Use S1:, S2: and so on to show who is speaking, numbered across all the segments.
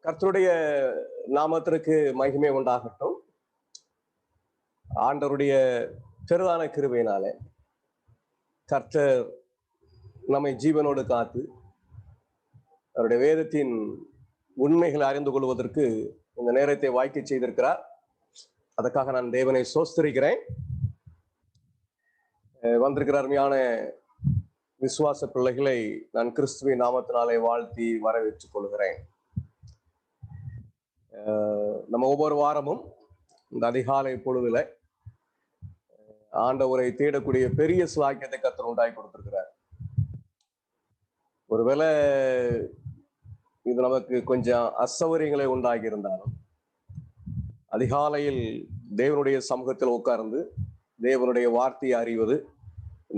S1: கர்த்தருடைய நாமத்திற்கு மகிமை உண்டாகட்டும். ஆண்டவருடைய பெரிதான கிருபையினாலே கர்த்தர் நம்மை ஜீவனோடு காத்து அவருடைய வேதத்தின் உண்மைகளை அறிந்து கொள்வதற்கு இந்த நேரத்தை வாய்க்க செய்திருக்கிறார். அதற்காக நான் தேவனை சோஸ்தரிக்கிறேன். வந்திருக்கிற அருமையான விசுவாச பிள்ளைகளை நான் கிறிஸ்துவின் நாமத்தினாலே வாழ்த்தி வரவேற்றுக் கொள்கிறேன். நம்ம ஒவ்வொரு வாரமும் இந்த அதிகாலை பொழுதுல ஆண்டவரை தேடக்கூடிய பெரிய சுவாக்கியத்தை கர்த்தர் உண்டாக்கி கொடுத்திருக்கிறார். ஒருவேளை இது நமக்கு கொஞ்சம் அசௌகரியங்களை உண்டாகி இருந்தாலும் அதிகாலையில் தேவனுடைய சமூகத்தில் உட்கார்ந்து தேவனுடைய வார்த்தையை அறிவது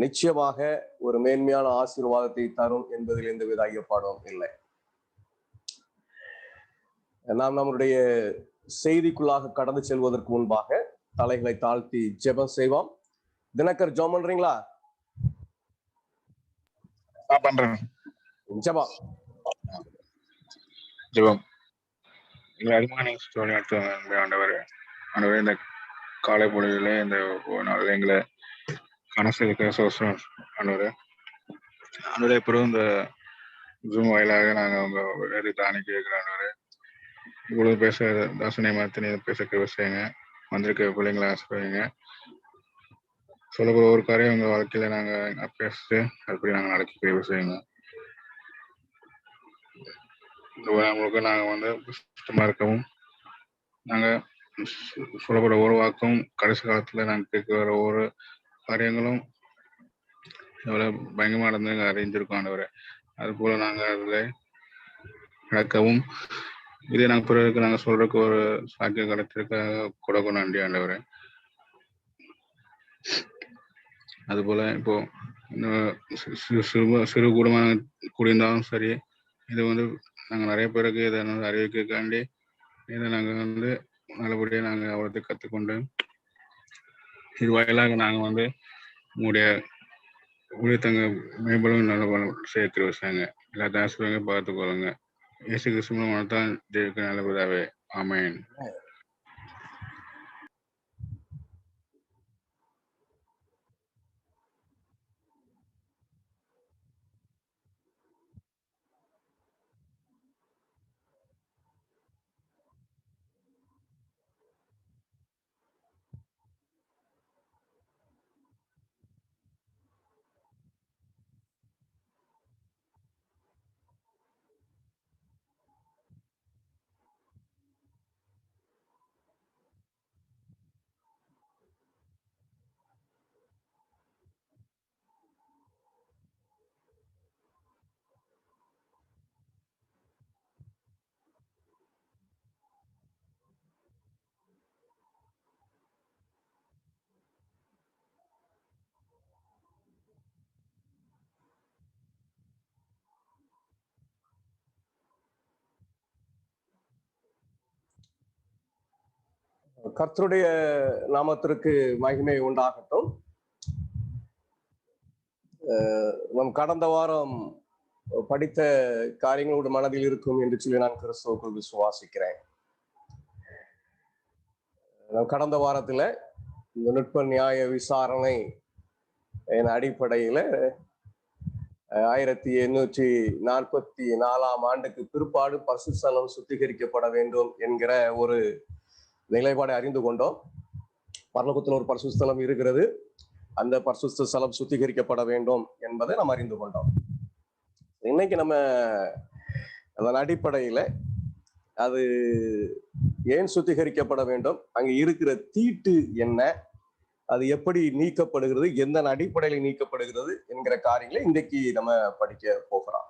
S1: நிச்சயமாக ஒரு மேன்மையான ஆசீர்வாதத்தை தரும் என்பதில் எந்தவித ஐயப்பாடும் இல்லை. நாம் நம்முடைய செய்திக்குள்ளாக கடந்து செல்வதற்கு முன்பாக தலைகளை தாழ்த்தி ஜெபம் செய்வோம். தினகர் ஜெபம் பண்றீங்களா? ஜெபம்
S2: ஜெபம். இந்த காலை பொழுதுல இந்த நாளில் எங்களை கணக்கு சோசனம் ஆண்டவரே பிறகு இந்த ஜூம் வாயிலாக நாங்கள் உங்க தானிக்கு இருக்கிறாண்டவரே இவ்வளவு பேச தாசனை மாத்தினி பேச விஷயங்க வந்திருக்க பிள்ளைங்களை ஆசிரியங்க சொல்லக்கூடிய ஒரு காரியம் உங்க வாழ்க்கையில நாங்க பேசிட்டு அப்படி நாங்கள் நடக்கக்கூடிய விஷயங்க உங்களுக்கு நாங்க சுத்தமா இருக்கவும் நாங்க சொல்லப்பட ஒரு வாக்கும் கடைசி காலத்துல நாங்க கேட்கிற ஒவ்வொரு காரியங்களும் எவ்வளவு பயங்கரமா நடந்து அறிஞ்சிருக்கோம் ஆண்டவரை. அது போல நாங்க அதுல நடக்கவும் இதே நாங்க பிறருக்கு நாங்க சொல்றதுக்கு ஒரு சாக்கிய கடத்திருக்க கொடுக்க நன்றி ஆண்டவரை. அது போல இப்போ சிறு கூடமான கூடியிருந்தாலும் சரி, இது நாங்க நிறைய பேருக்கு இதை அறிவிக்காண்டி இதை நாங்க நல்லபடியா நாங்க அவ்வளோத்தை கற்றுக்கொண்டு இது வாயிலாக நாங்க உங்களுடைய ஊழியத்தங்க மேம்படும் நல்ல சேர்க்கிற விஷயங்க எல்லா தாசுவங்க பார்த்துக்கொள்ளுங்க. இயேசு கிறிஸ்து மனத்தான் ஜெயிக்க நல்லபடியாவே. ஆமென்.
S1: கர்த்தருடைய நாமத்திற்கு மகிமை உண்டாகட்டும். நம் கடந்த வாரம் படித்த காரியங்களோடு மனதில் இருக்கும் என்று சொல்லி நான் கிறிஸ்துவுக்குள் விசுவாசிக்கிறேன். கடந்த வாரத்துல இந்த நுட்ப நியாய விசாரணை அடிப்படையில 1844 ஆண்டுக்கு பிற்பாடு பரிசுத்தலம் சுத்திகரிக்கப்பட வேண்டும் என்கிற ஒரு நிலைப்பாடை அறிந்து கொண்டோம். பரலோகத்தில் ஒரு பரிசுத்த ஸ்தலம் இருக்கிறது, அந்த பரிசுத்த ஸ்தலம் சுத்திகரிக்கப்பட வேண்டும் என்பதை நாம் அறிந்து கொண்டோம். இன்னைக்கு நம்ம அதன் அடிப்படையில அது ஏன் சுத்திகரிக்கப்பட வேண்டும், அங்க இருக்கிற தீட்டு என்ன, அது எப்படி நீக்கப்படுகிறது, எந்த அடிப்படையில் நீக்கப்படுகிறது என்கிற காரியங்களை இன்றைக்கு நம்ம படிக்க போகிறோம்.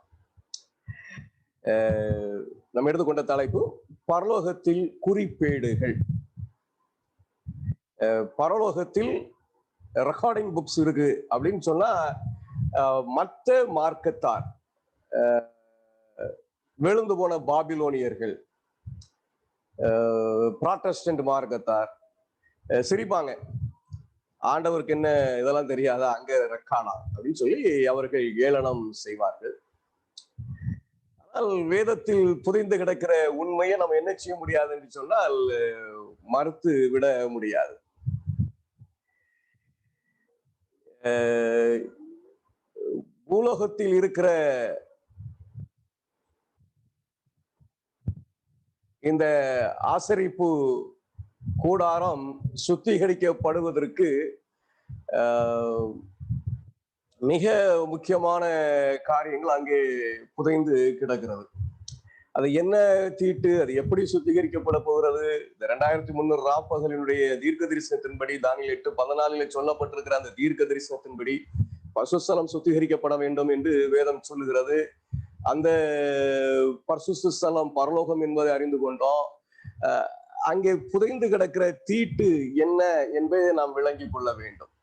S1: நம்ம எடுத்துக்கொண்ட தலைப்பு பரலோகத்தில் குறிப்பேடுகள். பரலோகத்தில் ரெக்கார்டிங் புக்ஸ் இருக்கு அப்படின்னு சொன்னா மற்ற மார்க்கத்தார், விழுந்து போன பாபிலோனியர்கள், புராட்டஸ்டன்ட் மார்க்கத்தார் சிரிப்பாங்க. ஆண்டவருக்கு என்ன இதெல்லாம் தெரியாதா, அங்க ரெக்கார்டா அப்படின்னு சொல்லி அவர்கள் ஏளனம் செய்வார்கள். ஆனால் வேதத்தில் புதைந்து கிடக்கிற உண்மையை நம்ம என்ன செய்ய முடியாது என்று சொன்னால் மறுத்து விட முடியாது. பூலோகத்தில் இருக்கிற இந்த ஆசரிப்பு கூடாரம் சுத்திகரிக்கப்படுவதற்கு மிக முக்கியமான காரியங்கள் அங்கே புதைந்து கிடக்கிறது. அது என்ன தீட்டு, அது எப்படி சுத்திகரிக்கப்பட போகிறது? இந்த 2300 ராப்பகலினுடைய தீர்க்க தரிசனத்தின்படி தானியேல் 8:14 சொல்லப்பட்டிருக்கிற அந்த தீர்க்க தரிசனத்தின்படி பரிசுத்தலம் சுத்திகரிக்கப்பட வேண்டும் என்று வேதம் சொல்லுகிறது. அந்த பரிசுத்த ஸ்தலம் பரலோகம் என்பதை அறிந்து கொண்டோம். அங்கே புதைந்து கிடக்கிற தீட்டு என்ன என்பதை நாம் விளங்கிக் கொள்ள வேண்டும்.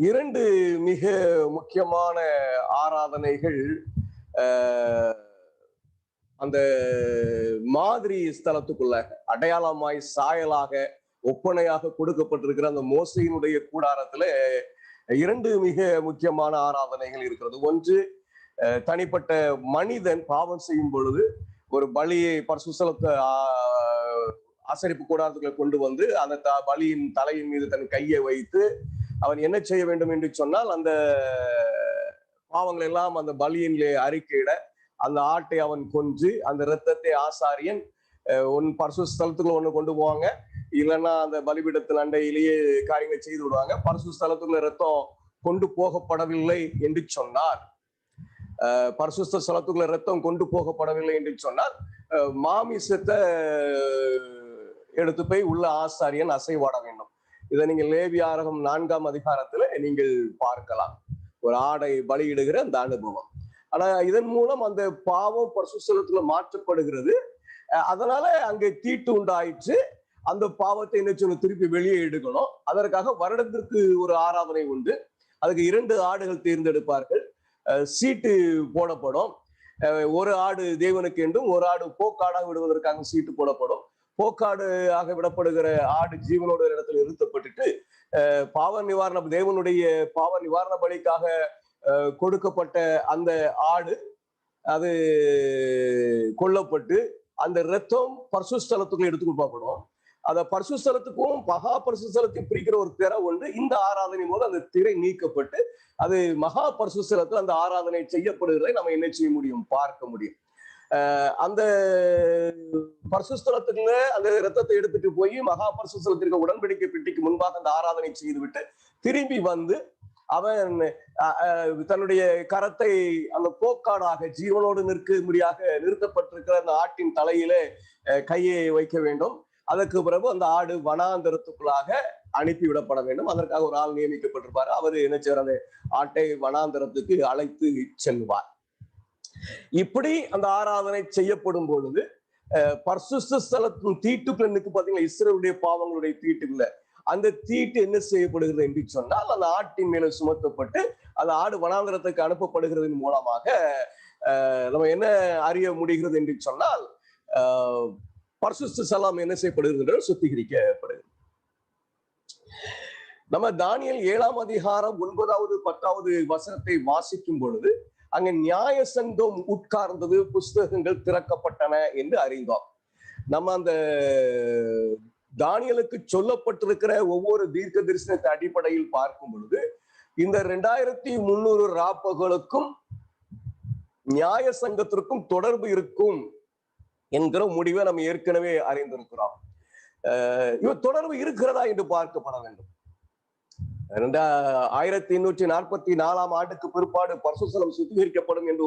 S1: இரண்டு மிக முக்கியமான ஆராதனைகள் அந்த மாதிரி ஸ்தலத்துக்குள்ள அடையாளமாய் சாயலாக ஒப்பனையாக கொடுக்கப்பட்டிருக்கிற அந்த மோசையினுடைய கூடாரத்துல இரண்டு மிக முக்கியமான ஆராதனைகள் இருக்கிறது. ஒன்று, தனிப்பட்ட மனிதன் பாவம் செய்யும் பொழுது ஒரு பலியை பரிசுத்தலத்தை ஆசரிப்பு கூடாரத்துக்குள்ள கொண்டு வந்து அந்த பலியின் தலையின் மீது தன் கையை வைத்து அவன் என்ன செய்ய வேண்டும் என்று சொன்னால், அந்த பாவங்கள் எல்லாம் அந்த பலியிலே அறிக்கையிட அந்த ஆட்டை அவன் கொன்று அந்த இரத்தத்தை ஆசாரியன் பரிசுத்த ஸ்தலத்துக்குள்ள ஒண்ணு கொண்டு போவாங்க, இல்லைன்னா அந்த பலிபீடத்தின் அண்டையிலேயே காரியங்களை செய்து விடுவாங்க. பரிசுத்த ஸ்தலத்துக்குள்ள ரத்தம் கொண்டு போகப்படவில்லை என்று சொன்னார், பரிசுத்த ஸ்தலத்துக்குள்ள ரத்தம் கொண்டு போகப்படவில்லை என்று சொன்னால் மாமிசத்தை எடுத்து போய் உள்ள ஆசாரியன் அசைவாட வேண்டும். இதை நீங்க லேவியாரகம் 4ஆம் அதிகாரத்துல நீங்கள் பார்க்கலாம், ஒரு ஆடை பலியிடுகிற அந்த அனுபவம். ஆனா இதன் மூலம் அந்த பாவம் பரிசுத்தலத்துல மாற்றப்படுகிறது. அதனால அங்கே தீட்டு உண்டாயிற்று. அந்த பாவத்தை என்ன சொல்ல திருப்பி வெளியே எடுக்கணும். அதற்காக வருடத்திற்கு ஒரு ஆராதனை உண்டு. அதுக்கு 2 ஆடுகள் தேர்ந்தெடுப்பார்கள். சீட்டு போடப்படும். ஒரு ஆடு தேவனுக்கு என்றும் ஒரு ஆடு போக்காடாக விடுவதற்காக சீட்டு போடப்படும். போக்காடு ஆக விடப்படுகிற ஆடு ஜீவனோட இடத்துல நிறுத்தப்பட்டுட்டு பாவ நிவாரண தேவனுடைய பாவ நிவாரண பலிக்காக கொடுக்கப்பட்ட அந்த ஆடு அது கொல்லப்பட்டு அந்த இரத்தம் பரிசுத்தலத்துக்குள்ள எடுத்து கொடுக்கப்படும். அந்த பரிசுத்தலத்துக்கும் மகா பரிசுத்தலத்தையும் பிரிக்கிற ஒரு திரை ஒன்று. இந்த ஆராதனை போது அந்த திரை நீக்கப்பட்டு அது மகா பரிசுத்தலத்தில் அந்த ஆராதனை செய்யப்படுகிறதை நம்ம என்ன செய்ய முடியும், பார்க்க முடியும். அந்த பரிசுத்தலத்துக்குள்ள அந்த இரத்தத்தை எடுத்துட்டு போய் மகா பரிசுத்தலத்திற்கு உடன்படிக்கை பெட்டிக்கு முன்பாக அந்த ஆராதனை செய்துவிட்டு திரும்பி வந்து அவன் தன்னுடைய கரத்தை அந்த போக்காடாக ஜீவனோடு நிற்கும்படியாக நிறுத்தப்பட்டிருக்கிற அந்த ஆட்டின் தலையிலே கையை வைக்க வேண்டும். அதற்கு பிறகு அந்த ஆடு வனாந்தரத்துக்குள்ளாக அனுப்பிவிடப்பட வேண்டும். அதற்காக ஒரு ஆள் நியமிக்கப்பட்டிருப்பாரு. அவர் என்ன செய்வார், அந்த ஆட்டை வனாந்தரத்துக்கு அழைத்து செல்வார். இப்படி அந்த ஆராதனை செய்யப்படும் பொழுது பரிசுத்த ஸ்தலத்தின் தீட்டுக்குள்ள பாத்தீங்கன்னா இஸ்ரவேலுடைய பாவங்களுடைய தீட்டுக்குள்ள அந்த தீட்டு என்ன செய்யப்படுகிறது என்று சொன்னால் அந்த ஆட்டின் மேல சுமத்தப்பட்டு அந்த ஆடு வனாந்தரத்துக்கு அனுப்பப்படுகிறதன் மூலமாக நம்ம என்ன அறிய முடிகிறது என்று சொன்னால் பரிசுத்த ஸ்தலம் என்ன செய்யப்படுகிறது, சுத்திகரிக்கப்படுகிறது. நம்ம தானியேல் 7ஆம் அதிகாரம் 9வது 10வது வசனத்தை வாசிக்கும் பொழுது அங்க நியாய சங்கம் உட்கார்ந்தது, புஸ்தகங்கள் திறக்கப்பட்டன என்று அறிந்தோம். நம்ம அந்த தானியேலுக்கு சொல்லப்பட்டிருக்கிற ஒவ்வொரு தீர்க்க தரிசனத்தை அடிப்படையில் பார்க்கும் பொழுது இந்த 2300 ராப்பகளுக்கும் நியாய சங்கத்திற்கும் தொடர்பு இருக்கும் என்கிற முடிவை நம்ம ஏற்கனவே அறிந்திருக்கிறோம். இவர் தொடர்பு இருக்கிறதா என்று பார்க்கப்பட வேண்டும். 1844ஆம் ஆண்டுக்கு பிற்பாடு பரிசுத்தலம் சுத்திகரிக்கப்படும் என்று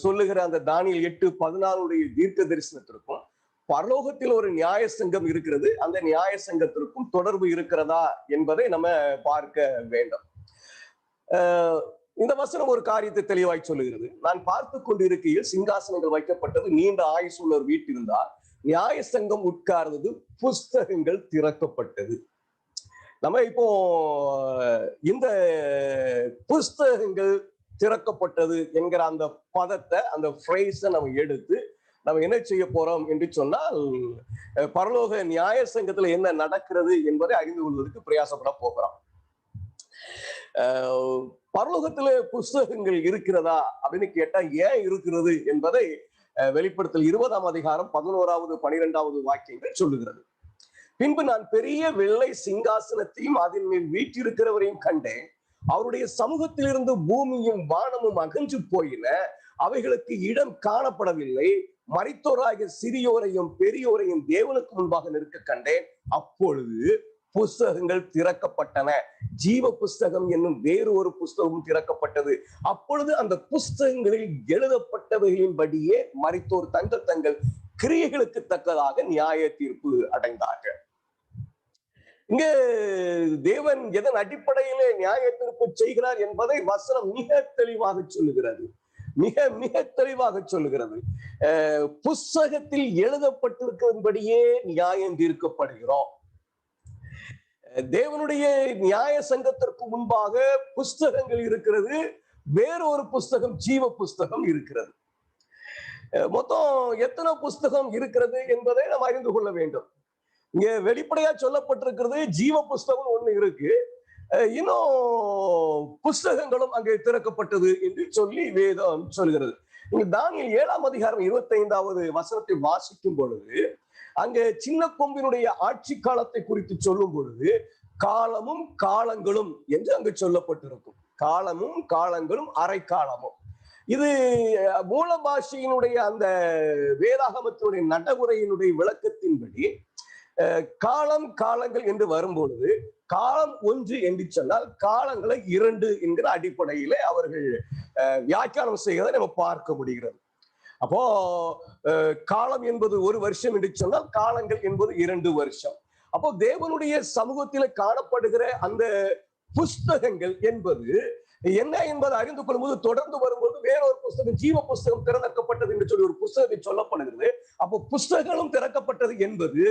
S1: சொல்லுகிற அந்த தானியேல் 8:14 தீர்க்க தரிசனத்திற்கும் பரலோகத்தில் ஒரு நியாய சங்கம் இருக்கிறது, அந்த நியாய சங்கத்திற்கும் தொடர்பு இருக்கிறதா என்பதை நம்ம பார்க்க வேண்டும். இந்த வசனம் ஒரு காரியத்தை தெளிவாய் சொல்லுகிறது. நான் பார்த்து கொண்டிருக்கையில் சிங்காசனங்கள் வைக்கப்பட்டது, நீண்ட ஆயுசுள்ள ஒரு வீட்டிருந்தார், நியாய சங்கம் உட்கார்ந்தது, புஸ்தகங்கள் திறக்கப்பட்டது. நம்ம இப்போ இந்த புஸ்தகங்கள் திறக்கப்பட்டது என்கிற அந்த பதத்தை, அந்த ஃப்ரேஸை நம்ம எடுத்து நம்ம என்ன செய்ய போறோம் என்று சொன்னால் பரலோக நியாய சங்கத்துல என்ன நடக்கிறது என்பதை அறிந்து கொள்வதற்கு பிரயாசப்பட போகிறோம். பரலோகத்திலே புஸ்தகங்கள் இருக்கிறதா அப்படின்னு கேட்டா ஏன் இருக்கிறது என்பதை வெளிப்படுத்தல் 20ஆம் அதிகாரம் 11வது 12வது வாக்கியங்கள் சொல்லுகிறது. பின்பு நான் பெரிய வெள்ளை சிங்காசனத்தையும் அதன் மேல் வீற்றிருக்கிறவரையும் கண்டேன். அவருடைய சமூகத்திலிருந்து பூமியும் வானமும் அகன்று போயின, அவைகளுக்கு இடம் காணப்படவில்லை. மரித்தோராகிய சிறியோரையும் பெரியோரையும் தேவனுக்கு முன்பாக நிற்க கண்டேன். அப்பொழுது புஸ்தகங்கள் திறக்கப்பட்டன. ஜீவ புஸ்தகம் என்னும் வேறு ஒரு புஸ்தகம் திறக்கப்பட்டது. அப்பொழுது அந்த புஸ்தகங்களில் எழுதப்பட்டவைகளின்படியே மரித்தோர் தங்கள் தங்கள் கிரியைகளுக்கு தக்கதாக நியாய தீர்ப்பு அடைந்தார்கள். இங்கே தேவன் எதன் அடிப்படையிலே நியாய தீர்ப்பு செய்கிறார் என்பதை வசனம் மிக தெளிவாக சொல்லுகிறது. மிக மிக தெளிவாக சொல்லுகிறது. புஸ்தகத்தில் எழுதப்பட்டிருக்கிறபடியே நியாயம் தீர்க்கப்படுகிறோம். தேவனுடைய நியாய சங்கத்திற்கு முன்பாக புஸ்தகங்கள் இருக்கிறது. வேறொரு புஸ்தகம் ஜீவ புஸ்தகம் இருக்கிறது. மொத்தம் எத்தனை புஸ்தகம் இருக்கிறது என்பதை நாம் அறிந்து கொள்ள வேண்டும். இங்க வெளிப்படையா சொல்லப்பட்டிருக்கிறது ஜீவ புஸ்தகம் ஒண்ணு இருக்கு, இன்னும் புஸ்தகங்களும் அங்கே திறக்கப்பட்டது என்று சொல்லி வேதம் சொல்கிறது. இங்க தானியேல் 7ஆம் அதிகாரம் 25வது வசனத்தை வாசிக்கும் பொழுது அங்கே சின்ன கொம்பினுடைய ஆட்சி காலத்தை குறித்து சொல்லும் பொழுது காலமும் காலங்களும் என்று அங்கு சொல்லப்பட்டிருக்கும். காலமும் காலங்களும் அரை காலமும். இது மூல பாஷையினுடைய அந்த வேதாகமத்தினுடைய நடைமுறையினுடைய விளக்கத்தின்படி காலம் காலங்கள் என்று வரும்பொழுது காலம் ஒன்று என்று சொன்னால் காலங்களை 2 என்கிற அடிப்படையிலே அவர்கள் வியாக்கியானம் செய்வதை நம்ம பார்க்க முடிகிறது. அப்போ காலம் என்பது 1 வருஷம் என்று சொன்னால் காலங்கள் என்பது 2 வருஷம். அப்போ தேவனுடைய சமூகத்தில் காணப்படுகிற அந்த புஸ்தகங்கள் என்பது என்ன என்பதை அறிந்து கொள்ளும்போது தொடர்ந்து வரும்போது வேறொரு புஸ்தகம் ஜீவ புஸ்தகம் திறக்கப்பட்டது என்று சொல்லி ஒரு புஸ்தகத்தை சொல்லப்படுகிறது. அப்போ புஸ்தகங்களும் திறக்கப்பட்டது என்பது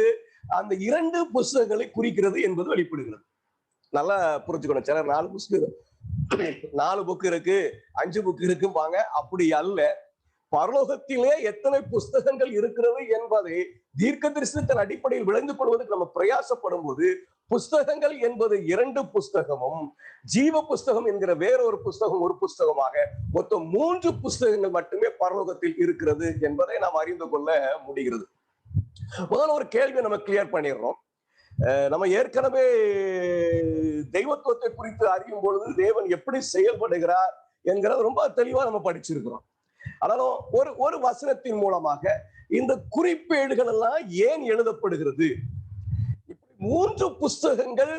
S1: அந்த 2 புஸ்தகங்களை குறிக்கிறது என்பது வெளிப்படுகிறது. நல்லா புரிஞ்சுக்கணும். சிலர் 4 புக் இருக்கு 5 புக் இருக்குவாங்க. அப்படி அல்ல. பரலோகத்திலே எத்தனை புஸ்தகங்கள் இருக்கிறது என்பதை தீர்க்க தரிசனத்தின் அடிப்படையில் விளைந்து கொள்வதற்கு நம்ம பிரயாசப்படும் போது புஸ்தகங்கள் என்பது 2 புஸ்தகமும் ஜீவ புஸ்தகம் என்கிற வேறொரு புஸ்தகம் ஒரு புஸ்தகமாக மொத்தம் 3 புஸ்தகங்கள் மட்டுமே பரலோகத்தில் இருக்கிறது என்பதை நாம் அறிந்து கொள்ள முடிகிறது. முதல்ல ஒரு கேள்வி நம்ம கிளியர் பண்ணிடுறோம். நம்ம ஏற்கனவே தெய்வத்துவத்தை குறித்து அறியும் பொழுது தேவன் எப்படி செயல்படுகிறார் என்கிறத ரொம்ப தெளிவா நம்ம படிச்சிருக்கிறோம். ஆனாலும் ஒரு வசனத்தின் மூலமாக இந்த குறிப்பேடுகள் எல்லாம் ஏன் எழுதப்படுகிறது? 3 புஸ்தகங்கள்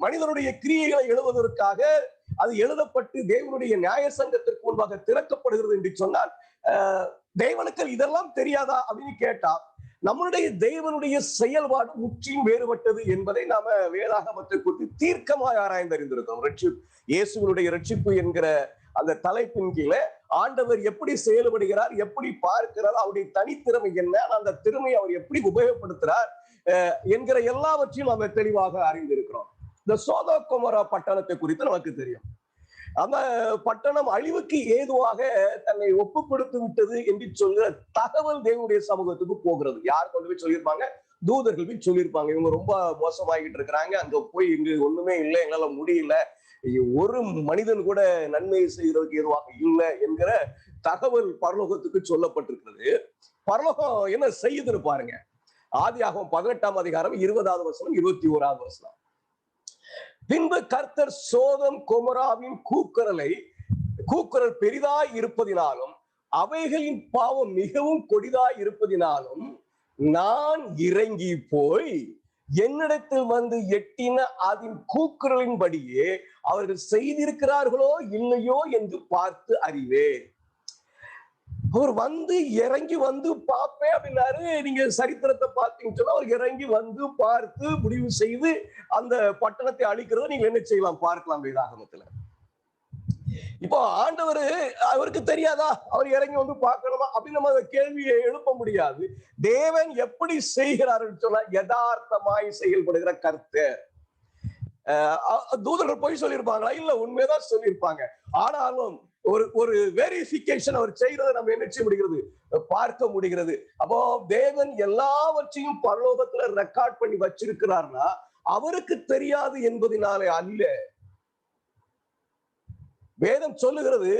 S1: மனிதனுடைய கிரியைகளை எழுதுவதற்காக அது எழுதப்பட்டு தேவனுடைய நியாய சங்கத்திற்கு முன்பாக திறக்கப்படுகிறது என்று சொன்னால் தேவனுக்கு இதெல்லாம் தெரியாதா அப்படின்னு கேட்டா நம்மளுடைய தேவனுடைய செயல்பாடு முற்றிலும் வேறுபட்டது என்பதை நாம வேதாகமத்தை குறித்து தீர்க்கமாக ஆராய்ந்தறிந்திருக்கிறோம். இயேசுவினுடைய ரட்சிப்பு என்கிற அந்த தலைப்பின் கீழே ஆண்டவர் எப்படி செயல்படுகிறார், எப்படி பார்க்கிறார், அவருடைய தனித்திறமை என்ன, அந்த திறமையை அவர் எப்படி உபயோகப்படுத்துறார் என்கிற எல்லாவற்றையும் நாம தெளிவாக அறிந்திருக்கிறோம். இந்த சோதோம் கொமோரா பட்டணத்தை குறித்து நமக்கு தெரியும். அந்த பட்டணம் அழிவுக்கு ஏதுவாக தன்னை ஒப்பு கொடுத்து விட்டது என்று சொல்கிற தகவல் தேவனுடைய சமூகத்துக்கு போகிறது. யார் கொண்டு போய் சொல்லியிருப்பாங்க? தூதர்கள் போய் சொல்லியிருப்பாங்க. இவங்க ரொம்ப மோசமாகிட்டு இருக்கிறாங்க, அங்க போய் இங்கு ஒண்ணுமே இல்லை, எங்களால முடியல, ஒரு மனிதன் கூட நன்மை செய்யறதுக்கு ஏதுவாக இல்லை என்கிற தகவல் பரலோகத்துக்கு சொல்லப்பட்டிருக்கிறது. பரலோகம் என்ன செய்யுதுன்னு பாருங்க. ஆதியாகமம் 18ஆம் அதிகாரம் 20வது வசனம் 21வது வசனம். பின்பு கர்த்தர் சோதம் கொமோராவின் கூக்குரல் பெரிதாய் இருப்பதினாலும் அவைகளின் பாவம் மிகவும் கொடிதாய் இருப்பதினாலும் நான் இறங்கி போய் என்னிடத்தில் வந்து எட்டின அதன் கூக்குரலின்படியே அவர்கள் செய்திருக்கிறார்களோ இல்லையோ என்று பார்த்து அறிவேன். அவர் வந்து இறங்கி வந்து பார்ப்பேன் அப்படின்னாரு. நீங்க சரித்திரத்தை பார்த்தீங்கன்னு சொன்னா அவர் இறங்கி வந்து பார்த்து முடிவு செய்து அந்த பட்டணத்தை அழிக்கிறத நீங்க என்ன செய்யலாம், பார்க்கலாம் வேதாகமத்துல. இப்போ ஆண்டவர் அவருக்கு தெரியாதா அவர் இறங்கி வந்து பார்க்கணுமா அப்படின்னு நம்ம அந்த கேள்வியை எழுப்ப முடியாது. தேவன் எப்படி செய்கிறாருன்னு சொன்னா யதார்த்தமாய் செயல்படுகிற கர்த்தர். தூதர்கள் போய் சொல்லியிருப்பாங்களா? இல்ல, உண்மைதான் சொல்லியிருப்பாங்க. ஆனாலும் ஒரு வெரிஃபிகேஷன் அவர் செய்யறதை நம்ம என்ன செய்ய முடிகிறது, பார்க்க முடிகிறது. அப்போ தேவன் எல்லாவற்றையும் பரலோகத்துல ரெக்கார்ட் பண்ணி வச்சிருக்கிறார்னா அவருக்கு தெரியாது என்பதனாலே அல்ல. வேதம் சொல்லுகிறது,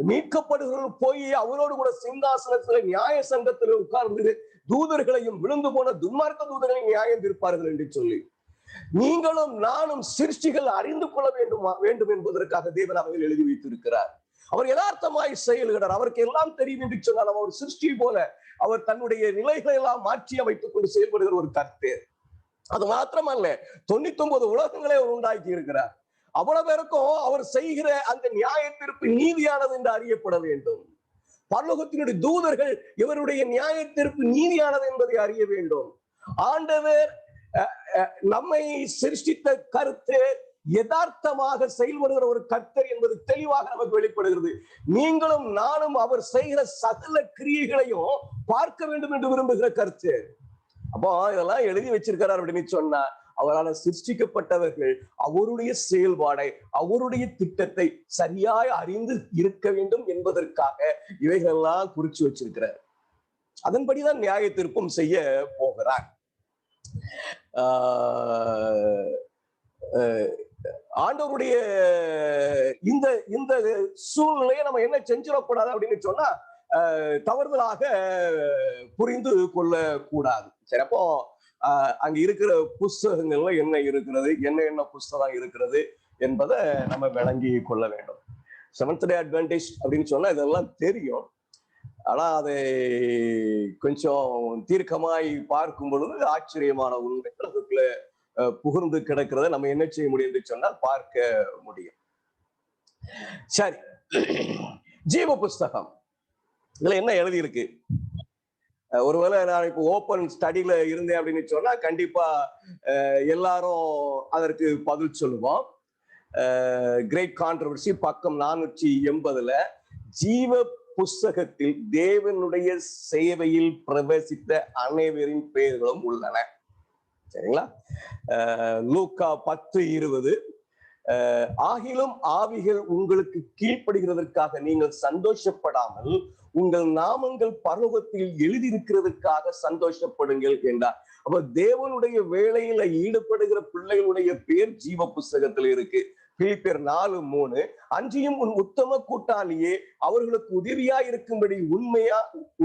S1: மீட்கப்படுகிறவர்கள் போய் அவரோடு கூட சிங்காசனத்துல நியாய சங்கத்தில் உட்கார்ந்து தூதர்களையும் விழுந்து போன துன்மார்க்க தூதர்களையும் நியாயம் தீர்ப்பார்கள் என்று சொல்லி, நீங்களும் நானும் சிருஷ்டிகள் அறிந்து கொள்ள வேண்டும் என்பதற்காக தேவன் அவர்கள் எழுதி வைத்திருக்கிறார். அவர் யதார்த்தமாய் செயல்கிறார். அவருக்கு எல்லாம் தெரியும் என்று சொன்னால் அவர் சிருஷ்டி போல அவர் தன்னுடைய நிலைகளை எல்லாம் மாற்றி அமைத்துக் கொண்டு செயல்படுகிற ஒரு கர்த்தர். அது மாத்திரமல்ல, 99 உலகங்களை அவர் உண்டாக்கி இருக்கிறார். அவ்வளவு பேருக்கும் அவர் செய்கிற அந்த நியாய தீர்ப்பு நீதியானது என்று அறியப்பட வேண்டும். பரலோகத்தினுடைய தூதர்கள் இவருடைய நியாய தீர்ப்பு நீதியானது என்பதை அறிய வேண்டும். ஆண்டவர் நம்மை சிருஷ்டித்த கர்த்தர் யதார்த்தமாக செயல்படுகிற ஒரு கர்த்தர் என்பது தெளிவாக நமக்கு வெளிப்படுகிறது. நீங்களும் நானும் அவர் செய்கிற சகல கிரியைகளையும் பார்க்க வேண்டும் என்று விரும்புகிற கர்த்தர். அப்போ இதெல்லாம் எழுதி வச்சிருக்கிறார் அப்படின்னு சொன்னா, அவரால் சிருஷ்டிக்கப்பட்டவர்கள் அவருடைய செயல்பாடை, அவருடைய திட்டத்தை சரியாய் அறிந்து இருக்க வேண்டும் என்பதற்காக இவைகளெல்லாம் குறிச்சு வச்சிருக்கிறார். அதன்படிதான் நியாய தீர்ப்பும் செய்ய போகிறார். ஆண்டவருடைய இந்த இந்த சூழ்நிலையை நம்ம என்ன செஞ்சிடக்கூடாது அப்படின்னு சொன்னா, தவறுதலாக புரிந்து கொள்ள கூடாது. சரி, அப்போ அங்க இருக்கிற புஸ்தகங்கள்ல என்ன இருக்கிறது, என்ன புஸ்தகம் இருக்கிறது என்பதை நம்ம விளங்கி கொள்ள வேண்டும். செவன்த் டே அட்வான்டேஜ் அப்படின்னு சொன்னா இதெல்லாம் தெரியும். ஆனா அதை கொஞ்சம் தீர்க்கமாய் பார்க்கும் பொழுது ஆச்சரியமான உண்மைகள் அதுக்குள்ள புகுந்து கிடக்கிறத நம்ம என்ன செய்ய முடியும் என்று சொன்னால் பார்க்க முடியும். சரி, ஜீவ புஸ்தகம் இதுல என்ன எழுதி இருக்கு? ஒருவேளை நான் இப்போ ஓப்பன் ஸ்டடியில இருந்தேன் அப்படின்னு சொன்னா கண்டிப்பா எல்லாரும் அதற்கு பதில் சொல்லுவோம். கிரேட் கான்ட்ரவர்சி பக்கம் 480 ஜீவ புஸ்தகத்தில் தேவனுடைய சேவையில் பிரவேசித்த அனைவரின் பெயர்களும் உள்ளன. சரிங்களா? லூக்கா 10:20 ஆகிலும் ஆவிகள் உங்களுக்கு கீழ்ப்படுகிறதற்காக நீங்கள் சந்தோஷப்படாமல் உங்கள் நாமங்கள் பரலோகத்தில் எழுதியிருக்கிறதுக்காக சந்தோஷப்படுங்கள் என்றார். அப்ப தேவனுடைய வேலையில ஈடுபடுகிற பிள்ளைகளுடைய பேர் ஜீவ புஸ்தகத்தில் இருக்கு. பிலிப்பியர் 4:3 அன்றியும் உன் உத்தம கூட்டாளியே அவர்களுக்கு உதவியா இருக்கும்படி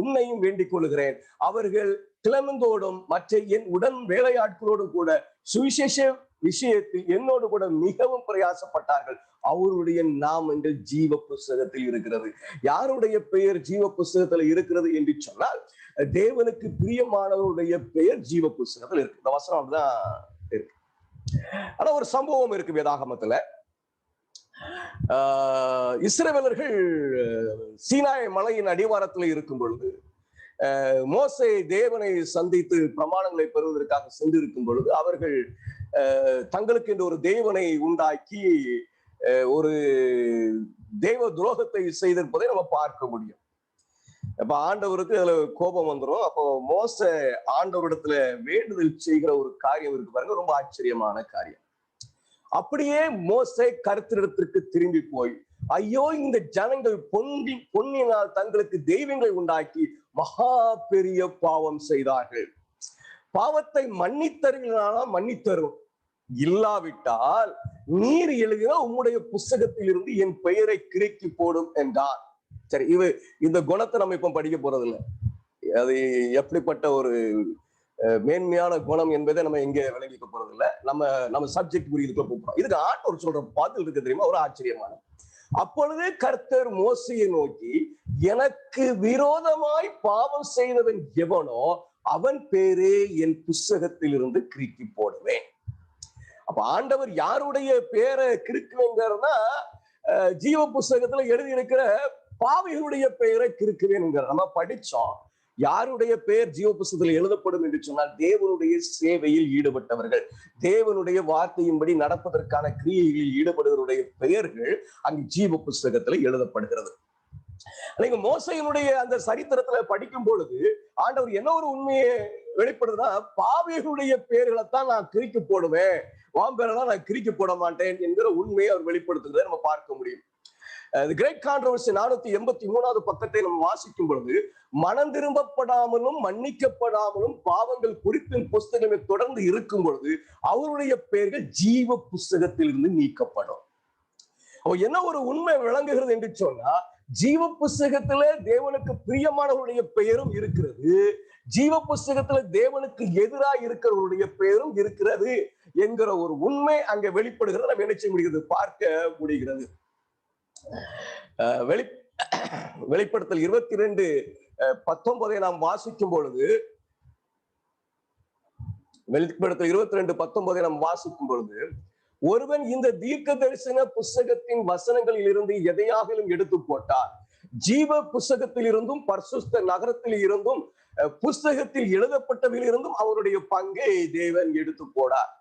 S1: உன்னையும் வேண்டிக் கொள்கிறேன். அவர்கள் கிளமந்தோடும் மற்ற என் உடன் வேலையாட்களோடும் கூட சுவிசேஷ விஷயத்தில் என்னோடு கூட மிகவும் பிரயாசப்பட்டார்கள். அவருடைய நாமங்கள் ஜீவ புஸ்தகத்தில் இருக்கிறது. யாருடைய பெயர் ஜீவ புஸ்தகத்தில் இருக்கிறது என்று சொன்னால், தேவனுக்கு பிரியமானவருடைய பெயர் ஜீவ புஸ்தகத்தில் இருக்கு. இந்த வசனம் அப்படிதான் இருக்கு. ஆனா ஒரு சம்பவம் இருக்கு வேதாகமத்துல. இஸ்ரவேலர்கள் சீனாய் மலையின் அடிவாரத்தில் இருக்கும் பொழுது மோசே தேவனை சந்தித்து பிரமாணங்களை பெறுவதற்காக சென்றிருக்கும் பொழுது அவர்கள் தங்களுக்கு என்று ஒரு தேவனை உண்டாக்கி ஒரு தேவ துரோகத்தை செய்திருப்பதை நம்ம பார்க்க முடியும். அப்ப ஆண்டவருக்கு அதுல கோபம் வந்துடும். அப்போ மோசே ஆண்டவரிடத்துல வேண்டுதல் செய்கிற ஒரு காரியம் இருக்கு பாருங்க, ரொம்ப ஆச்சரியமான காரியம். அப்படியே மோசே கர்த்தரிடத்திற்கு திரும்பி போய், ஐயோ இந்த ஜனங்கள் பொன்னினால் தங்களுக்கு தெய்வங்களை உண்டாக்கி மகா பெரிய பாவம் செய்தார்கள். பாவத்தை மன்னித்தருவினால மன்னித்தரும், இல்லாவிட்டால் நீர் எழுதினா உம்முடைய புஸ்தகத்தில் இருந்து என் பெயரை கிறுக்கி போடும் என்றார். சரி, இந்த குணத்தை நம்ம இப்ப படிக்க போறது இல்லை. அது எப்படிப்பட்ட ஒரு மேன்மையான குணம் என்பதை நம்ம எங்க விளங்கிக்க போறது இல்லை. நம்ம சப்ஜெக்ட் புரியுதுக்குள்ள போறோம். இதுக்கு ஆண்டவர் சொல்ற பதில் இருக்கு தெரியுமா, ஒரு ஆச்சரியமான. அப்பொழுது கர்த்தர் மோசையை நோக்கி, எனக்கு விரோதமாய் பாவம் செய்தவன் எவனோ அவன் பேரே என் புஸ்தகத்தில் இருந்து கிறுக்கி போடுவேன். அப்ப ஆண்டவர் யாருடைய பேரை கிறுக்குவேங்கிறதா, ஜீவ புஸ்தகத்துல எழுதி இருக்கிற பாவிகளுடைய பெயரை கிறுக்குவேன். நம்ம படிச்சோம். யாருடைய பெயர் ஜீவ புஸ்தகத்தில் எழுதப்படும் என்று சொன்னால், தேவனுடைய சேவையில் ஈடுபட்டவர்கள், தேவனுடைய வார்த்தையின்படி நடப்பதற்கான கிரியைகளில் ஈடுபடுவருடைய பெயர்கள் அங்கு ஜீவ புஸ்தகத்துல எழுதப்படுகிறது. நீங்க மோசையினுடைய அந்த சரித்திரத்துல படிக்கும் பொழுது ஆண்டவர் என்ன ஒரு உண்மையை வெளிப்படுதுன்னா, பாவிகளுடைய பேர்களைத்தான் நான் கிறுக்கி போடுவேன், உன் பேரெல்லாம் நான் கிறுக்கி போட மாட்டேன் என்கிற உண்மையை அவர் வெளிப்படுத்துகிறதை நம்ம பார்க்க முடியும். கிரேட் கான்ட்ரோவர்சி 483வது பக்கத்தை நம்ம வாசிக்கும் பொழுது, மனம் திரும்பப்படாமலும் மன்னிக்கப்படாமலும் பாவங்கள் குறிப்பின் புஸ்தகமே தொடர்ந்து இருக்கும் பொழுது அவருடைய பெயர்கள் ஜீவ புஸ்தகத்தில் இருந்து நீக்கப்படும். என்ன ஒரு உண்மை விளங்குகிறது என்று சொன்னா, ஜீவ புஸ்தகத்துல தேவனுக்கு பிரியமானவருடைய பெயரும் இருக்கிறது, ஜீவ புஸ்தகத்துல தேவனுக்கு எதிராக இருக்கிறவருடைய பெயரும் இருக்கிறது என்கிற ஒரு உண்மை அங்கே வெளிப்படுகிறது. நம்ம என்ன செய்ய முடிகிறது, பார்க்க முடிகிறது. வெளிப்படுத்தல் 22:19 நாம் வாசிக்கும் பொழுது, வெளிப்படுத்தல் 22:19 நாம் வாசிக்கும் பொழுது, ஒருவன் இந்த தீர்க்க தரிசன புஸ்தகத்தின் வசனங்களில் இருந்து எதையாகிலும் எடுத்து போட்டார், ஜீவ புஸ்தகத்தில் இருந்தும் பரிசுத்த நகரத்தில் இருந்தும் புஸ்தகத்தில் எழுதப்பட்டவில் இருந்தும் அவருடைய பங்கை தேவன் எடுத்து போடார்.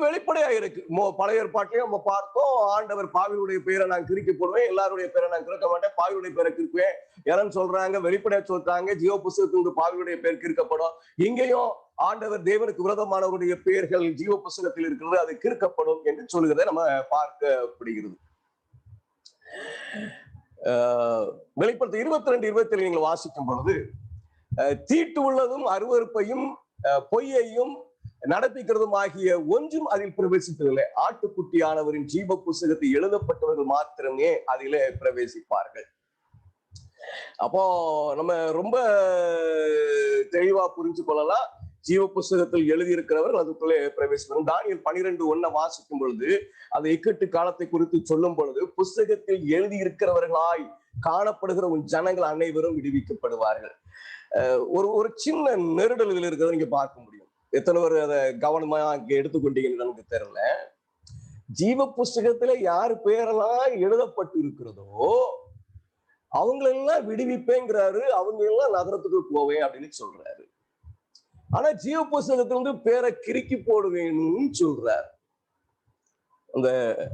S1: வெளிப்படையா இருக்கு. பழைய ஏற்பாட்டிலையும் நம்ம பார்த்தோம், ஆண்டவர் பாவியுடைய பேரை நான் கிறுக்கி போடுவேன், எல்லாருடைய பேரை நான் கிறுக்க மாட்டேன், பாவியுடைய பேரை கிறுக்குவேன் யாரும் சொல்றாங்க. வெளிப்படையா சொல்றாங்க, ஜீவ புஸ்தகத்திலிருந்து பாவியுடைய பேர் கிறுக்கப்படும். இங்கேயும் ஆண்டவர் தேவனுக்கு விரோதமானவருடைய பெயர்கள் ஜீவ புஸ்தகத்தில் இருக்கிறது, அது கிறுக்கப்படும் என்று சொல்லுகிறதை நம்ம பார்க்கப்படுகிறது. வெளிப்படுத்த 22:27 நீங்கள் வாசிக்கும் பொழுது, தீட்டு உள்ளதும் அருவருப்பையும் பொய்யையும் நடப்பிக்கிறதும் ஆகிய ஒன்றும் அதில் பிரவேசிப்பதில்லை, ஆட்டுக்குட்டியானவரின் ஜீவ புஸ்தகத்தில் எழுதப்பட்டவர்கள் மாத்திரமே அதிலே பிரவேசிப்பார்கள். அப்போ நம்ம ரொம்ப தெளிவா புரிஞ்சு கொள்ளலாம், ஜீவ புஸ்தகத்தில் எழுதியிருக்கிறவர்கள் அதுக்குள்ளே பிரவேசிப்பார்கள். தானியேல் 12:1 வாசிக்கும் பொழுது அந்த இக்கட்டு காலத்தை குறித்து சொல்லும் பொழுது, புஸ்தகத்தில் எழுதியிருக்கிறவர்களாய் காணப்படுகிற உன் ஜனங்கள் அனைவரும் விடுவிக்கப்படுவார்கள். ஒரு சின்ன நெருடல் இதில் இருக்கிறத நீங்க பார்க்க முடியும். எத்தனை பேர் அதை கவனமா அங்க எடுத்துக்கொண்டீங்கன்னு எனக்கு தெரியல. ஜீவ புஸ்தகத்துல யார் பேரெல்லாம் எழுதப்பட்டு இருக்கிறதோ அவங்களெல்லாம் விடுவிப்பேங்கிறாரு, அவங்க எல்லாம் நகரத்துக்கு போவேன் அப்படின்னு சொல்றாரு. ஆனா ஜீவ புஸ்தகத்துல இருந்து பேரை கிறுக்கி போடுவேன்னு சொல்றாரு. அந்த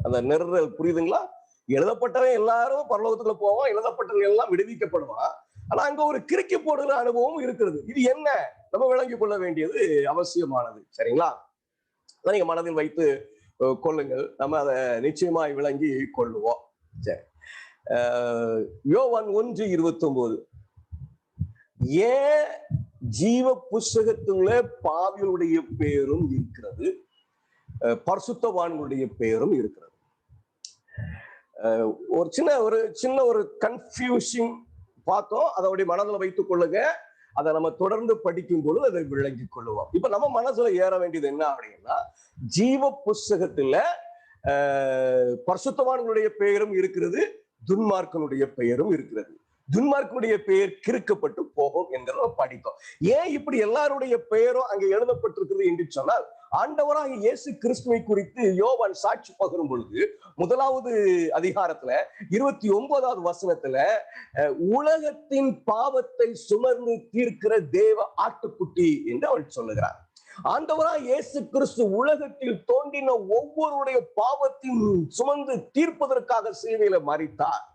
S1: அந்த நெருடல் புரியுதுங்களா? எழுதப்பட்டவன் எல்லாரும் பரலோகத்துக்குள்ள போவான், எழுதப்பட்டவன் எல்லாம் விடுவிக்கப்படுவான். ஆனா அங்க ஒரு கிறுக்கி போடுகிற அனுபவம் இருக்கிறது. இது என்ன நம்ம விளங்கிக் கொள்ள வேண்டியது அவசியமானது. சரிங்களா? அதான் நீங்க மனதில் வைத்து கொள்ளுங்கள், நம்ம அதை நிச்சயமாய் விளங்கி கொள்ளுவோம். சரி, யோவான் 1:29, ஏன் ஜீவ புஸ்தகத்துல பாவிகளுடைய பெயரும் இருக்கிறது, பரிசுத்தவான்களுடைய பெயரும் இருக்கிறது. ஒரு சின்ன ஒரு கன்ஃபியூஷன் பார்த்தோம், அதோடைய மனதில் வைத்துக் கொள்ளுங்க. அதை நம்ம தொடர்ந்து படிக்கும் பொழுது அதை விளங்கிக் கொள்ளுவோம். இப்ப நம்ம மனசுல ஏற வேண்டியது என்ன அப்படின்னா, ஜீவ புஸ்தகத்துல பரிசுத்தவான்களுடைய பெயரும் இருக்கிறது, துன்மார்க்கனுடைய பெயரும் இருக்கிறது. துன்மார்க்கனுடைய பெயர் கிறுக்கப்பட்டு போகும் என்கிறத படித்தோம். ஏன் இப்படி எல்லாருடைய பெயரும் அங்க எழுதப்பட்டிருக்கிறது என்று சொன்னால், ஆண்டவராக இயேசு கிறிஸ்துவை குறித்து யோவான் சாட்சி பகரும் பொழுது 1வது அதிகாரத்துல 29வது வசனத்துல, உலகத்தின் பாவத்தை சுமந்து தீர்க்கிற தேவ ஆட்டுக்குட்டி என்று அவன் சொல்லுகிறார். ஆண்டவராக இயேசு கிறிஸ்து உலகத்தில் தோன்றின ஒவ்வொருடைய பாவத்தையும் சுமந்து தீர்ப்பதற்காக சிலுவையில மரித்தார்.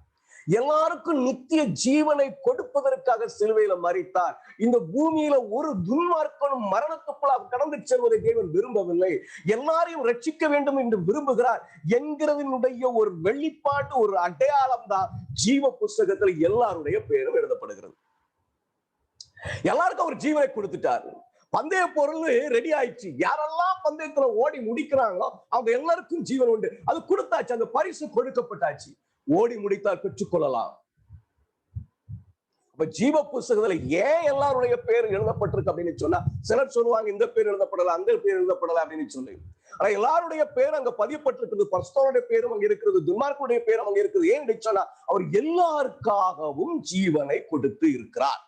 S1: எல்லாருக்கும் நித்திய ஜீவனை கொடுப்பதற்காக சிலுவையில மரித்தார். இந்த பூமியில ஒரு துன்மார்க்கனும் மரணத்துக்குள்ளாக கடந்து செல்வதை தேவன் விரும்பவில்லை, எல்லாரையும் ரட்சிக்க வேண்டும் என்று விரும்புகிறார் என்கிறதனுடைய ஒரு வெளிப்பாடு, ஒரு அடையாளம் தான் ஜீவ புஸ்தகத்தில் எல்லாருடைய பெயரும் எழுதப்படுகிறது. எல்லாருக்கும் அவர் ஜீவனை கொடுத்துட்டாரு. பந்தய பொருள் ரெடி ஆயிடுச்சு. யாரெல்லாம் பந்தயத்துல ஓடி முடிக்கிறாங்களோ அவங்க எல்லாருக்கும் ஜீவன் உண்டு. அது கொடுத்தாச்சு, அந்த பரிசு கொடுக்கப்பட்டாச்சு. ஓடி முடித்தால் பெற்றுக்கொள்ளலாம். அப்ப ஜீவ புஸ்தகத்துல ஏன் எல்லாருடைய பேர் எழுதப்பட்டிருக்கு அப்படின்னு சொன்னா, சிலர் சொல்லுவாங்க இந்த பேர் எழுதப்படல, அந்த பேர் எழுதப்படல அப்படின்னு சொல்லி. ஆனா எல்லாருடைய பேர் அங்க பதியப்பட்டிருக்கிறது. பரிசுத்தருடைய பேரும் அங்க இருக்கிறது, துன்மார்க்கனுடைய பேரும் அங்க இருக்குது. ஏன் சொன்னா, அவர் எல்லாருக்காகவும் ஜீவனை கொடுத்து இருக்கிறார்.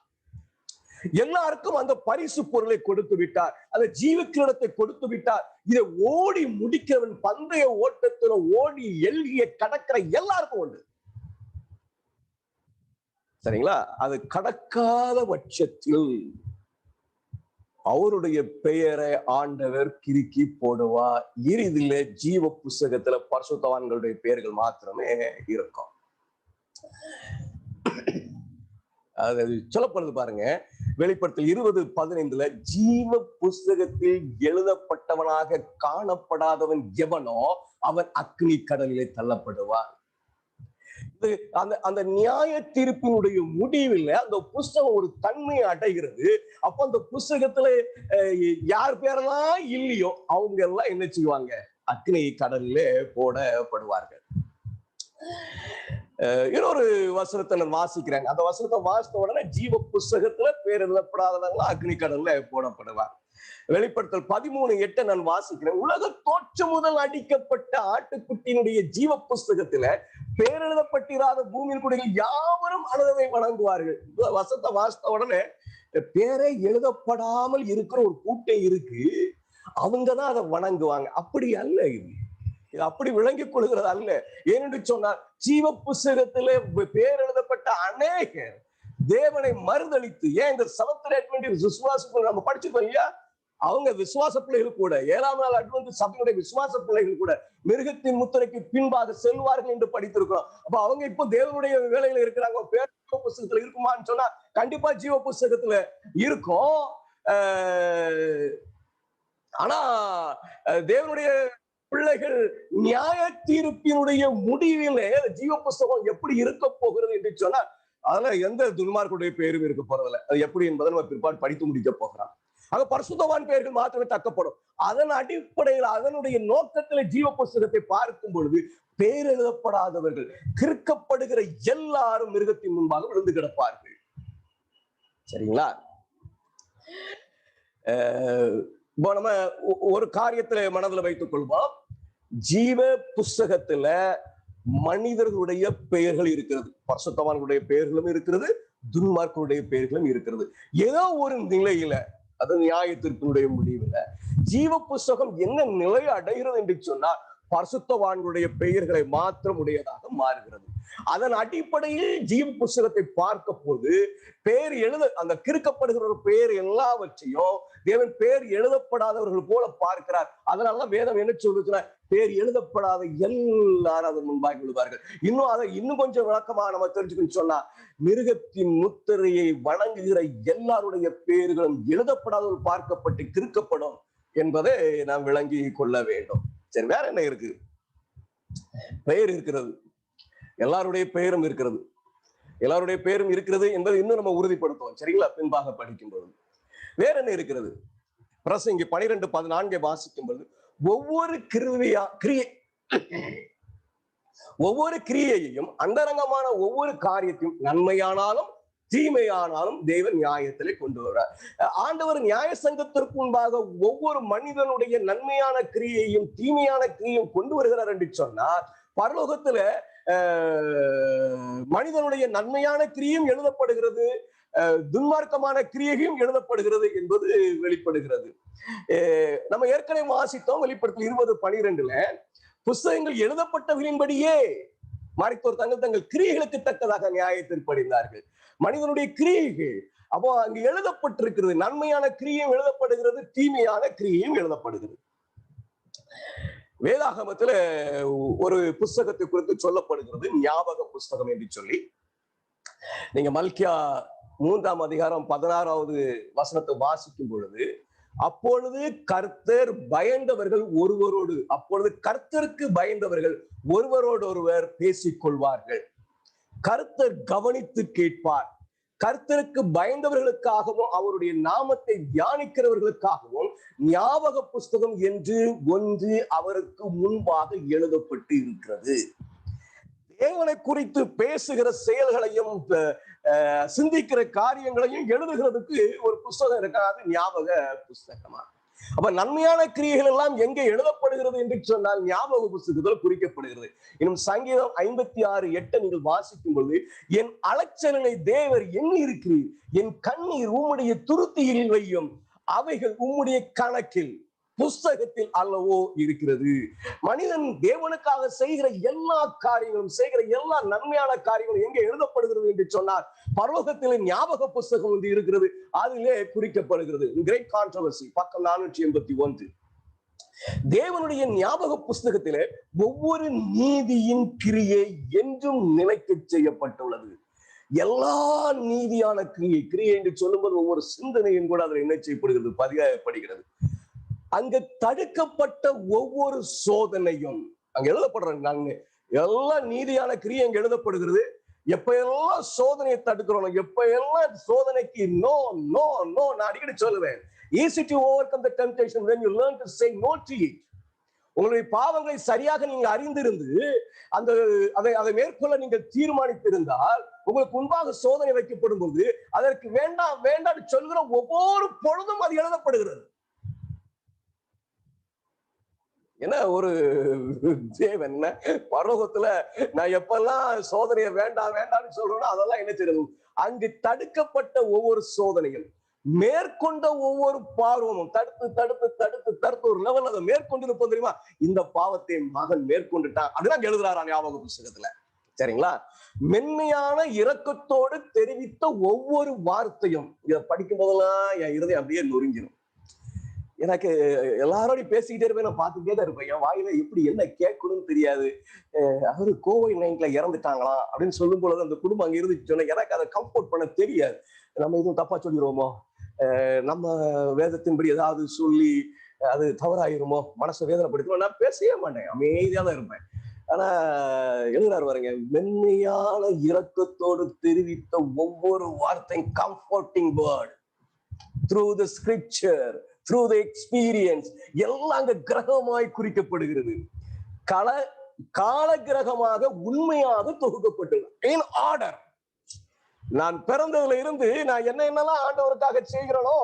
S1: எல்லாருக்கும் அந்த பரிசு பொருளை கொடுத்து விட்டார், அந்த ஜீவ கிரீடத்தை கொடுத்து விட்டார். இதை ஓடி முடிக்கிறவன் பந்தய ஓட்டத்துல ஓடி எல்கிய கடக்கிற எல்லாருக்கும் உண்டு. சரிங்களா? அது கடக்காத பட்சத்தில் அவருடைய பெயரை ஆண்டவர் கிறுக்கி போடுவார். இறுதியில ஜீவ புஸ்தகத்துல பரிசுத்தவான்களுடைய பெயர்கள் மாத்திரமே இருக்கும். அது சொல்லப்படுது பாருங்க, வெளிப்படுத்தல் 20:15 ஜீவ புஸ்தகத்தில் எழுதப்பட்டவனாக காணப்படாதவன் எவனோ அவன் அக்னி கடலிலே தள்ளப்படுவான். அந்த அந்த நியாய தீர்ப்பினுடைய முடிவில் அந்த புஸ்தகம் ஒரு தன்மையை அடைகிறது. அப்ப அந்த புஸ்தகத்துல யார் பேரெல்லாம் இல்லையோ அவங்க எல்லாம் என்ன செய்வாங்க, அக்னி கடலிலே போடப்படுவார்கள். இன்னொரு வசனத்தை நான் வாசிக்கிறேன். அந்த வசனத்தை வாசித்த உடனே ஜீவ புஸ்தகத்துல பேர் எழுதப்படாதவங்க அக்னி கடல்ல போடப்படுவார். வெளிப்படுத்தல் 13:8 நான் வாசிக்கிறேன். உலக தோற்றம் முதல் அடிக்கப்பட்ட ஆட்டுக்குட்டியினுடைய ஜீவ புஸ்தகத்துல பேர் எழுதப்பட்டிராத பூமியின் குடிகள் யாவரும் அழுதவை வணங்குவார்கள். வசனத்தை வாசித்த உடனே பேரே எழுதப்படாமல் இருக்கிற ஒரு கூட்டம் இருக்கு, அவங்கதான் அதை வணங்குவாங்க. அப்படி அல்ல, இது அப்படி விளங்கிக் கொள்கிறது அல்ல. ஏனென்று சொன்னால் ஜீவ புஸ்தகத்திலே பேர் எழுதப்பட்ட அநேகர் தேவனை மறுதளித்து, ஏன் இந்த செவன்த் விசுவாச நம்ம படிச்சிருக்கோம் இல்லையா, அவங்க விசுவாச பிள்ளைகள் கூட, 7ஆம் நாள் அட்வென்டிஸ்ட் சபையுடைய விசுவாச பிள்ளைகள் கூட மிருகத்தின் முத்திரைக்கு பின்பாக செல்வார்கள் என்று படித்திருக்கிறோம். அப்ப அவங்க இப்போ தேவனுடைய வேலையில இருக்கிறாங்க. பேர் புஸ்தகத்துல இருக்குமான்னு சொன்னா கண்டிப்பா ஜீவ புஸ்தகத்துல இருக்கும். ஆனா தேவனுடைய பிள்ளைகள் நியாய தீர்ப்பினுடைய முடிவிலே ஜீவ புஸ்தகம் எப்படி இருக்க போகிறது என்று சொன்னா அதுல எந்த துன்மார்க்குடைய பேரும் இருக்க போறதில்லை. அது எப்படி என்பதை நம்ம பிற்பாடு படித்து முடிக்க போகிறோம். அங்க பரிசுத்தவான் பெயர்கள் மாத்திரமே தக்கப்படும். அதன் அடிப்படையில் அதனுடைய நோக்கத்துல ஜீவ புஸ்தகத்தை பார்க்கும் பொழுது பேர் எழுதப்படாதவர்கள் கிறுக்கப்படுகிற எல்லாரும் மிருகத்தின் முன்பாக விழுந்து கிடப்பார்கள். சரிங்களா? இப்போ நம்ம ஒரு காரியத்துல மனதில் வைத்துக் கொள்வோம். ஜீவ புஸ்தகத்துல மனிதர்களுடைய பெயர்கள் இருக்கிறது, பரிசுத்தவான்களுடைய பெயர்களும் இருக்கிறது, துன்மார்க்கருடைய பெயர்களும் இருக்கிறது. ஏதோ ஒரு நிலையில, அது நியாயத்திற்குடைய முடிவுல ஜீவ புஸ்தகம் என்ன நிலை அடைகிறது என்று சொன்னால் பரிசுத்தவான்களுடைய பெயர்களை மாத்திரம் உடையதாக மாறுகிறது. அதன் அடிப்படையில் ஜீவ புஸ்தகத்தை பார்க்க போது பேர் அந்த கிறுக்கப்படுகிற ஒரு பெயர் எல்லாவற்றையும் தேவன் பேர் எழுதப்படாதவர்கள் போல பார்க்கிறார். அதனாலதான் வேதம் என்ன சொல்லுச்சுன்னா, பேர் எழுதப்படாத எல்லாரும் அதன் முன்பாக விழுவார்கள். இன்னும் கொஞ்சம் விளக்கமா நம்ம தெரிஞ்சுக்கணும் சொன்னா, மிருகத்தின் முத்திரையை வணங்குகிற எல்லாருடைய பெயர்களும் எழுதப்படாதவர்கள் பார்க்கப்பட்டு கிறுக்கப்படும் என்பதை நாம் விளங்கி கொள்ள வேண்டும். சரி, வேற என்ன இருக்கு? பெயர் இருக்கிறது, எல்லாருடைய பெயரும் இருக்கிறது, எல்லாருடைய பெயரும் இருக்கிறது என்பதை இன்னும் நம்ம உறுதிப்படுத்துவோம். சரிங்களா? பின்பாக படிக்கும் பொழுது வேற என்ன இருக்கிறது? பிரசங்கி 12:14 வாசிக்கும் பொழுது ஒவ்வொரு கிரியையையும் அந்தரங்கமான ஒவ்வொரு காரியத்தையும் நன்மையானாலும் தீமையானாலும் தேவன் நியாயத்திலே கொண்டு வர்றார். ஆண்டவர் நியாய சங்கத்திற்கு முன்பாக ஒவ்வொரு மனிதனுடைய நன்மையான கிரியையும் தீமையான கிரியையும் கொண்டு வருகிறார் என்று சொன்னார். பரலோகத்துல மனிதனுடைய நன்மையான கிரியும் எழுதப்படுகிறது, துன்மார்க்கமான கிரியையும் எழுதப்படுகிறது என்பது வெளிப்படுகிறது. நம்ம ஏற்கனவே வாசித்தோம் வெளிப்படுத்தல் 20:12 புஸ்தகங்கள் எழுதப்பட்டவர்களின்படியே மரித்தோர் தங்கள் கிரியைகளுக்கு தக்கதாக நியாயத்திற்படிந்தார்கள். மனிதனுடைய கிரியைகள் அப்போ அங்கு எழுதப்பட்டிருக்கிறது. நன்மையான கிரியையும் எழுதப்படுகிறது, தீமையான கிரியையும் எழுதப்படுகிறது. வேதாகமத்துல ஒரு புஸ்தகத்தை குறித்து சொல்லப்படுகிறது, ஞாபக புஸ்தகம் என்று சொல்லி. நீங்க மல்கியா 3ஆம் அதிகாரம் 16வது வசனத்தை வாசிக்கும் பொழுது, அப்பொழுது கர்த்தர் பயந்தவர்கள் ஒருவரோடு, அப்பொழுது கர்த்தருக்கு பயந்தவர்கள் ஒருவரோடு ஒருவர் பேசிக் கொள்வார்கள், கர்த்தர் கவனித்து கேட்பார், கர்த்தருக்கு பயந்தவர்களுக்காகவும் அவருடைய நாமத்தை தியானிக்கிறவர்களுக்காகவும் ஞாபக புஸ்தகம் என்று ஒன்று அவருக்கு முன்பாக எழுதப்பட்டு இருக்கிறது. தேவனை குறித்து பேசுகிற செயல்களையும் சிந்திக்கிற காரியங்களையும் எழுதுகிறதுக்கு ஒரு புஸ்தகம் இருக்காது, ஞாபக புஸ்தகமா. அப்ப நன்மையான கிரியைகள் எல்லாம் எங்கே எழுதப்படுகிறது என்று சொன்னால் ஞாபக புஸ்தகத்தில் குறிக்கப்படுகிறது. இன்னும் சங்கீதம் 56:8 நீங்கள் வாசிக்கும் பொழுது, என் அலைச்சலை தேவர் எண்ணி இருக்கிறீர், என் கண்ணீர் உம்முடைய துருத்தியில் வையும், அவைகள் உம்முடைய கணக்கில் புஸ்தகத்தில் அல்லவோ இருக்கிறது. மனிதன் தேவனுக்காக செய்கிற எல்லா காரியங்களும், செய்கிற எல்லா நன்மையான காரியங்களும் எங்கே எழுதப்படுகிறது என்று சொன்னால் பரலோகத்திலே ஞாபக புஸ்தகம் வந்து இருக்கிறது, அதிலே குறிக்கப்படுகிறது. கிரேட் கான்ட்ரோவர்சி, பக்கம் 481. தேவனுடைய ஞாபக புஸ்தகத்திலே ஒவ்வொரு நீதியின் கிரியை என்றும் நிலைக்க செய்யப்பட்டுள்ளது. எல்லா நீதியான கிரியை என்று சொல்லும்போது ஒவ்வொரு சிந்தனையும் கூட அதில் என்ன செய்யப்படுகிறது, பதியப்படுகிறது. அங்க தடுக்கப்பட்ட ஒவ்வொரு சோதனையும் அங்க எழுதப்படுறாங்க. எல்லா நீதியான கிரியை அங்க எழுதப்படுகிறது. எப்ப எல்லாம் சோதனையை தடுக்கிறோம், எப்ப எல்லாம் சோதனைக்கு நோ நோ நோ, நான் அடிக்கடி சொல்லுவேன், easy to overcome the temptation when you learn to say no to it. உங்களுடைய பாவங்களை சரியாக நீங்க அறிந்திருந்து அந்த அதை மேற்கொள்ள நீங்கள் தீர்மானித்திருந்தால், உங்களுக்கு முன்பாக சோதனை வைக்கப்படும் போது அதற்கு வேண்டாம் வேண்டாம் சொல்கிற ஒவ்வொரு பொழுதும் அது எழுதப்படுகிறது. என்ன ஒரு தேவன், பரலோகத்துல நான் எப்பெல்லாம் சோதனையை வேண்டாம் வேண்டாம்னு சொல்றேனோ அதெல்லாம் என்ன செய்யறது, அங்கு தடுக்கப்பட்ட ஒவ்வொரு சோதனையும், மேற்கொண்ட ஒவ்வொரு பாவமும் தடுத்து தடுத்து தடுத்து தடுத்து ஒரு லெவல் அதை மேற்கொண்டு இருப்போம் தெரியுமா. இந்த பாவத்தை மகன் மேற்கொண்டுட்டான் அப்படிதான் எழுதுறாரா ஞாபக புஸ்தகத்துல. சரிங்களா? மென்மையான இரக்கத்தோடு தெரிவித்த ஒவ்வொரு வார்த்தையும் இதை படிக்கும் போதெல்லாம் என் இருதயம் அப்படியே நொறுங்கிடும். எனக்கு எல்லாரோடையும் பேசிக்கிட்டே இருப்பேன், நான் பார்த்துக்கிட்டே தான் இருப்பேன். என் வாயில எப்படி என்ன கேட்கணும்னு தெரியாது. அவரு கோவிட்-19 இறந்துட்டாங்களாம் அப்படின்னு சொல்லும் பொழுது அந்த குடும்பம் அங்க இருந்துச்சு சொன்ன எனக்கு அதை கம்ஃபோர்ட் பண்ண தெரியாது. நம்ம எதுவும் தப்பா சொல்லிடுவோமோ, நம்ம வேதத்தின்படி ஏதாவது சொல்லி அது தவறாயிருமோ, மனசை வேதனைப்படுத்துவோம். நான் பேசவே மாட்டேன், அமைதியா தான் இருப்பேன். ஆனா எழுதுறாரு பாருங்க, மென்மையான இரக்கத்தோடு தெரிவித்த ஒவ்வொரு வார்த்தையும் கம்ஃபோர்ட்டிங் word through the scripture, through the experience, எல்லாம் அங்க கிரகமாய் குறிக்கப்படுகிறது. கால கிரகமாக உண்மையாக தொகுக்கப்பட்டது in order. நான் பிறந்ததுல இருந்து நான் என்னென்னலாம் ஆண்டவருக்காக செய்கிறேனோ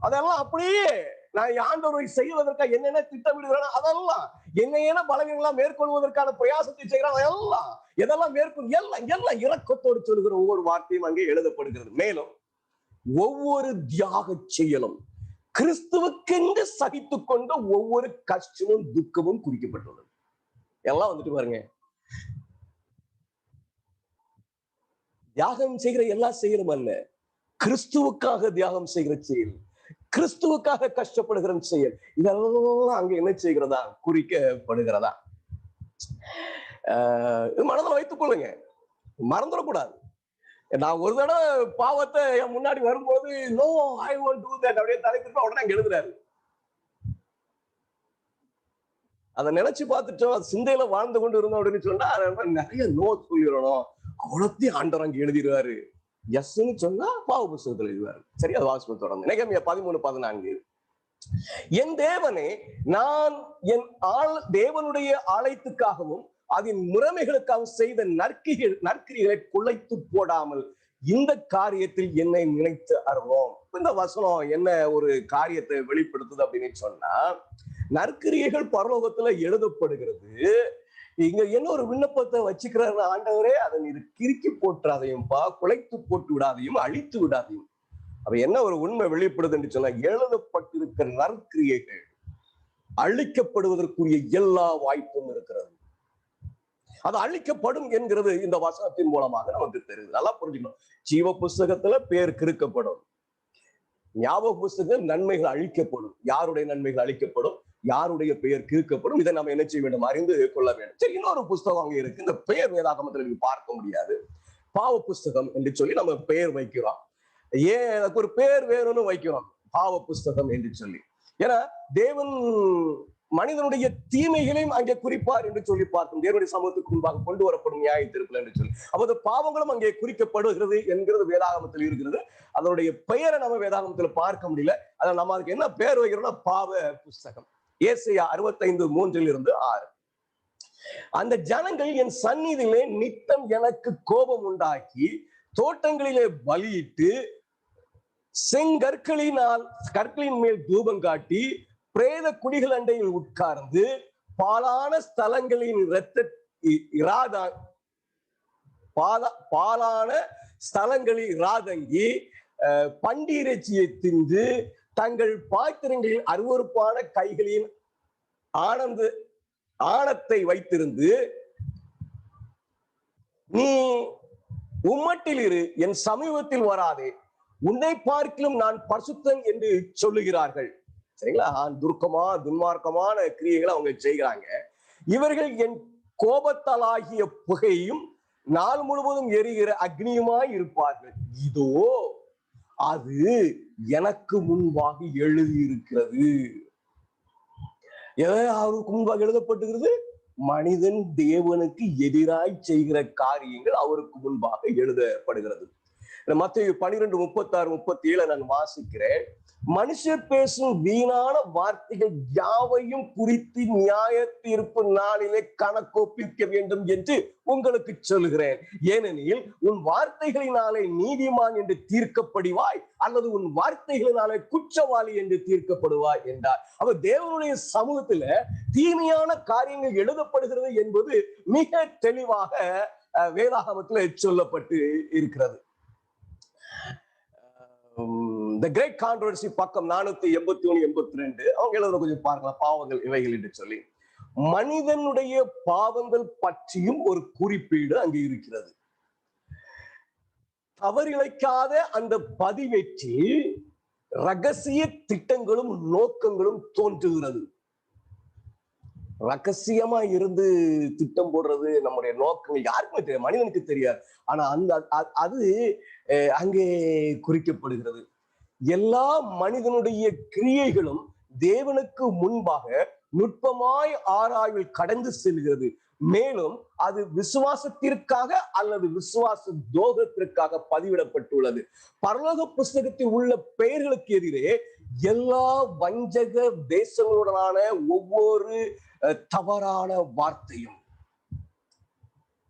S1: அதெல்லாம் அப்படியே நான் ஆண்டவரை செய்வதற்காக என்னென்ன திட்டமிடுகிறேனோ அதெல்லாம், என்ன பலவீனங்களா மேற்கொள்வதற்கான பிரயாசத்தை செய்கிறோம் எல்லாம், எதெல்லாம் எல்லாம் இரக்கத்தோடு சொல்லுகிற ஒவ்வொரு வார்த்தையும் அங்கே எழுதப்படுகிறது. மேலும் ஒவ்வொரு தியாக செயலும் கிறிஸ்துவுக்கென்று சகித்துக் கொண்ட ஒவ்வொரு கஷ்டமும் துக்கமும் குறிக்கப்பட்டுள்ளது. எல்லாம் வந்துட்டு பாருங்க, தியாகம் செய்கிற எல்லா செயலும் அல்ல, கிறிஸ்துவுக்காக தியாகம் செய்கிற செயல், கிறிஸ்துவுக்காக கஷ்டப்படுகிற செயல், இதெல்லாம் அங்க என்ன செய்கிறதா, குறிக்கப்படுகிறதா. மனதில் வைத்துக் கொள்ளுங்க, மறந்துடக்கூடாது. நான் ஒரு தடவை பாவத்தை என் முன்னாடி வரும்போது no I want to that அப்படியே தலைக்கு உடனே அங்க எழுதுறாரு. அதை நினைச்சு பார்த்துட்டோம், அது சிந்தையில வாழ்ந்து கொண்டு இருந்தோம் அப்படின்னு சொன்னா நிறைய நோ சொல்லிடணும், அவ்வளோத்தையும் ஆண்டவர் அங்க எழுதிடுவாரு. எஸ்ன்னு சொன்னா பாவ புஸ்தகத்தில் எழுதுவாரு. சரி, அது வாசிப்பு தொடர்ந்து நெகேமியா 13:14. என் தேவனே, நான் என் தேவனுடைய ஆலயத்துக்காகவும் அதன் முறைமைகளுக்காக செய்த நற்கிரிகளை குலைத்து போடாமல் இந்த காரியத்தில் என்னை நினைத்து அருளோம். இந்த வசனம் என்ன ஒரு காரியத்தை வெளிப்படுத்துது அப்படின்னு சொன்னா, நற்கிரியைகள் பரலோகத்துல எழுதப்படுகிறது. இங்க என்ன ஒரு விண்ணப்பத்தை வச்சுக்கிறாரு, ஆண்டவரே அதை நீ கிறுக்கி போட்டுறாதையும்பா, குலைத்து போட்டு விடாதையும், அழித்து விடாதையும். அப்ப என்ன ஒரு உண்மை வெளிப்படுது என்று சொன்னா, எழுதப்பட்டிருக்கிற நற்கிரியைகள் அழிக்கப்படுவதற்குரிய எல்லா வாய்ப்பும் இருக்கிறது. அது அழிக்கப்படும் என்கிறது இந்த வசனத்தின் மூலமாக நமக்கு தெரியுது. நல்லா புரிஞ்சுக்கணும். ஜீவ புஸ்தகத்துல பேர் கிறுக்கப்படும், ஞாபக புஸ்தகம் நன்மைகள் அழிக்கப்படும். யாருடைய நன்மைகள் அழிக்கப்படும், யாருடைய பெயர் கிறுக்கப்படும், இதை நம்ம என்ன செய்ய வேண்டும், அறிந்து கொள்ள வேண்டும். சரி, இன்னொரு புஸ்தகம் அங்க இருக்கு, இந்த பெயர் வேதாகமத்தில் நீங்க பார்க்க முடியாது, பாவ புஸ்தகம் என்று சொல்லி நம்ம பெயர் வைக்கிறோம். ஏன் அதுக்கு ஒரு பேர் வேணும்னு வைக்கிறோம், பாவ புஸ்தகம் என்று சொல்லி? ஏன்னா தேவன் மனிதனுடைய தீமைகளையும் அங்கே குறிப்பார் என்று சொல்லி பார்க்கும். தேவனுடைய சமூகத்துக்கு முன்பாக கொண்டு வரப்படும் நியாய தீர்ப்பு என்று சொல்லி அப்போது பாவங்களும் அங்கே குறிக்கப்படுகிறது என்கிறது வேதாகமத்தில் இருக்கிறது. அதனுடைய பெயரை நம்ம வேதாகமத்தில் பார்க்க முடியல. அதில் நம்ம அதுக்கு என்ன பெயர் வைக்கிறோம்னா பாவ புஸ்தகம். ஏசாயா 65:3-6. அந்த ஜனங்கள் என் சந்நிதியிலே நித்தம் எனக்கு கோபம் உண்டாக்கி தோட்டங்களிலே பலியிட்டு கற்களின் மேல் தூபம் காட்டி பிரேத குடிகள் அண்டையில் உட்கார்ந்து பாலான ஸ்தலங்களின் பாலான ஸ்தலங்களில் ராதங்கி பண்டிகையை தின்று தங்கள் பாத்திரங்களில் அருவருப்பான கைகளின் ஆணத்தை வைத்திருந்து நீ உம்மட்டில் இரு, என் சமீபத்தில் வராதே, உன்னை பார்க்கிலும் நான் பரிசுத்தன் என்று சொல்லுகிறார்கள். சரிங்களா? துன்மார்க்கமான கிரியைகளை அவங்க செய்கிறாங்க. இவர்கள் என் கோபத்தாலாகிய புகையும் நாள் முழுவதும் எரிகிற அக்னியுமாய் இருப்பார்கள். இதோ அது எனக்கு முன்பாக எழுதியிருக்கிறது. அவருக்கு முன்பாக எழுதப்பட்டிருக்கிறது, மனிதன் தேவனுக்கு எதிராய் செய்கிற காரியங்கள் அவருக்கு முன்பாக எழுதப்படுகிறது. மத்தேயு 12:36-37 நான் வாசிக்கிறேன். மனுஷர் பேசும் வீணான வார்த்தைகள் யாவையும் குறித்து நியாய தீர்ப்பு நாளிலே கணக்கொப்பிக்க வேண்டும் என்று உங்களுக்கு சொல்லுகிறேன். ஏனெனில் உன் வார்த்தைகளினாலே நீதிமான் என்று தீர்க்கப்படுவாய், அல்லது உன் வார்த்தைகளினாலே குற்றவாளி என்று தீர்க்கப்படுவாய் என்றார். அவர் தேவனுடைய சமூகத்துல தீமையான காரியங்கள் எழுதப்படுகிறது என்பது மிக தெளிவாக வேதாகமத்தில் சொல்லப்பட்டு இருக்கிறது. The Great Controversy பக்கம் 481-82 அவங்க எழுதுற கொஞ்சம் பாருங்களா, பாவங்கள் இவைகள் என்று சொல்லி மனிதனுடைய பாவங்கள் பற்றியும் ஒரு குறிப்பீடு அங்கு இருக்கிறது. தவறிழைக்காத அந்த பதிவேற்றில் ரகசிய திட்டங்களும் நோக்கங்களும் தோன்றுகிறது. ரகசியமா இருந்து திட்டம் போடுறது நம்முடைய நோக்கங்கள் யாருக்குமே தெரியாது, மனிதனுக்கு தெரியாது. ஆனா அது அங்கே குறிக்கப்படுகிறது. எல்லா மனிதனுடைய கிரியைகளும் தேவனுக்கு முன்பாக நுட்பமாய் ஆராய்வில் கடந்து செல்கிறது. மேலும் அது விசுவாசத்திற்காக அல்லது விசுவாச துரோகத்திற்காக பதிவிடப்பட்டுள்ளது. பரலோக புஸ்தகத்தில் உள்ள பெயர்களுக்கு எதிரே எல்லா வஞ்சக தேசங்களுடனான ஒவ்வொரு தவறான வார்த்தையும்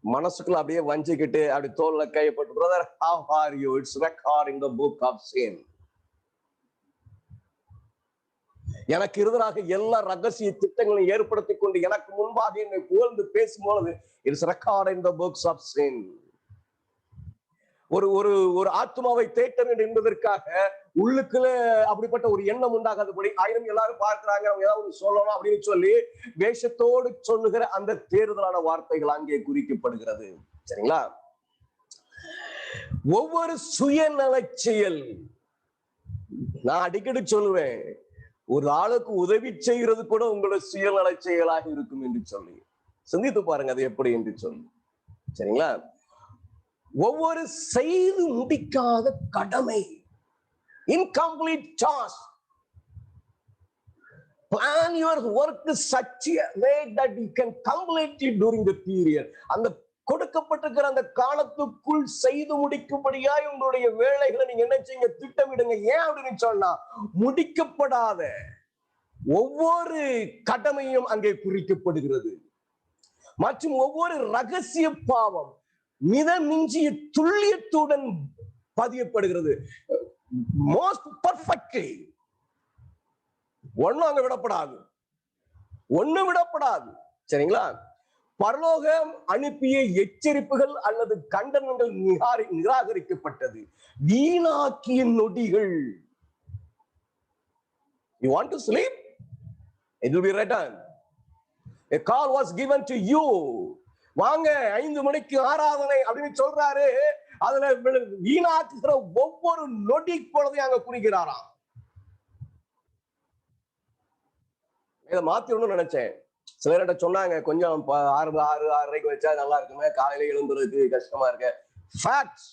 S1: மனசுக்குள்ள அப்படியே வஞ்சிக்கிட்டு அப்படி தோல்ல கைப்பட்டு, brother how are you, it's record in the book of sin. எனக்கு எதிராக எல்லா ரகசிய திட்டங்களையும் ஏற்படுத்தி கொண்டு எனக்கு முன்பாக என்னை புகழ்ந்து பேசும்பொழுது it's record in the books of sin. ஒரு ஒரு ஒரு ஆத்மாவை தேட்ட வேண்டும் என்பதற்காக உள்ளுக்குள்ள அப்படிப்பட்ட ஒரு எண்ணம் உண்டாகாதபடி, ஆயிரம் எல்லாரும் பார்க்கிறாங்க நம்ம ஏதாவது சொல்லணும் அப்படின்னு சொல்லி வேஷத்தோடு சொல்லுகிற அந்த தேர்தலான வார்த்தைகள் அங்கே குறிக்கப்படுகிறது. சரிங்களா? ஒவ்வொரு சுயநல செயல், நான் அடிக்கடி சொல்லுவேன், ஒரு ஆளுக்கு உதவி செய்கிறது கூட உங்களோட சுயநல செயலாக இருக்கும் என்று சொல்லி சிந்தித்து பாருங்க அது எப்படி என்று சொல்லி. சரிங்களா? ஒவ்வொரு செய்து முடிக்காத கடமை, incomplete task, plan your work such a way that you can complete it during the period. அந்த கொடுக்கப்பட்டிருக்கிற அந்த காலத்துக்குள் செய்து முடிக்கும்படியாய் உங்களுடைய வேலைகளை நீங்க என்ன செய்யுங்க, திட்டமிடுங்க. ஏன் அப்படின்னு சொன்னா முடிக்கப்படாத ஒவ்வொரு கடமையும் அங்கே குறிக்கப்படுகிறது. மற்றும் ஒவ்வொரு ரகசிய பாவம் மித மிஞ்சிய துல்லியத்துடன் பதியப்படுகிறது. Most perfectly. ஒன்னும் அங்க விடப்படாது, ஒன்னும் விடப்படாது. சரிங்களா? பரலோகம் அனுப்பிய எச்சரிப்புகள் அல்லது கண்டனங்கள் நிராகரிக்கப்பட்டது. வீணாக்கிய நொடிகள். You want to sleep? It will be returned. A call was given to you. வாங்க 5 மணிக்கு ஆராதனை அப்படின்னு சொல்றாரு. அதுல வீணாக்குகிற ஒவ்வொரு நொடி பொழுதையும் அங்க குறிக்கிறாராம். இதை மாத்திரணும்னு நினைச்சேன். சிலர்கிட்ட சொன்னாங்க, கொஞ்சம் 6:30 வச்சா நல்லா இருக்குமே, காலையில எழுந்துறதுக்கு கஷ்டமா இருக்கு. ஃபேக்ட்ஸ்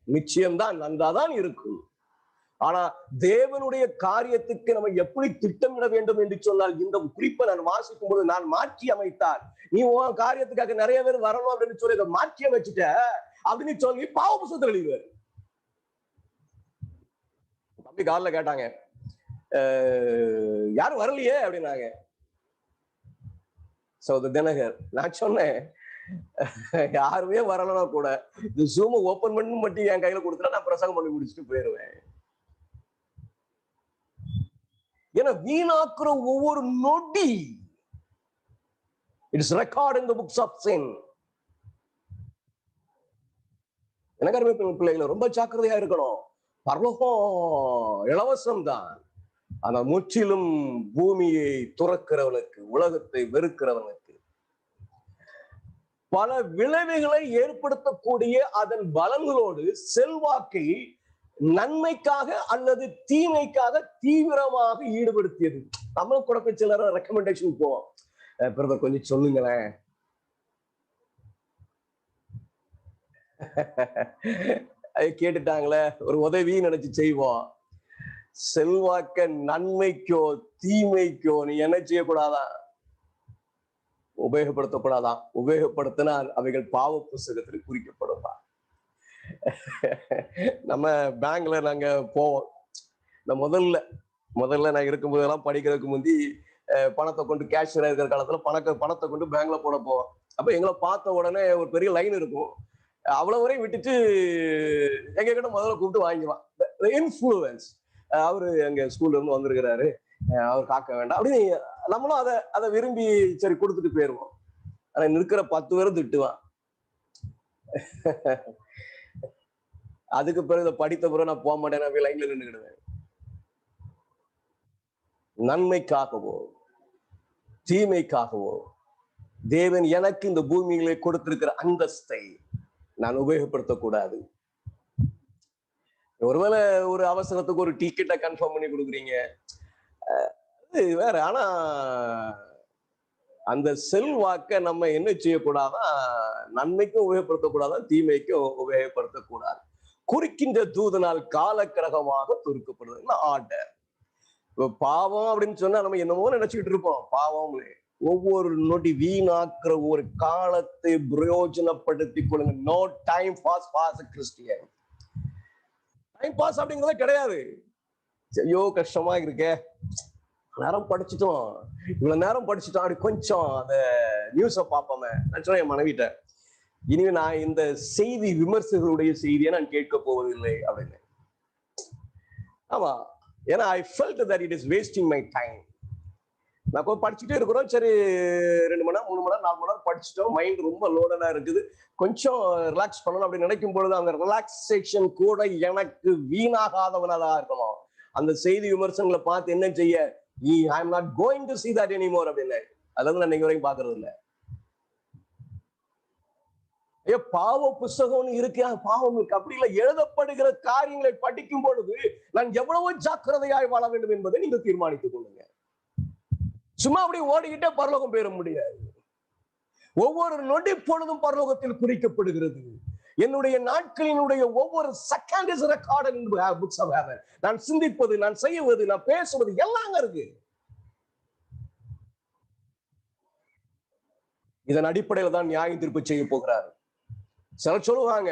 S1: நிச்சயம்தான், நன்றாதான் இருக்கும். ஆனா தேவனுடைய காரியத்துக்கு நம்ம எப்படி திட்டமிட வேண்டும் என்று சொன்னால், இந்த குறிப்பை நான் வாசிக்கும் போது நான் மாற்றி அமைத்தார். நீ உன் காரியத்துக்காக நிறைய பேர் வரணும் அப்படின்னு சொல்லி இதை மாற்றி அமைச்சுட்ட அப்படின்னு சொல்லி பாவ புத்தகத்தில் எழுதுவார். தம்பி காலில் கேட்டாங்க, யாரும் வரலையே அப்படின்னாங்க. தினகர், நான் சொன்னேன், யாருமே வரலன்னா கூட இந்த ஜூம் ஓபன் பண்ணி மட்டும் என் கையில கொடுத்தா நான் பிரசங்கம் பண்ணி முடிச்சுட்டு போயிடுவேன். ஏன்னா வீணாக்குற ஒவ்வொரு நொடி it's record in the books of sin. எனக்கு பிள்ளைகளை ரொம்ப ஜாக்கிரதையா இருக்கணும். பரலோகம் இலவசம் தான். ஆனா முற்றிலும் பூமியை துறக்கிறவனுக்கு, உலகத்தை வெறுக்கிறவனுக்கு பல விளைவுகளை ஏற்படுத்தக்கூடிய அதன் பலன்களோடு செல்வாக்கை நன்மைக்காக அல்லது தீமைக்காக தீவிரமாக ஈடுபடுத்தியது. நம்மளும் கூட சிலர் ரெக்கமெண்டேஷன் போவோம், பிரதர் கொஞ்சம் சொல்லுங்களேன், கேட்டுட்டாங்களே, ஒரு உதவி நினைச்சு செய்வோம். செல்வாக்க நன்மைக்கோ தீமைக்கோ நீ என்ன செய்யக்கூடாதான், உபயோகப்படுத்தக்கூடாதான். உபயோகப்படுத்தினால் அவைகள் பாவ புஸ்தகத்தில் குறிக்கப்படுவா. நம்ம பேங்க்ல நாங்க போவோம். இந்த முதல்ல நான் இருக்கும்போதெல்லாம் படிக்கிறதுக்கு முந்தி பணத்தை கொண்டு கேஷியரா இருக்கிற காலத்துல பணத்தை கொண்டு பேங்க்ல போட போவோம். அப்ப எங்களை பார்த்த உடனே ஒரு பெரிய லைன் இருக்கும். அவ்வளவு வரையும் விட்டுட்டு எங்க கிட்ட முதல்ல கூப்பிட்டு வாங்கிக்குவான். இன்ஃபுளுவன்ஸ், அவரு எங்க ஸ்கூல்ல இருந்து வந்திருக்கிறாரு, அவர் காக்க வேண்டாம் அப்படின்னு நம்மளும் அதை விரும்பி சரி கொடுத்துட்டு போயிருவோம். ஆனா நிற்கிற 10 பேரும் திட்டுவான். அதுக்கு பிறகு படித்த பிறகு நான் போக மாட்டேன், நான் லைன்ல நின்றுக்கிடுவேன். நன்மைக்காகவோ தீமைக்காகவோ தேவன் எனக்கு இந்த பூமியிலே கொடுத்திருக்கிற அந்தஸ்தை நான் உபயோகப்படுத்தக்கூடாது. ஒருவேளை ஒரு அவசரத்துக்கு ஒரு டிக்கெட்டை கன்ஃபார்ம் பண்ணி கொடுக்குறீங்க, அது வேற. ஆனா அந்த செல்வாக்க நம்ம என்ன செய்யக்கூடாதான், நன்மைக்கும் உபயோகப்படுத்தக்கூடாதான், தீமைக்கும் உபயோகப்படுத்தக்கூடாது. குறிக்கின்ற தூதனால் காலக்கிரகமாக துருக்கப்படுது ஆர்டர். பாவம் அப்படின்னு சொன்னா நம்ம என்னமோ நினைச்சுக்கிட்டு இருப்போம். பாவம் ஒவ்வொரு நொடி வீணாக்குற ஒரு காலத்தை பிரயோஜனப்படுத்திக் கொள்ளுங்க. No time pass for Christian. Time pass அப்படிங்கறதே கிடையாது. ஐயோ கஷ்டமா இருக்கே, நேரம் படிச்சுட்டோம், இவ்வளவு நேரம் படிச்சுட்டோம், அப்படி கொஞ்சம் அந்த நியூஸ பார்ப்போமே. நான் சொன்னேன் என் மனைவிட்ட, இனிமே நான் இந்த செய்தி விமர்சகர்களுடைய செய்தியை நான் கேட்க போவதில்லை அப்படின்னு. ஆமா, ஏன்னா I felt that it is wasting my time. நான் படிச்சுட்டே இருக்கிறோம், சரி 2 மணி நேரம் 3 மணி நேரம் 4 மணி நேரம் படிச்சுட்டோம், மைண்ட் ரொம்ப லோடடா இருக்குது, கொஞ்சம் ரிலாக்ஸ் பண்ணணும் அப்படின்னு நினைக்கும் பொழுது அந்த ரிலாக்ஸேஷன் கூட எனக்கு வீணாகாதவனதா இருக்கணும். அந்த செய்தி விமர்சனங்களை பார்த்து என்ன செய்ய, I am not going to see that anymore அப்படின்னு. அதாவது நான் இன்னைக்கு வரைக்கும் பாக்குறது இல்லை. பாவ புஸ்தகம் இருக்கு, பாவம் இருக்கு அப்படி இல்லை. எழுதப்படுகிற காரியங்களை படிக்கும் பொழுது நான் எவ்வளவு ஜாக்கிரதையாய் வாழ வேண்டும் என்பதை நீங்க தீர்மானித்துக் கொள்ளுங்க. சும்மா அப்படி ஓடிக்கிட்டே பரலோகம் பெற முடியாது. ஒவ்வொரு நொடி பொழுதும் பரலோகத்தில் குறிக்கப்படுகிறது. என்னுடைய நாட்களினுடைய ஒவ்வொரு second is recorded in books of heaven. நான் சிந்திப்பது, நான் செய்வது, நான் பேசுவது எல்லாம் இருக்கு. இதன் அடிப்படையில் தான் நியாய தீர்ப்பு செய்ய போகிறார். சிலர் சொல்லுவாங்க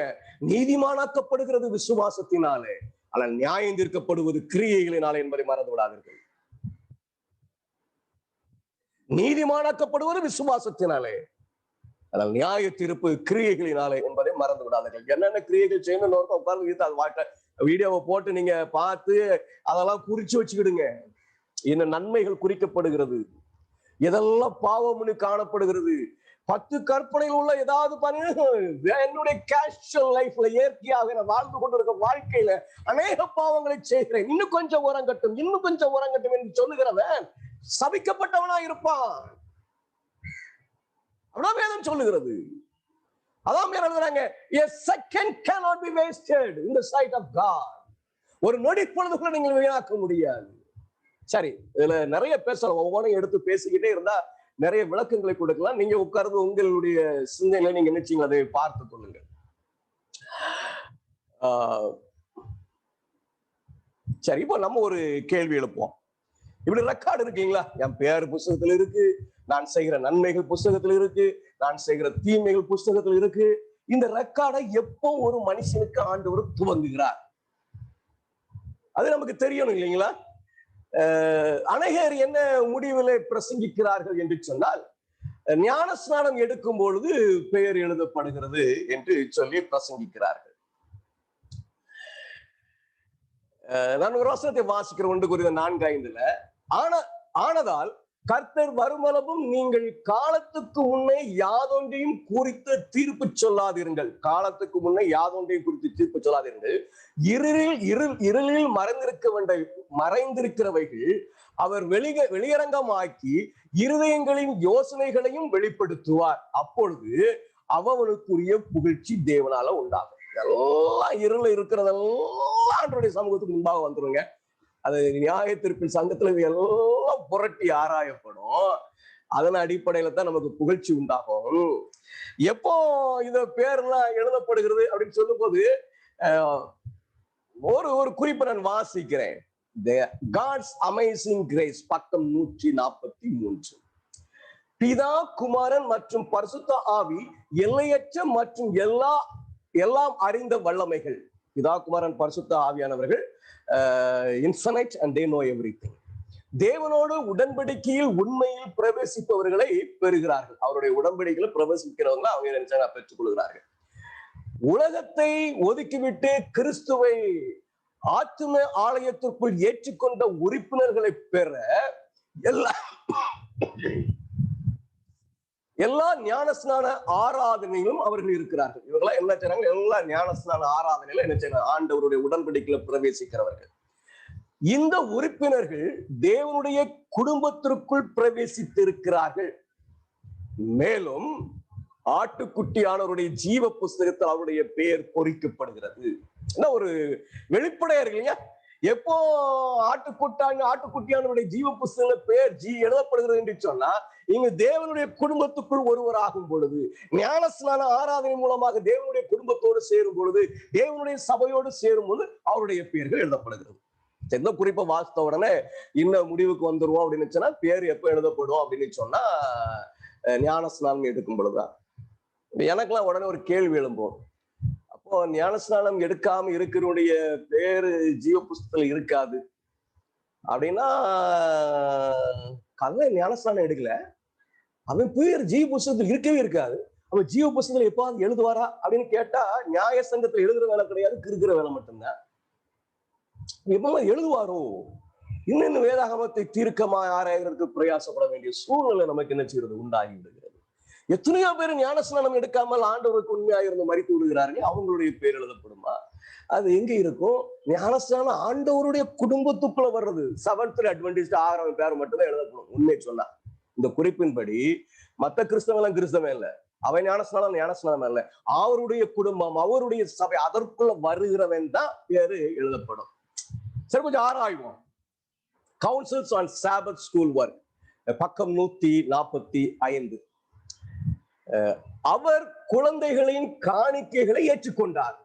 S1: நீதிமானாக்கப்படுகிறது விசுவாசத்தினாலே, ஆனால் நியாயம் தீர்க்கப்படுவது கிரியைகளினாலே என்பதை மறந்து விடாதீர்கள். நீதிமானாக்கப்படுவது விசுவாசத்தினாலே, ஆனால் நியாய தீர்ப்பு கிரியைகளினாலே என்பதை மறந்து விடாதீர்கள். என்னென்ன கிரியைகள் செய்யணும்னு உட்கார்ந்து வீடியோவை போட்டு நீங்க பார்த்து அதெல்லாம் குறிச்சு வச்சுக்கிடுங்க. என்ன நன்மைகள் குறிக்கப்படுகிறது, எதெல்லாம் பாவம்னு காணப்படுகிறது. 10 கற்பனையில் உள்ள ஏதாவது என்னுடைய கேஷுவல் லைஃப்ல இயற்கையாக நான் வாழ்ந்து கொண்டிருக்க வாழ்க்கையில அநேக பாவங்களை செய்கிறேன், இன்னும் கொஞ்சம் உரங்கட்டும், இன்னும் கொஞ்சம் உரங்கட்டும் என்று சொல்லுகிறவன் சபிக்கப்பட்டவனா இருப்பான். அவ்வளவு வேதம் சொல்லுகிறது. அதான் எழுதுறாங்க, a second cannot be wasted in the sight of God. ஒரு நொடி பொழுதுக்குள்ள நீங்கள் வீணாக்க முடியாது. சரி, இதுல நிறைய பேசலாம், ஒவ்வொன்றையும் எடுத்து பேசிக்கிட்டே இருந்தா நிறைய விளக்கங்களை கொடுக்கலாம். நீங்க உட்கார்ந்து உங்களுடைய சிந்தனையில நீங்க நினைச்சீங்க அதை பார்த்து கொள்ளுங்க. சரி, இப்போ நம்ம ஒரு கேள்வி எழுப்போம். இப்படி ரெக்கார்டு இருக்கீங்களா? என் பேர் புஸ்தகத்துல இருக்கு, நான் செய்கிற நன்மைகள் புஸ்தகத்துல இருக்கு, நான் செய்கிற தீமைகள் புஸ்தகத்துல இருக்கு. இந்த ரெக்கார்டை எப்போ ஒரு மனுஷனுக்கு ஆண்டவர் துவங்குகிறார் அது நமக்கு தெரியணும் இல்லைங்களா? அநேகர் என்ன முடிவிலே பிரசங்கிக்கிறார்கள் என்று சொன்னால், ஞான ஸ்நானம் எடுக்கும் பொழுது பெயர் எழுதப்படுகிறது என்று சொல்லி பிரசங்கிக்கிறார்கள். நான் ஒரு வசனத்தை வாசிக்கிற 1 Corinthians 4:5 ஆனதால் கர்த்தர் வருமளவும் நீங்கள் காலத்துக்கு முன்னே யாதொன்றையும் குறித்து தீர்ப்பு சொல்லாதிருங்கள். காலத்துக்கு முன்னே யாதொன்றையும் குறித்து தீர்ப்பு சொல்லாதிருங்கள். இருளில் மறைந்திருக்கிறவைகள் அவர் வெளியரங்கமாக்கி இருதயங்களின் யோசனைகளையும் வெளிப்படுத்துவார். அப்பொழுது அவனுக்குரிய புகழ்ச்சி தேவனால உண்டாகும். எல்லாம் இருள இருக்கிறதெல்லாம் ஆண்டவருடைய சமூகத்துக்கு முன்பாக வந்துருங்க. அது நியாய தீர்ப்பின் சங்கத்துல எல்லாம் புரட்டி ஆராயப்படும். அதன் அடிப்படையில தான் நமக்கு புகழ்ச்சி உண்டாகும். எப்போ இந்த பேர்லாம் எழுதப்படுகிறது அப்படின்னு சொல்லும் போது ஒரு குறிப்பை நான் வாசிக்கிறேன். God's Amazing Grace, பக்கம் 143. பிதா, குமாரன் மற்றும் பரிசுத்த ஆவி எல்லையற்ற மற்றும் எல்லாம் அறிந்த வல்லமைகள். பிதா, குமாரன், பரிசுத்த ஆவியானவர்கள் infinite and they know everything. தேவனோடு உடன்படிக்கையில் உண்மையில் பிரவேசிப்பவர்களை பெறுகிறார்கள். அவருடைய உடன்படிக்கையில பிரவேசிக்கிறவங்களை அவங்க நினைச்சாங்க பெற்றுக் கொள்கிறார்கள். உலகத்தை ஒதுக்கிவிட்டு கிறிஸ்துவை ஆத்தும ஆலயத்திற்குள் ஏற்றுக்கொண்ட உறுப்பினர்களை பெற எல்லா ஞானஸ்நான ஆராதனையிலும் அவர்கள் இருக்கிறார்கள். இவங்கெல்லாம் என்ன செய்றாங்க? எல்லா ஞானஸ்நான ஆராதனையில என்ன செய்யறாங்க? ஆண்டவருடைய உடன்படிக்கையில பிரவேசிக்கிறவர்கள். இந்த உறுப்பினர்கள் தேவனுடைய குடும்பத்திற்குள் பிரவேசித்திருக்கிறார்கள். மேலும் ஆட்டுக்குட்டியானவருடைய ஜீவ புஸ்தகத்தில் அவருடைய பெயர் பொறிக்கப்படுகிறது. என்ன ஒரு வெளிப்படையா இருக்கு இல்லையா? எப்போ ஆட்டுக்குட்டியானவருடைய ஜீவ புஸ்தக பெயர் எழுதப்படுகிறது என்று சொன்னா, இங்கு தேவனுடைய குடும்பத்துக்குள் ஒருவர் ஆகும் பொழுது, ஞானஸ்நான ஆராதனை மூலமாக தேவனுடைய குடும்பத்தோடு சேரும் பொழுது, தேவனுடைய சபையோடு சேரும் போது அவருடைய பெயர்கள் எழுதப்படுகிறது. எந்த குறிப்பை வாசித்த உடனே இன்னும் முடிவுக்கு வந்துருவோம் அப்படின்னு சொன்னா, பேர் எப்ப எழுதப்படும் அப்படின்னு சொன்னா ஞானஸ்நானம் எடுக்கும் பொழுதுதான். எனக்கெல்லாம் உடனே ஒரு கேள்வி எழும்போம். அப்போ ஞானஸ்நானம் எடுக்காம இருக்கிறவனுடைய பேரு ஜீவ புஸ்தகத்துல இருக்காது அப்படின்னா, கதை ஞானஸ்நானம் எடுக்கல, அவன் பேர் ஜீவ புஸ்தகத்தில் இருக்கவே இருக்காது. அவன் ஜீவ புஸ்தகத்துல எப்பாவது எழுதுவாரா அப்படின்னு கேட்டா, நியாய சங்கத்துல எழுதுற வேலை கிடையாது, கிறுக்கிற வேலை மட்டும்தான். எப்ப எழுதுவாரோ? இன்னும் வேதாகமத்தை தீர்க்கமா ஆராய்கிறதுக்கு பிரயாசப்பட வேண்டிய சூழ்நிலை நமக்கு என்ன செய்யறது? உண்டாகி விடுகிறது. எத்தனையோ பேர் ஞானஸ்நானம் எடுக்காமல் ஆண்டவருக்கு உண்மையாக இருந்து மரித்து விடுகிறார்கள். அவங்களுடைய பேர் எழுதப்படுமா? அது எங்க இருக்கும்? ஞானஸ்நானம் ஆண்டவருடைய குடும்பத்துக்குள்ள வர்றது. செவன்த் அட்வென்டிஸ்ட் 6 பேர் மட்டும்தான் எழுதப்படும். உண்மை சொன்னா இந்த குறிப்பின்படி மத்த கிறிஸ்தவெல்லாம் கிறிஸ்தவம் இல்லை, அவன் ஞானஸ்நானம் இல்லை, அவருடைய குடும்பம், அவருடைய சபை, அதற்குள்ள வருகிறவன் தான் பேரு எழுதப்படும். சரி, கொஞ்சம் ஆராய்வோம். கவுன்சில்ஸ் ஆன் சாபத் ஸ்கூல் ஒர்க், பக்கம் 145. அவர் குழந்தைகளின் காணிக்கைகளை ஏற்றுக்கொண்டார்.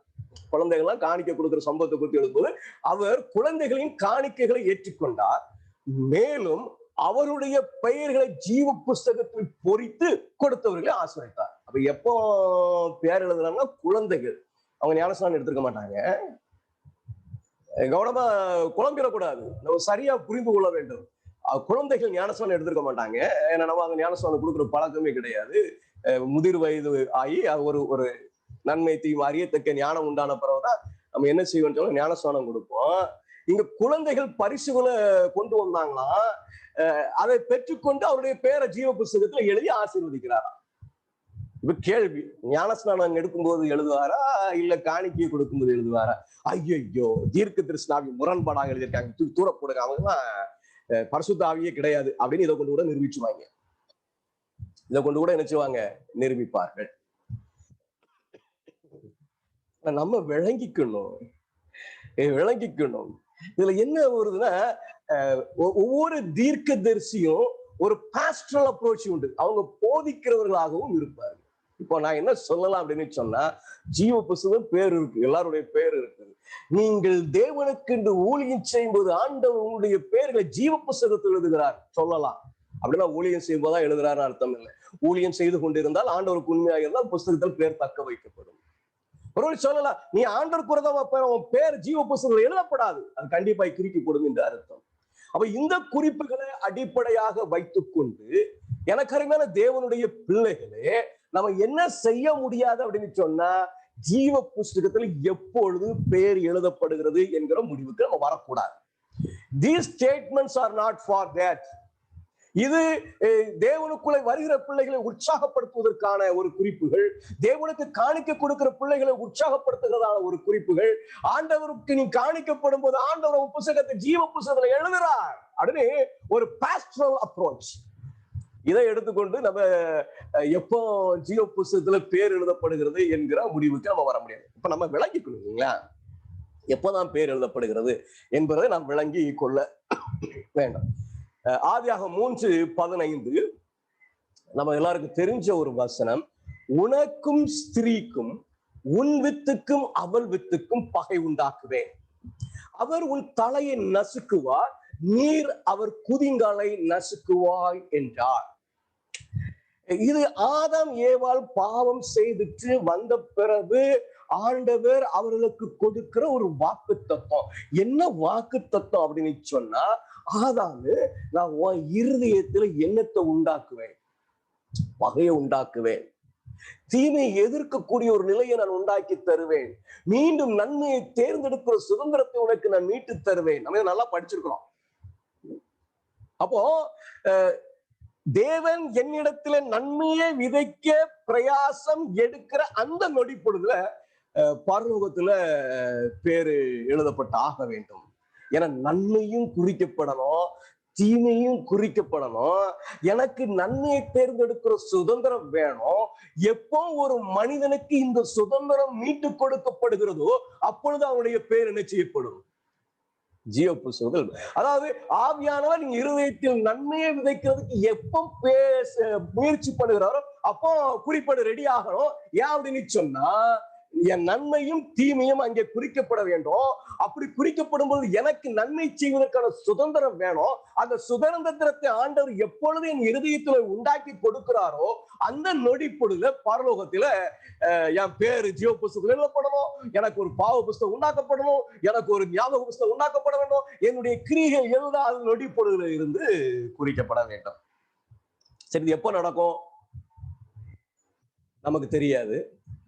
S1: குழந்தைகள்லாம் காணிக்கை கொடுக்கிற சம்பவத்தை குறித்து எழுதும்போது, அவர் குழந்தைகளின் காணிக்கைகளை ஏற்றுக்கொண்டார். மேலும் அவருடைய பெயர்களை ஜீவ புஸ்தகத்தில் பொறித்து கொடுத்தவர்களை ஆசிரியத்தார். அப்ப எப்போ பேர் எழுதுறாங்கன்னா, குழந்தைகள். அவங்க ஞானஸ்நானம் எடுத்திருக்க மாட்டாங்க. கவனமா குழம்பிடக்கூடாது, நம்ம சரியா புரிந்து கொள்ள வேண்டும். குழந்தைகள் ஞானஸ்நானம் எடுத்திருக்க மாட்டாங்க. ஏன்னா நம்ம அங்க ஞானஸ்நானம் கொடுக்குற பழக்கமே கிடையாது. முதிர் வயது ஆகி ஒரு நன்மை தீமை அறியத்தக்க ஞானம் உண்டான பிறகுதான் நம்ம என்ன செய்வோம் சொல்ல ஞானஸ்நானம் கொடுப்போம். இங்க குழந்தைகள் பரிசுகளை கொண்டு வந்தாங்களாம். அதை பெற்றுக்கொண்டு அவருடைய பேரை ஜீவ புஸ்தகத்துல எழுதி ஆசீர்வதிக்கிறாரா. இப்ப கேள்வி, ஞானஸ்நானம் எடுக்கும்போது எழுதுவாரா இல்ல காணிக்கையை கொடுக்கும்போது எழுதுவாரா? ஐயோ, தீர்க்க தரிசனாவி முரண்பாடாக எழுதியிருக்காங்க, தூர போடுங்க, அவங்கதான் பரிசுத்த ஆவியே கிடையாது அப்படின்னு இதை கொண்டு கூட நிரூபிச்சுவாங்க. இதை கொண்டு கூட நினைச்சுவாங்க, நிரூபிப்பார்கள். நம்ம விளங்கிக்கணும். இதுல என்ன வருதுன்னா, ஒவ்வொரு தீர்க்க தரிசியும் ஒரு பாஸ்டரல் அப்ரோச் உண்டு. அவங்க போதிக்கிறவர்களாகவும் இருப்பார்கள். இப்போ நான் என்ன சொல்லலாம் அப்படின்னு சொன்னா, ஜீவ புஸ்தகம் பேர் இருக்கு, எல்லாருடைய பேர் இருக்குது. நீங்கள் தேவனுக்கு என்று ஊழியம் செய்யும் போது ஆண்டவர் உங்களுடைய பேர்களை ஜீவ புஸ்தகத்தில் எழுதுகிறார் சொல்லலாம். அப்படின்னா ஊழியம் செய்யும் போதுதான் எழுதுறாருன்னு அர்த்தம் இல்லை. ஊழியம் செய்து கொண்டிருந்தால், ஆண்டவருக்கு உண்மையாக இருந்தால் புஸ்தகத்தில் பேர் தக்க வைக்கப்படும். ஒரு சொல்லலாம், நீ ஆண்டவர் குறதா பேர் ஜீவ புஸ்தகத்தில் எழுதப்படாது, அது கண்டிப்பாக கிறுக்கப்படும் என்று அர்த்தம். அப்ப இந்த குறிப்புகளை அடிப்படையாக வைத்துக் கொண்டு, எனக்கு அருமையான தேவனுடைய பிள்ளைகளே, நம்ம என்ன செய்ய முடியாது அப்படின்னு சொன்னா, ஜீவ புஸ்தகத்தில் எப்பொழுது பேர் எழுதப்படுகிறது என்கிற முடிவுக்கு நம்ம வரக்கூடாது. These statements are not for that. இது தேவனுக்குள்ளே வருகிற பிள்ளைகளை உற்சாகப்படுத்துவதற்கான ஒரு குறிப்புகள், தேவனுக்கு காணிக்க கொடுக்கிற பிள்ளைகளை உற்சாகப்படுத்துகிறதான ஒரு குறிப்புகள். ஆண்டவருக்கு நீ காணிக்கப்படும் போது ஆண்டவர் புஸ்தகத்தை ஜீவ புஸ்தகத்துல எழுதுறார் அப்படின்னு ஒரு பாஸ்டரல் அப்ரோச். இதை எடுத்துக்கொண்டு நம்ம எப்போ ஜீவ புஸ்தகத்துல பேர் எழுதப்படுகிறது என்கிற முடிவுக்கு நம்ம வர முடியாது. இப்ப நம்ம விளங்கிக்கணும் இல்லைங்களா, எப்போதான் பேர் எழுதப்படுகிறது என்பதை நாம் விளங்கி கொள்ள வேண்டும். ஆதியாகமம் 3:15 நம்ம எல்லாருக்கும் தெரிஞ்ச ஒரு வசனம், உனக்கும் ஸ்திரீக்கும் உன் வித்துக்கும் அவள் வித்துக்கும் பகை உண்டாக்குவேன். அவர் உன் தலையை நசுக்குவார், நீர் அவர் குதிங்காலை நசுக்குவாய் என்றார். இது ஆதாம் ஏவாள் பாவம் செய்துட்டு வந்த பிறகு ஆண்டவர் அவர்களுக்கு கொடுக்கிற ஒரு வாக்கு தத்துவம். என்ன வாக்கு தத்துவம் அப்படின்னு சொன்னா, ஆதாமு, நான் உன் இருதயத்துல எண்ணத்தை உண்டாக்குவேன், பகையை உண்டாக்குவேன், தீமையை எதிர்க்கக்கூடிய ஒரு நிலையை நான் உண்டாக்கி தருவேன், மீண்டும் நன்மையை தேர்ந்தெடுக்கிற சுதந்திரத்தை உனக்கு நான் மீட்டு தருவேன். நம்ம நல்லா படிச்சிருக்கிறோம். அப்போ தேவன் என்னிடத்துல நன்மையை விதைக்க பிரயாசம் எடுக்கிற அந்த நொடி பொழுதுல பரலோகத்துல பேரு எழுதப்பட்டு ஆக வேண்டும். ஏன்னா நன்மையும் குறிக்கப்படணும், தீமையும் குறிக்கப்படணும். எனக்கு நன்மையை தேர்ந்தெடுக்கிற சுதந்திரம் வேணும். எப்போ ஒரு மனிதனுக்கு இந்த சுதந்திரம் மீட்டு கொடுக்கப்படுகிறதோ அப்பொழுது அவனுடைய பேர் என்ன செய்யப்படும்? ஜீவ புஸ்தகத்தில். அதாவது ஆவியானவர் நீங்க இருதயத்தில் நன்மையை விதைக்கிறதுக்கு எப்போ முயற்சி பண்ணுகிறாரோ அப்போ குறிப்பேடு ரெடி ஆகணும். ஏன் அப்படின்னு சொன்னா, என் நன்மையும் தீமையும் அங்கே குறிக்கப்பட வேண்டும். அப்படி குறிக்கப்படும் போது எனக்கு நன்மை செய்வதற்கான சுதந்திரம் வேணும். அந்த சுதந்திரத்தை ஆண்டவர் எப்பொழுது என் இருதயத்துல உண்டாக்கி கொடுக்கிறாரோ அந்த நொடி பொழுதுல பரலோகத்துல என் பேரு ஜீவ புஸ்தகத்தில் எழுதப்படணும், எனக்கு ஒரு பாவ புஸ்தகம் உண்டாக்கப்படணும், எனக்கு ஒரு ஞாபக புஸ்தகம் உண்டாக்கப்பட வேண்டும், என்னுடைய கிரியைகள் எழுதாத நொடி பொழுதுல இருந்து குறிக்கப்பட வேண்டும். சரி, இது எப்போ நடக்கும் நமக்கு தெரியாது.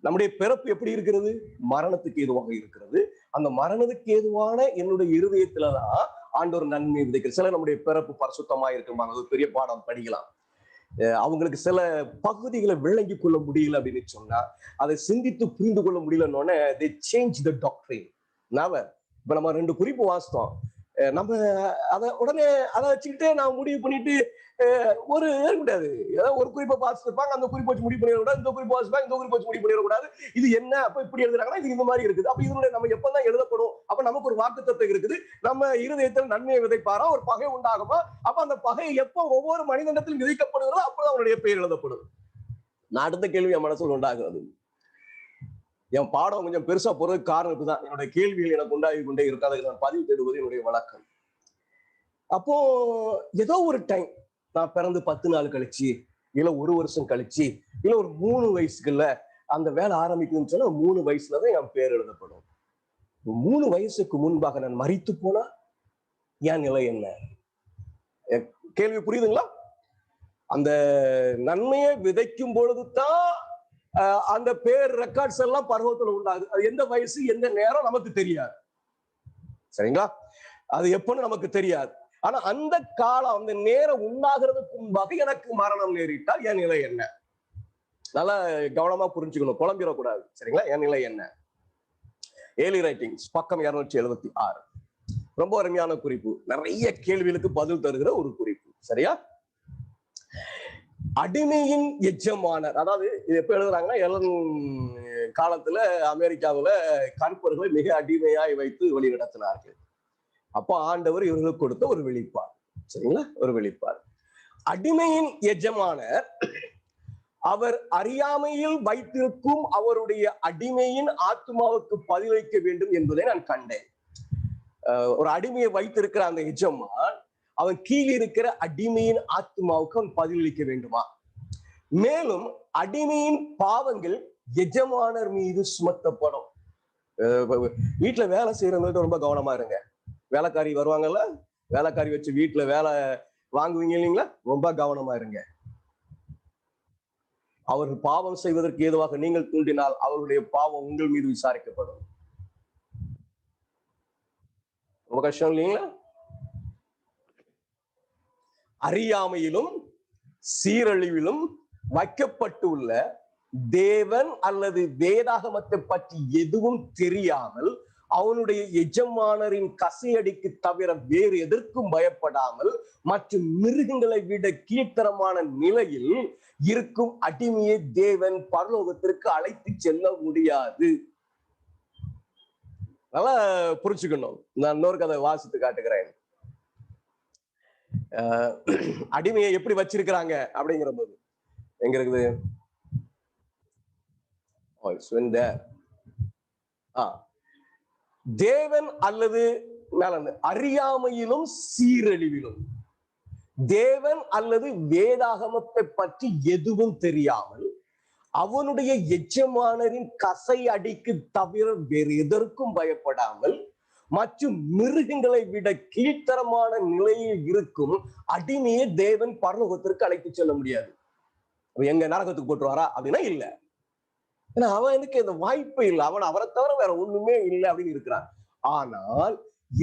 S1: நம்முடைய பிறப்பு எப்படி இருக்கிறது? மரணத்துக்கு ஏதுவாக இருக்கிறது. அந்த மரணத்துக்கு ஏதுவான என்னுடைய இருதயத்துலதான் ஆண்டவர் நன்மை விதைக்கிற. சில நம்முடைய பிறப்பு பரிசுத்தமா இருக்குமாங்க, அது பெரிய பாடம் படிக்கலாம். அவங்களுக்கு சில பகுதிகளை விளங்கி கொள்ள முடியல அப்படின்னு சொன்னா, அதை சிந்தித்து புரிந்து கொள்ள முடியலன்னு they change the doctrine. இப்ப நம்ம 2 குறிப்பு வாசித்தோம். நம்ம அதை உடனே அதை வச்சுக்கிட்டே நான் முடிவு பண்ணிட்டு ஒரு கூடாது. ஏதாவது ஒரு குறிப்பை வாசிச்சிருப்பாங்க, அந்த குறிப்பை வச்சு முடிவு பண்ணிடக்கூடாது, இந்த குறிப்பை வாசிப்பாங்க, இந்த குறிப்பை வச்சு முடிவு பண்ணிடக்கூடாது. இது என்ன அப்ப இப்படி எழுதுறாங்கன்னா இது இந்த மாதிரி இருக்குது. அப்ப இதனுடைய நம்ம எப்பதான் எழுதப்படும்? அப்ப நமக்கு ஒரு வாக்குத்தத்தம் இருக்குது. நம்ம இருதயத்தில் நன்மையை விதைப்பாரா, ஒரு பகை உண்டாகுமா? அப்ப அந்த பகை எப்போ ஒவ்வொரு மனிதனிடத்திலும் விதைக்கப்படுகிறதோ அப்போது அவனுடைய பெயர் எழுதப்படும். நான் அடுத்த கேள்வி என் மனசுல உண்டாகிறது. என் பாடம் கொஞ்சம் பெருசா போறதுக்கு காரணம் இதுதான். என்னுடைய கேள்விகள் எனக்கு உண்டாகி கொண்டே இருக்காது. நான் பதிவு தேடுவது என்னுடைய வழக்கம். அப்போ ஏதோ ஒரு டைம் நான் பிறந்து 10 நாள் கழிச்சு, இல்ல 1 வருஷம் கழிச்சு, இல்ல ஒரு 3 வயசுக்குள்ள அந்த வேலை ஆரம்பிக்குதுன்னு சொன்னா 3 வயசுலதான் என் பேர் எழுதப்படும். 3 வயசுக்கு முன்பாக நான் மரித்து போனா என் நிலை என்ன? கேள்வி புரியுதுங்களா? அந்த நன்மையை விதைக்கும் பொழுதுதான் அந்த பேர் ரெக்கார்ட்ஸ் எல்லாம் பருவத்துல உண்டாகுது. அது எந்த வயசு எந்த நேரம் நமக்கு தெரியாது. சரிங்களா? அது எப்பன்னு நமக்கு தெரியாது. ஆனா அந்த காலம், அந்த நேரம் உண்டாகிறதுக்கு முன்பாக எனக்கு மரணம் நேரிட்டால் என் நிலை என்ன? நல்லா கவனமா புரிஞ்சுக்கணும், குழம்பிடக்கூடாது. சரிங்களா? என் நிலை என்ன? ஏர்லி ரைட்டிங்ஸ் பக்கம் 276. ரொம்ப அருமையான குறிப்பு, நிறைய கேள்விகளுக்கு பதில் தருகிற ஒரு குறிப்பு. சரியா? அடிமையின் எஜமானர், அதாவது இது எப்ப எழுதுறாங்கன்னா, காலத்துல அமெரிக்காவுல கருப்பர்களை மிக அடிமையாய் வைத்து வழி நடத்தினார்கள். அப்போ ஆண்டவர் இவர்களுக்கு கொடுத்த ஒரு வெளிப்பாடு. சரிங்களா? ஒரு வெளிப்பாடு. அடிமையின் எஜமானர் அவர் அறியாமையில் வைத்திருக்கும் அவருடைய அடிமையின் ஆத்மாவுக்கு பதிலளிக்க வேண்டும் என்பதை நான் கண்டேன். ஒரு அடிமையை வைத்திருக்கிற அந்த எஜமான் அவன் கீழே இருக்கிற அடிமையின் ஆத்மாவுக்கு அவன் பதிலளிக்க வேண்டுமா? மேலும் அடிமையின் பாவங்கள் எஜமானர் மீது சுமத்தப்படும். வீட்டுல வேலை செய்யறவங்கள்ட்ட ரொம்ப கவனமா இருங்க. வேலைக்காரி வருவாங்கல்ல, வேலைக்காரி வச்சு வீட்டுல வேலை வாங்குவீங்க இல்லைங்களா, ரொம்ப கவனமா இருங்க. அவர்கள் பாவம் செய்வதற்கு ஏதுவாக நீங்கள் தூண்டினால் அவருடைய பாவம் உங்கள் மீது விசாரிக்கப்படும். ரொம்ப கஷ்டம் இல்லைங்களா? அறியாமையிலும் சீரழிவிலும் வைக்கப்பட்டுள்ள தேவன் அல்லது வேதாகமத்தை பற்றி எதுவும் தெரியாமல் அவனுடைய எஜமானரின் கசையடிக்கு தவிர வேறு எதற்கும் பயப்படாமல் மற்றும் மிருகங்களை விட கீழ்த்தரமான நிலையில் இருக்கும் அடிமையை தேவன் பரலோகத்திற்கு அழைத்து செல்ல முடியாது. நல்லா புரிச்சுக்கணும். நான் இன்னொரு கதை வாசித்து காட்டுகிறேன். அடிமையை எப்படி வச்சிருக்கிறாங்க அப்படிங்கிற போது, எங்க இருக்குது? தேவன் அல்லது அறியாமையிலும் சீரழிவிலும், தேவன் அல்லது வேதாகமத்தை பற்றி எதுவும் தெரியாமல் அவனுடைய எஜமானரின் கசை அடிக்கு தவிர வேறு எதற்கும் பயப்படாமல் மற்றும் மிருகங்களை விட கீழ்த்தரமான நிலையில் இருக்கும் அடிமையை தேவன் பரலோகத்திற்கு அழைத்து செல்ல முடியாது. எங்க நரகத்துக்கு போட்டுருவாரா அப்படின்னா இல்ல. ஏன்னா அவனுக்கு இந்த வாய்ப்பு இல்லை. அவரை தவிர வேற ஒண்ணுமே இல்லை அப்படின்னு இருக்கிறான். ஆனால்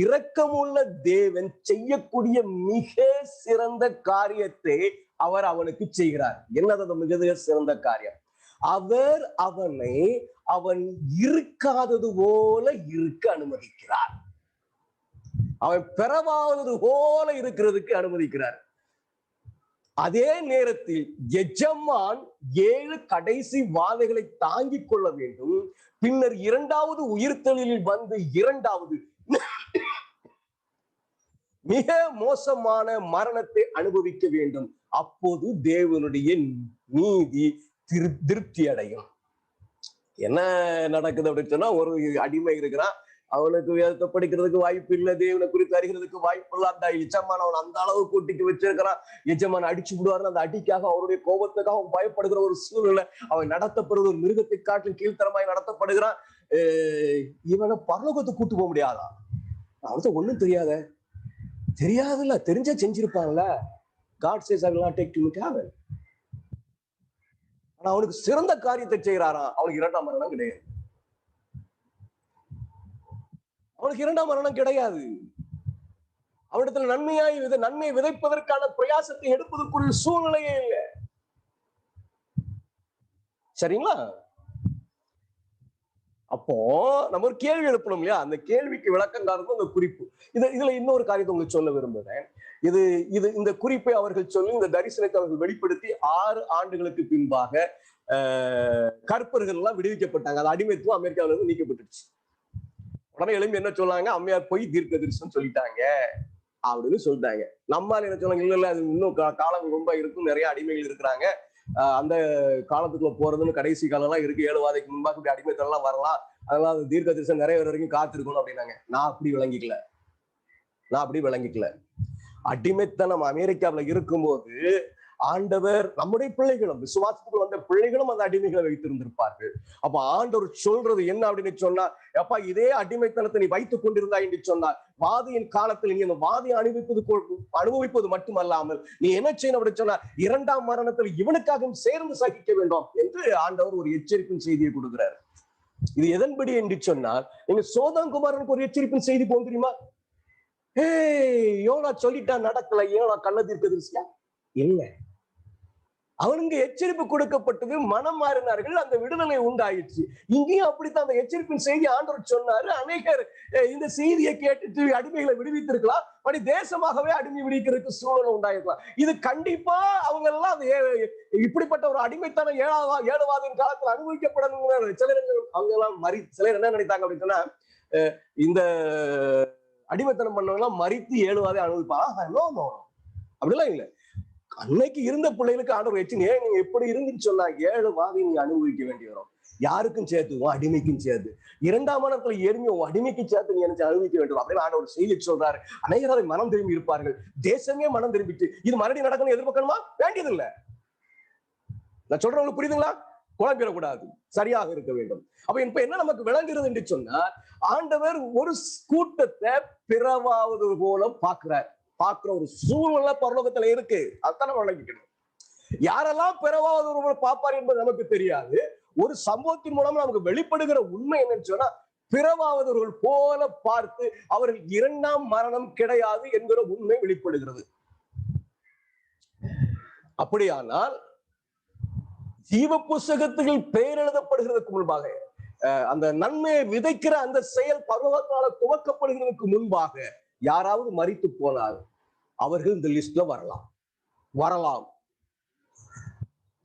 S1: இரக்கமுள்ள தேவன் செய்யக்கூடிய மிக சிறந்த காரியத்தை அவர் அவனுக்கு செய்கிறார். என்னது மிக சிறந்த காரியம்? அவர் அவன் இருக்காதது போல இருக்க அனுமதிக்கிறார். அவன் பிறவாதது போல இருக்கிறதுக்கு அனுமதிக்கிறார். அதே நேரத்தில் எஜமான் 7 கடைசி வாதைகளை தாங்கிக் கொள்ள வேண்டும். பின்னர் 2வது உயிர்த்தெழுதலில் வந்து 2வது மிக மோசமான மரணத்தை அனுபவிக்க வேண்டும். அப்போது தேவனுடைய நீதி திருப்தி அடையும். என்ன நடக்குது அப்படின்னு சொன்னா, ஒரு அடிமை இருக்கிறான், அவனுக்கு வேதத்தை படிக்கிறதுக்கு வாய்ப்பு இல்லை, தேவனை குறித்து அறிகிறதுக்கு வாய்ப்பு இல்லை. அந்த எஜமான் அவன் அந்த அளவு கூட்டிட்டு வச்சிருக்கிறான். எஜமான் அடிச்சு விடுவாரு. அந்த அடிக்காக அவருடைய கோபத்துக்காக அவன் பயப்படுகிற ஒரு சூழ்நிலை. அவன் நடத்தப்படுவது ஒரு மிருகத்தை காட்டிலும் கீழ்த்தரமாய் நடத்தப்படுகிறான். இவனை பரலோகத்துக்கு கூட்டு போக முடியாதா? அவனுக்கு ஒண்ணும் தெரியாதுல்ல, தெரிஞ்சா செஞ்சிருப்பான்ல. God says I will not take you to heaven. ஆனா அவனுக்கு சிறந்த காரியத்தை செய்யறாராம். அவனுக்கு 2ஆம் மரணம் கிடையாது. அவனுக்கு 2ஆம் மரணம் கிடையாது. அவனிடத்துல நன்மையை விதைப்பதற்கான பிரயாசத்தை எடுப்பதற்குரிய சூழ்நிலையே இல்லை. சரிங்களா? அப்போ நம்ம ஒரு கேள்வி எழுப்பணும் இல்லையா? அந்த கேள்விக்கு விளக்கம் காரணம் அந்த குறிப்பு. இதுல இன்னொரு காரியத்தை உங்களுக்கு சொல்ல விரும்புகிறேன். இந்த குறிப்பை அவர்கள் சொல்லி, இந்த தரிசனத்தை அவர்கள் வெளிப்படுத்தி 6 ஆண்டுகளுக்கு பின்பாக கற்பர்கள் எல்லாம் விடுவிக்கப்பட்டாங்க. அது அடிமைத்துவம் அமெரிக்காவில இருந்து நீக்கப்பட்டுச்சு. உடனே எழும்பி என்ன சொன்னாங்க? அம்மையார் போய் தீர்க்க தரிசனம் சொல்லிட்டாங்க அப்படின்னு சொல்லிட்டாங்க. நம்மால் என்ன சொன்னாங்க? இல்ல அது இன்னும் காலம் ரொம்ப இருக்கும், நிறைய அடிமைகள் இருக்கிறாங்க, அந்த காலத்துக்குள்ள போறதுன்னு கடைசி காலம் எல்லாம் இருக்கு, 7 வாதைக்கு முன்பாக இப்படி அடிமைத்தனம் எல்லாம் வரலாம், அதெல்லாம் அது தீர்க்க தரிசனம் நிறைய வரைக்கும் காத்திருக்கணும் அப்படின்னாங்க. நான் அப்படி விளங்கிக்கல. அடிமைத்தனம் அமெரிக்காவில இருக்கும்போது ஆண்டவர் நம்முடைய பிள்ளைகளும், விசுவாசத்துக்கு வந்த பிள்ளைகளும் அந்த அடிமைகளை வைத்திருந்திருப்பார்கள். அப்ப ஆண்டவர் சொல்றது என்ன அப்படின்னு சொன்னா, அப்பா இதே அடிமைத்தனத்தை நீ வைத்துக் கொண்டிருந்தாய் என்று சொன்னார், வாதியின் காலத்தில் நீ அந்த வாதியை அனுபவிப்பது மட்டுமல்லாமல் நீ என்ன செய்யணும் அப்படின்னு சொன்னா, 2ஆம் மரணத்தில் இவனுக்காக சேர்ந்து சகிக்க வேண்டும் என்று ஆண்டவர் ஒரு எச்சரிப்பின் செய்தியை கொடுக்கிறார். இது எதன்படி என்று சொன்னால், நீங்க சோதோம் குமாரனுக்கு ஒரு எச்சரிப்பின் செய்தி போகும் தெரியுமா? யோனா சொல்லிட்டா நடக்கல, யோனா கள்ள தீர்க்கதரிசியா இல்லை. அவனுக்கு எச்சரிப்பு கொடுக்கப்பட்டது, மனம் மாறினார்கள், அந்த விடுதலை உண்டாயிடுச்சு. இங்கேயும் அப்படித்தான் அந்த எச்சரிப்பின் செய்தி ஆண்டவர் சொன்னாரு. அநேகர் இந்த செய்தியை கேட்டுட்டு அடிமைகளை விடுவித்திருக்கலாம், அப்படி தேசமாகவே அடிமை விடுவிக்கிறதுக்கு சூழல் உண்டாயிருக்கலாம். இது கண்டிப்பா அவங்க எல்லாம் இப்படிப்பட்ட ஒரு அடிமைத்தனம் 7வாதின் காலத்தில் அனுபவிக்கப்படணும். சிலர் அவங்க எல்லாம் சிலர் என்ன நினைத்தாங்க அப்படின்னு சொன்னா, இந்த அடிமைத்தனம் பண்ணவங்க எல்லாம் மறித்து 7 வாதை அனுபவிப்பாங்க. நோ, அப்படிலாம் இல்லை. அன்னைக்கு இருந்த பிள்ளைகளுக்கு ஆண்டவர் எச்சரிக்கை, நீங்க எப்படி இருந்துன்னு சொன்னா 7 வாதை நீங்க அனுபவிக்க வேண்டி வரும். யாருக்கும் சேர்த்து, அடிமைக்கும் சேர்த்து. 2ஆம் மரணத்துல எரிஞ்சு அடிமைக்கு சேர்த்து நீ எனக்கு அனுபவிக்க வேண்டும் அப்படின்னு ஆண்டவர் செய்தி சொல்றாரு. அநேகர் அதை மனம் திரும்பி இருப்பார்கள். தேசமே மனம் திரும்பிட்டு இது மறுபடியும் நடக்கணும் எதிர்பார்க்கணுமா? வேண்டியதில்லை. நான் சொல்றவங்களுக்கு புரியுதுங்களா? குழம்பிடக்கூடாது, சரியாக இருக்க வேண்டும். அப்ப இப்ப என்ன நமக்கு விளங்குகிறது என்று சொன்னால், ஆண்டவர் ஒரு கூட்டத்தை பிறவாவது போல பார்க்கிற ஒரு சூழ்நிலை பரலோகத்துல இருக்கு. அதான் நம்ம விளங்கிக்கணும். யாரெல்லாம் பிறவாவது போல பார்ப்பார் என்பது நமக்கு தெரியாது. ஒரு சம்பவத்தின் மூலம் நமக்கு வெளிப்படுகிற உண்மை என்னன்னு சொன்னா, பிறவாதவர்கள் போல பார்த்து அவர்கள் 2ஆம் மரணம் கிடையாது என்கிற உண்மை வெளிப்படுகிறது. அப்படியானால் ஜீவ புஸ்தகத்தில் பெயர் எழுதப்படுகிறதுக்கு முன்பாக, அந்த நன்மையை விதைக்கிற அந்த செயல் பரலோகத்தால துவக்கப்படுகிறதுக்கு முன்பாக யாராவது மரித்து போனால் அவர்கள் இந்த லிஸ்ட்ல வரலாம்.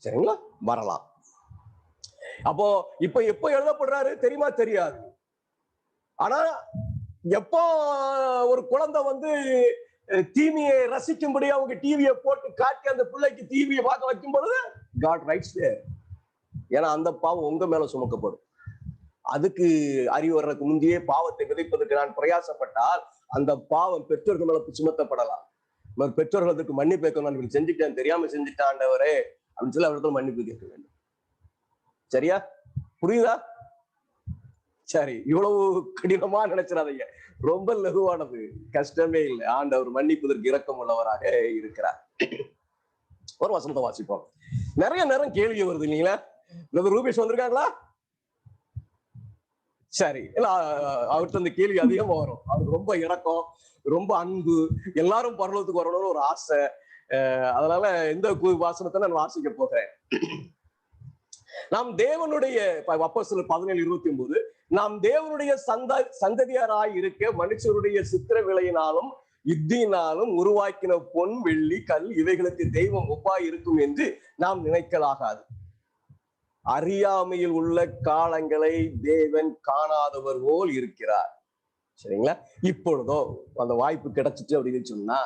S1: சரிங்களா? வரலாம். அப்போ எப்ப எழுதப்படுறாரு தெரியுமா? தெரியாது. ஆனா எப்போ ஒரு குழந்தை தீமையை ரசிக்கும்படி அவங்க டிவியை போட்டு காட்டி அந்த பிள்ளைக்கு டிவியை பார்க்க வைக்கும் பொழுது காட் ரைட்ஸ் தேர். ஏன்னா அந்த பாவம் உங்க மேல சுமக்கப்படும். அதுக்கு அறிவு வர்றதுக்கு முந்தையே பாவத்தை விதைப்பதற்கு நான் பிரயாசப்பட்டால் அந்த பாவம் பெற்றோர்கள் மேல சுமத்தப்படலாம். பெற்றோர்கள் அதுக்கு மன்னிப்பு கேட்கணும். நான் செஞ்சுட்டேன், தெரியாம செஞ்சுட்டான் ஆண்டவரே அப்படின்னு சொல்லி அவர்கள் மன்னிப்பு கேட்க வேண்டும். சரியா? புரியுதா? சரி, இவ்வளவு கடினமா நினைச்சிடாதீங்க. ரொம்ப லகுவானது, கஷ்டமே இல்லை. ஆண்டவர் மன்னிப்பதற்கு இரக்கம் உள்ளவராக இருக்கிறார். ஒரு வசனத்தை வாசிப்போம். நிறைய நேரம் கேள்வி வருது இல்லைங்களா? ரூபேஷ் வந்திருக்காங்களா? சரி, இல்ல அவர்கிட்ட அந்த கேள்வி அதிகமா வரும். அவருக்கு ரொம்ப இரக்கம், ரொம்ப அன்பு, எல்லாரும் பரலோகத்துக்கு வரணும்னு ஒரு ஆசை. அதனால இந்த வாசனத்தை நான் வாசிக்க போகிறேன். நாம் தேவனுடைய அப்போஸ்தலர் 17:29 நாம் தேவனுடைய சந்ததியாராய் இருக்க மனுஷருடைய சித்திர விலையினாலும் யுத்தியினாலும் உருவாக்கின பொன் வெள்ளி கல் இவைகளுக்கு தெய்வம் ஒப்பாய் இருக்கும் என்று நாம் நினைக்கலாகாது. அறியாமையில் உள்ள காலங்களை தேவன் காணாதவர் போல் இருக்கிறார். சரிங்களா? இப்பொழுதோ அந்த வாய்ப்பு கிடைச்சிட்டு அப்படின்னு சொன்னா,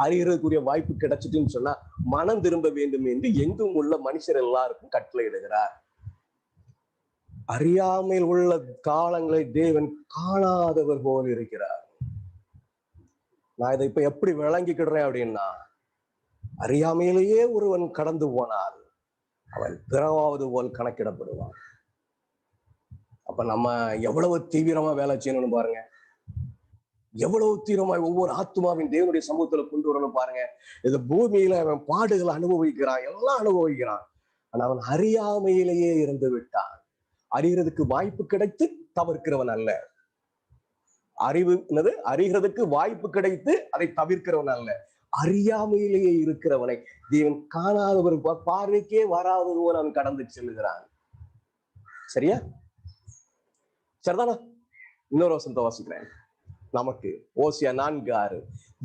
S1: அறிகிறதுக்குரிய வாய்ப்பு கிடைச்சிட்டுன்னு சொன்னா மனம் திரும்ப வேண்டும் என்று எங்கும் உள்ள மனுஷர் எல்லாருக்கும் கட்டளை இடுகிறார். அறியாமையில் உள்ள காலங்களை தேவன் காணாதவர் போல் இருக்கிறார். நான் இதை இப்ப எப்படி விளங்கிக்கிடுறேன் அப்படின்னா, அறியாமையிலேயே ஒருவன் கடந்து போனால் அவன் பிறவாவது போல் கணக்கிடப்படுவான். அப்ப நம்ம எவ்வளவு தீவிரமா வேலை செய்யணும்னு பாருங்க. எவ்வளவு தீவிரமாய் ஒவ்வொரு ஆத்மாவின் தேவனுடைய சமூகத்துல கொண்டு வரணும் பாருங்க. இந்த பூமியில அவன் பாடுகளை அனுபவிக்கிறான், எல்லாம் அனுபவிக்கிறான். ஆனா அவன் அறியாமையிலேயே இருந்து விட்டான். அறிகிறதுக்கு வாய்ப்பு கிடைத்து தவிர்க்கிறவன் அல்ல. அறிகிறதுக்கு வாய்ப்பு கிடைத்து அதை தவிர்க்கிறவன் அல்ல. அறியாமையிலேயே இருக்கிறவனை தேவன் காணாதவர் பார்வைக்கே வராதது போல அவன் கடந்து செல்லுகிறான். சரியா? சரிதானா? இன்னொரு வசனத்தை வாசிக்கிறேன். நமக்கு ஓசியா 4:6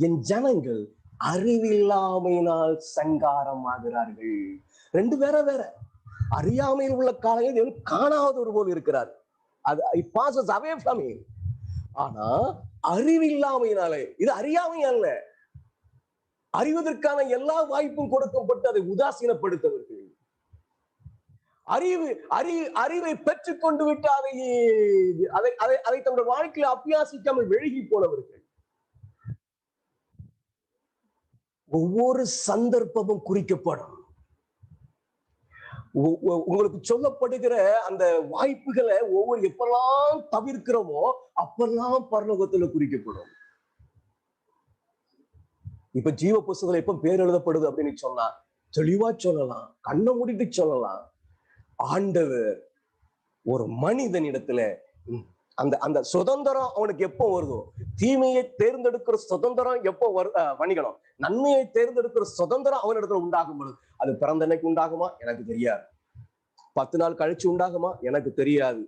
S1: என் ஜனங்கள் அறிவில்லாமையினால் சங்காரம் ஆகிறார்கள். ரெண்டு வேற வேற. அறியாமையில் உள்ள காலங்கள் தேவன் காணாதவர் போல் இருக்கிறார். அது it passes away from him. ஆனா அறிவில்லாமையினாலே, இது அறியாமை அல்ல, அறிவதற்கான எல்லா வாய்ப்பும் கொடுக்கப்பட்டு அதை உதாசீனப்படுத்தவர்கள். அறிவை பெற்றுக் கொண்டு விட்டு அதை தங்கள் வாழ்க்கையில அபியாசிக்காமல் விலகி போனவர்கள். ஒவ்வொரு சந்தர்ப்பமும் குறிக்கப்படும். உங்களுக்கு சொல்லப்படுகிற அந்த வாய்ப்புகளை ஒவ்வொரு எப்பெல்லாம் தவிர்க்கிறோமோ அப்பெல்லாம் பரலோகத்துல குறிக்கப்படும். இப்ப ஜீவ புஸ்தகம் எப்ப பேர் எழுதப்படுது அப்படின்னு சொன்னா தெளிவா சொல்லலாம், கண்ணை மூடிட்டு சொல்லலாம். ஆண்டவர் ஒரு மனிதனிடத்துல அந்த சுதந்திரம் அவனுக்கு எப்போ வருதோ, தீமையை தேர்ந்தெடுக்கிற சுதந்திரம் எப்போ வணிகணும், நன்மையை தேர்ந்தெடுக்கிற சுதந்திரம் அவனிடத்துல உண்டாகும் பொழுது, அது பிறந்த அன்னைக்கு உண்டாகுமா எனக்கு தெரியாது, 10 நாள் கழிச்சு உண்டாகுமா எனக்கு தெரியாது,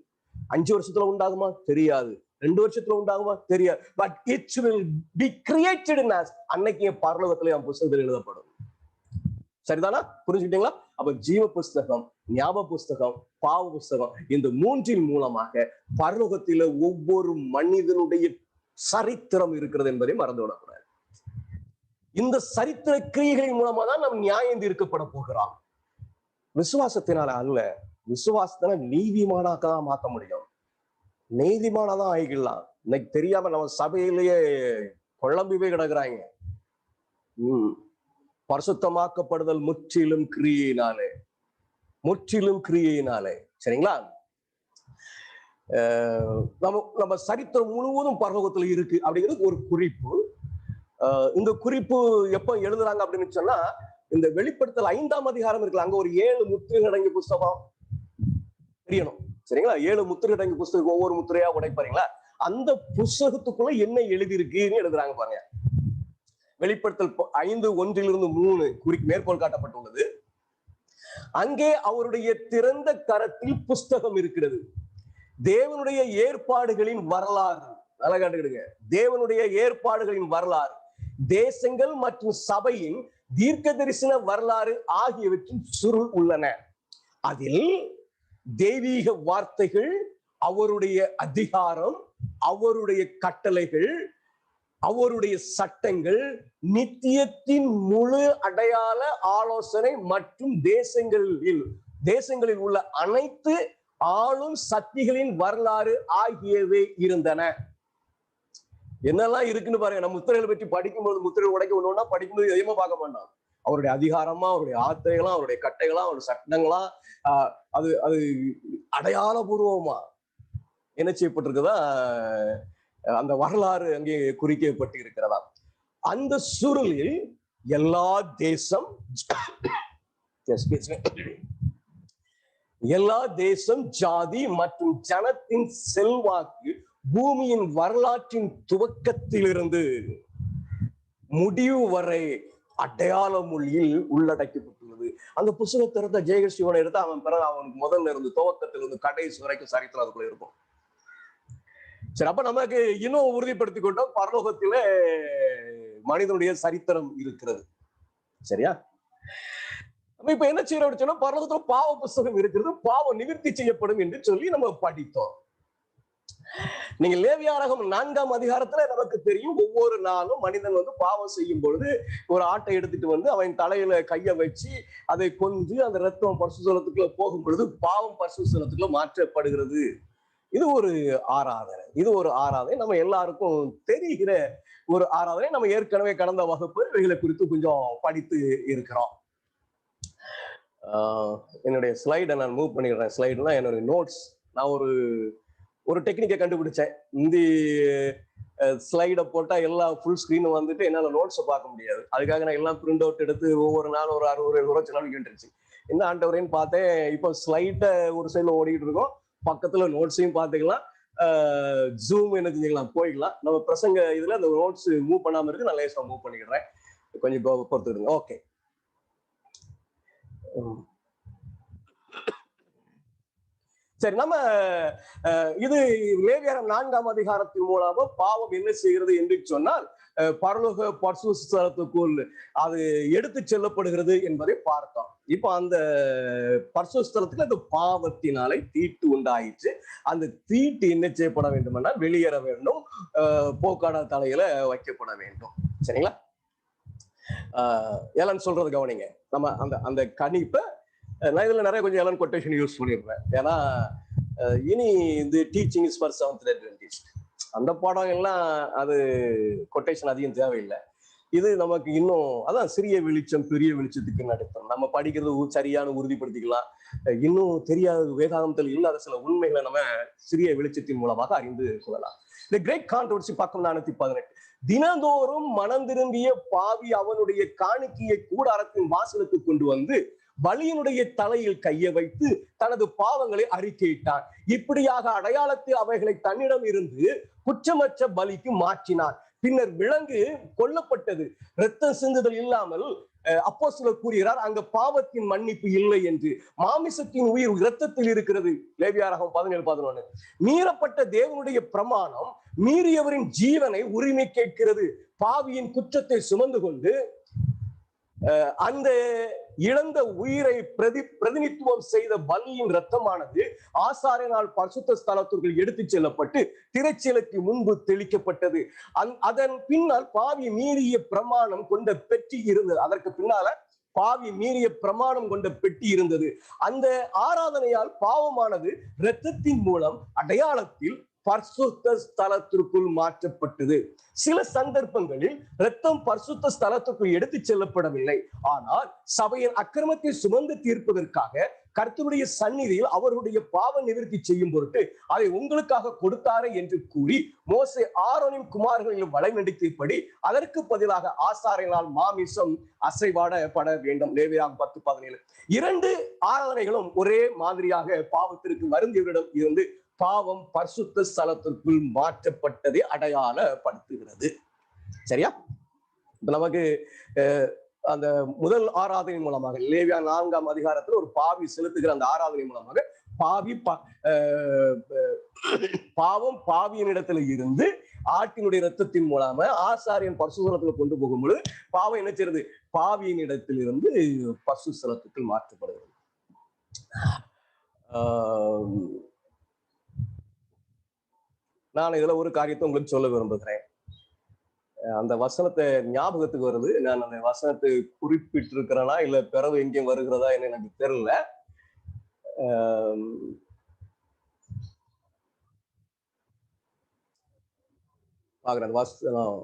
S1: 5 வருஷத்துல உண்டாகுமா தெரியாது, 2 வருஷத்துல உண்டாகுமா தெரியாது. But it will be created in us. அன்னைக்கு என் பரலோகத்துல என் புஸ்தகத்தில் எழுதப்படும். சரிதானா? புரிஞ்சுக்கிட்டீங்களா? அப்ப ஜீவ புஸ்தகம், ஞாபக புஸ்தகம், பாவ புஸ்தகம், இந்த மூன்றின் மூலமாக பரலோகத்தில ஒவ்வொரு மனிதனுடைய சரித்திரம் இருக்கிறது என்பதை மறந்து விடக்கூடாது. இந்த சரித்திர கிரியைகளின் மூலமா தான் நாம் நியாயம் தீர்க்கப்பட போகிறோம். விசுவாசத்தினால அல்ல. விசுவாசத்தினால நீதிமானாக்கதான் மாற்ற முடியும். நீதிமானதான் ஆகிக்கலாம். இன்னைக்கு தெரியாம நம்ம சபையிலேயே குழம்பி போய் கிடக்குறாங்க. பரிசுத்தமாக்கப்படுதல் முற்றிலும் கிரியையினாலே, முற்றிலும் கிரியையினாலே. சரிங்களா? நம்ம சரித்திரம் முழுவதும் பரலோகத்துல இருக்கு அப்படிங்கிறது ஒரு குறிப்பு. இந்த குறிப்பு எப்ப எழுதுறாங்க அப்படின்னு சொன்னா, இந்த வெளிப்படுத்தல் 5ஆம் அதிகாரம் இருக்குல்ல, அங்க ஒரு 7 முத்திரைகள் அடங்கிய புஸ்தகம் தெரியணும். சரிங்களா? 7 முத்திரைகள் அடங்கிய புஸ்தகம் ஒவ்வொரு முத்திரையா உடைப்பாருங்களா, அந்த புஸ்தகத்துக்குள்ள என்ன எழுதி இருக்குன்னு எழுதுறாங்க பாருங்க. வெளிப்படுத்தல் 5:1-3 மேற்கோள் காட்டப்பட்டுள்ளது. அங்கே அவருடைய திறந்த கரத்தில் புஸ்தகம் இருக்கிறது. தேவனுடைய ஏற்பாடுகளின் வரலாறு, நல்லா காட்டுக்கிடுங்க, தேவனுடைய ஏற்பாடுகளின் வரலாறு, தேசங்கள் மற்றும் சபையின் தீர்க்க தரிசன வரலாறு ஆகியவற்றின் சுருள் உள்ளன. அதில் தெய்வீக வார்த்தைகள், அவருடைய அதிகாரம், அவருடைய கட்டளைகள், அவருடைய சட்டங்கள் நித்தியத்தின் முழு அடையாள ஆலோசனை மற்றும் தேசங்களில் உள்ள அனைத்து ஆளும் சக்திகளின் வரலாறு ஆகியவை இருந்தன. என்னெல்லாம் இருக்குன்னு பாருங்க. நம்ம முத்திரைகளை பற்றி படிக்கும்போது, முத்திரை உடைக்க ஒண்ணு படிக்கும்போது எதையுமே பார்க்க மாட்டோம். அவருடைய அதிகாரமா, அவருடைய ஆத்திரைகளா, அவருடைய கட்டைகளா, அவருடைய சட்டங்களா, அது அது அடையாளபூர்வமா என்ன செய்யப்பட்டிருக்குதா, அந்த வரலாறு அங்கே குறிக்கப்பட்டு இருக்கிறதா. அந்த சுருளில் எல்லா தேசம், எல்லா தேசம், ஜாதி மற்றும் ஜனத்தின் செல்வாக்கு பூமியின் வரலாற்றின் துவக்கத்திலிருந்து முடிவு வரை அடையாள மொழியில் உள்ளடக்கப்பட்டுள்ளது. அந்த புத்தகத்தை ஜெயகிருஷ்ணனை எடுத்து அவன் பிறகு அவனுக்கு முதல்ல இருந்து துவக்கத்திலிருந்து கடைசி வரைக்கும் சரித்திரம் அதுக்குள்ள இருக்கும். சரி, அப்ப நமக்கு இன்னும் உறுதிப்படுத்திக் கொண்டோம், பரலோகத்திலே மனிதனுடைய சரித்திரம் இருக்கிறது. சரியா? நம்ம இப்ப என்ன செய்யறோம் அப்படின்னு சொன்னா, பரலோகத்துல பாவ புஸ்தகம் இருக்கிறது, பாவம் நிவர்த்தி செய்யப்படும் என்று சொல்லி நம்ம படித்தோம். நீங்க லேவியாரகம் 4ஆம் அதிகாரத்துல நமக்கு தெரியும், ஒவ்வொரு நாளும் மனிதன் பாவம் செய்யும் பொழுது ஒரு ஆட்டை எடுத்துட்டு அவன் தலையில கைய வச்சு அதை கொன்று அந்த ரத்தம் பரிசுத்தலத்துக்குள்ள போகும் பொழுது பாவம் பரிசுத்தலத்துக்குள்ள மாற்றப்படுகிறது. இது ஒரு ஆராதனை, நம்ம எல்லாருக்கும் தெரிகிற ஒரு ஆராதனை. நம்ம ஏற்கனவே கடந்த வகுப்பு இவைகளை குறித்து கொஞ்சம் படித்து இருக்கிறோம். என்னுடைய ஸ்லைடை நான் மூவ் பண்ணிடுறேன். ஸ்லைடுலாம் என்னுடைய நோட்ஸ். நான் ஒரு டெக்னிக்கை கண்டுபிடிச்சேன். இந்த ஸ்லைடை போட்டா எல்லா ஃபுல் ஸ்கிரீனும் என்னால நோட்ஸை பார்க்க முடியாது. அதுக்காக நான் எல்லாம் பிரிண்ட் அவுட் எடுத்து ஒவ்வொரு நாளும் ஒரு 60 ரூபா செலவழிக்கிட்டுருச்சு. என்ன ஆண்டவரேன்னு பார்த்தேன், இப்போ ஸ்லைட்டை ஒரு சைட்ல ஓடிக்கிட்டு இருக்கோம், பக்கத்துல நோட்ஸையும் பார்த்துக்கலாம், ஜூம் என்ன செஞ்சுக்கலாம், போய்க்கலாம். நம்ம பிரசங்க இதுல அந்த நோட்ஸ் மூவ் பண்ணாம இருக்கு, நான் லேசா மூவ் பண்ணிக்கிறேன், கொஞ்சம் பொறுத்துக்கிடுங்க. ஓகே, சரி. நம்ம இது லேவியரம் 4ஆம் அதிகாரத்தின் மூலமாக பாவம் என்ன செய்கிறது என்று சொன்னால், பரலோக பரிசுத்தலத்துக்குள் அது எடுத்து செல்லப்படுகிறது என்பதை பார்த்தோம். இப்ப அந்த பரிசுத்தலத்துக்கு அந்த பாவத்தினாலே தீட்டு உண்டாயிற்று. அந்த தீட்டு என்ன செய்யப்பட வேண்டும் என்றால் வெளியேற வேண்டும், போக்காட தலையில வைக்கப்பட வேண்டும். சரிங்களா? ஏலன் சொல்றது கவனிங்க. நம்ம அந்த கணிப்பை நான் இதுல நிறைய கொஞ்சம் எலன் கொட்டேஷன் யூஸ் பண்ணிடுறேன். ஏன்னா இனி இந்த teaching is for 7th Adventist அந்த பாடம் எல்லாம் அது கொட்டேஷன் அதிகம் தேவையில்லை. இது நமக்கு இன்னும் அதான் சிறிய வெளிச்சம் பெரிய வெளிச்சத்துக்கு நடத்தும். நம்ம படிக்கிறது சரியான உறுதிப்படுத்திக்கலாம். இன்னும் தெரியாத வேதாகமத்தில் இல்லாத சில உண்மைகளை நம்ம சிறிய வெளிச்சத்தின் மூலமாக அறிந்து கொள்ளலாம். இந்த கிரேட் கான்ட்ரோவர்சி பக்கம் 418. தினந்தோறும் மனம் திரும்பிய பாவி அவனுடைய காணிக்கையை கூடாரத்தின் வாசலுக்கு கொண்டு வந்து பலியினுடைய தலையில் கையை வைத்து தனது பாவங்களை அறிக்கையிட்டான். இப்படியாக அடையாளத்தை அவைகளை தன்னிடம் இருந்து குற்றமற்ற பலிக்கு மாற்றினான். பின்னர் விலங்கு கொல்லப்பட்டது. இரத்தம் சிந்துதல் இல்லாமல் அப்போஸ்தலர் கூறுகிறார், அங்க பாவத்தின் மன்னிப்பு இல்லை என்று. மாமிசத்தின் உயிர் இரத்தத்தில் இருக்கிறது. லேவியாரகம் 17:11. மீறப்பட்ட தேவனுடைய பிரமாணம் மீறியவரின் ஜீவனை உரிமை கேட்கிறது. பாவியின் குற்றத்தை சுமந்து கொண்டு அந்த இழந்த உயிரை பிரதிநித்துவம் செய்த பலியின் இரத்தமானது ஆசாரியனால் பரிசுத்த ஸ்தலத்திற்குள் எடுத்துச் செல்லப்பட்டு திரைச்சீலைக்கு முன்பு தெளிக்கப்பட்டது. அதன் பின்னால் பாவி மீறிய பிரமாணம் கொண்ட பெட்டி இருந்தது. அதற்கு பின்னால பாவி மீறிய பிரமாணம் கொண்ட பெட்டி இருந்தது. அந்த ஆராதனையால் பாவமானது இரத்தத்தின் மூலம் அடையாளத்தில் பரிசுத்த ஸ்தலத்திற்குள் மாற்றப்பட்டது. சில சந்தர்ப்பங்களில் இரத்தம் பரிசுத்த ஸ்தலத்திற்குள் எடுத்துச் செல்லப்படவில்லை. ஆனால் சபையின் அக்கிரமத்தை சுமந்து தீர்ப்பதற்காக கர்த்தருடைய சந்நிதியில் அவருடைய பாவ நிவர்த்தி செய்யும் பொருட்டு அதை உங்களுக்காக கொடுத்தாரே என்று கூறி மோசே ஆரோனின் குமாரர்களின் வழிநடத்தியபடி அதற்கு பதிலாக ஆசாரியனால் மாமிசம் அசைவாடப்பட வேண்டும். லேவியராகம் 10:17. 2 ஆராதனைகளும் ஒரே மாதிரியாக பாவத்திற்கு வருந்தியவரிடம் இருந்து பாவம் பரிசுத்த ஸ்தலத்திற்குள் மாற்றப்பட்டதை அடையாளப்படுத்துகிறது. சரியா? இப்ப நமக்கு அந்த முதல் ஆராதனை மூலமாக லேவியா 4ஆம் அதிகாரத்தில் ஒரு பாவி செலுத்துகிற அந்த ஆராதனை மூலமாக பாவம் பாவியின் இடத்துல இருந்து ஆட்டினுடைய இரத்தத்தின் மூலமா ஆசாரியன் பரிசுத்தலத்துல கொண்டு போகும்பொழுது பாவம் என்ன செய்யறது? பாவியின் இடத்தில் இருந்து பரிசுத்தலத்துக்குள் மாற்றப்படுகிறது. நான் இதுல ஒரு காரியத்தை உங்களுக்கு சொல்ல விரும்புகிறேன். அந்த வசனத்தை ஞாபகத்துக்கு வருது. நான் அந்த வசனத்தை குறிப்பிட்டிருக்கிறேனா இல்ல பிறகு எங்கேயும் வருகிறதா என்ன எனக்கு தெரியல. பாக்குறேன் வசனம்.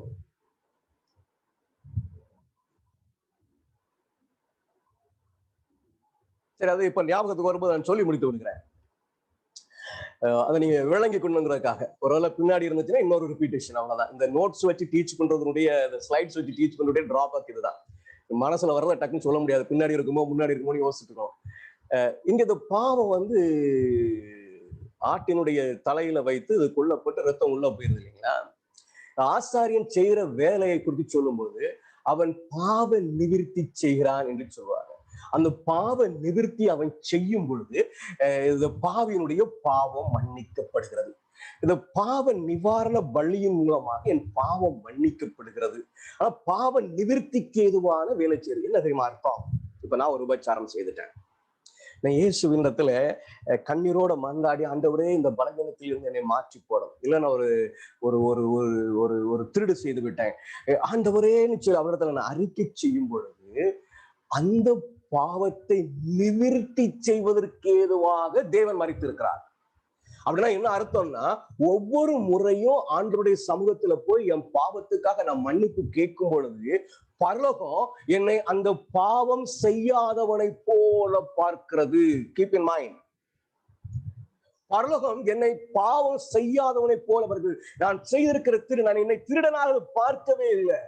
S1: சரி, அது இப்ப ஞாபகத்துக்கு வரும்போது நான் சொல்லி முடித்து விடுகிறேன். அதை நீங்க விளங்கி கொள்ளுங்கிறதுக்காக. ஒருவேளை பின்னாடி இருந்துச்சுன்னா இன்னொரு ரிப்பீட்டேஷன், அவ்வளவுதான். இந்த நோட்ஸ் வச்சு டீச் பண்றதுடைய ஸ்லைட்ஸ் வச்சு டீச் பண்றதுடைய டிராபேக் இதுதான். மனசுல வரத டக்குன்னு சொல்ல முடியாது. பின்னாடி இருக்குமோ முன்னாடி இருக்குமோ யோசிச்சுட்டு இருக்கோம். இங்க இந்த பாவம் வந்து ஆட்டினுடைய தலையில வைத்து இது கொல்லப்பட்டு ரத்தம் உள்ள போயிருது இல்லைங்களா? ஆசாரியன் செய்கிற வேலையை குறித்து சொல்லும்போது அவன் பாவ நிவிர்த்தி செய்கிறான் என்று சொல்வாங்க. அந்த பாவ நிவிர்த்தி அவன் செய்யும் பொழுது இந்த பாவியினுடைய பாவம் மன்னிக்கப்படுகிறது. இந்த பாவ நிவாரண பலியின் மூலமாக என் பாவம் மன்னிக்கப்படுகிறது. ஆனா பாவ நிவிர்த்திக்கு ஏதுவான வேலை செய்யுது. என்ன தெரியுமா அர்த்தம்? இப்ப நான் ஒரு உபச்சாரம் செய்துட்டேன். நான் இயேசுவின் இடத்துல கண்ணீரோட மன்றாடி, ஆண்டவரே இந்த பலவீனத்தில் இருந்து என்னை மாற்றி போடும். இல்ல நான் ஒரு ஒரு ஒரு ஒரு ஒரு திருடு செய்து விட்டேன், ஆண்டவரேன்னு சொல்லி அவரிடத்துல நான் அறிக்கை செய்யும் பொழுது அந்த பாவத்தை நிவிர்த்தி செய்வதற்கு ஏதுவாக தேவன் மரித்திருக்கிறார். அப்படின்னா என்ன அர்த்தம்னா, ஒவ்வொரு முறையும் ஆண்டவருடைய சமூகத்துல போய் என் பாவத்துக்காக நான் மன்னிப்பு கேட்கும் பொழுது பரலோகம் என்னை அந்த பாவம் செய்யாதவனை போல பார்க்கிறது. கீப் இன் மைண்ட், பரலோகம் என்னை பாவம் செய்யாதவனை போல பார்க்கிறது. நான் செய்திருக்கிற நான் என்னை திருடனாக பார்க்கவே இல்லை,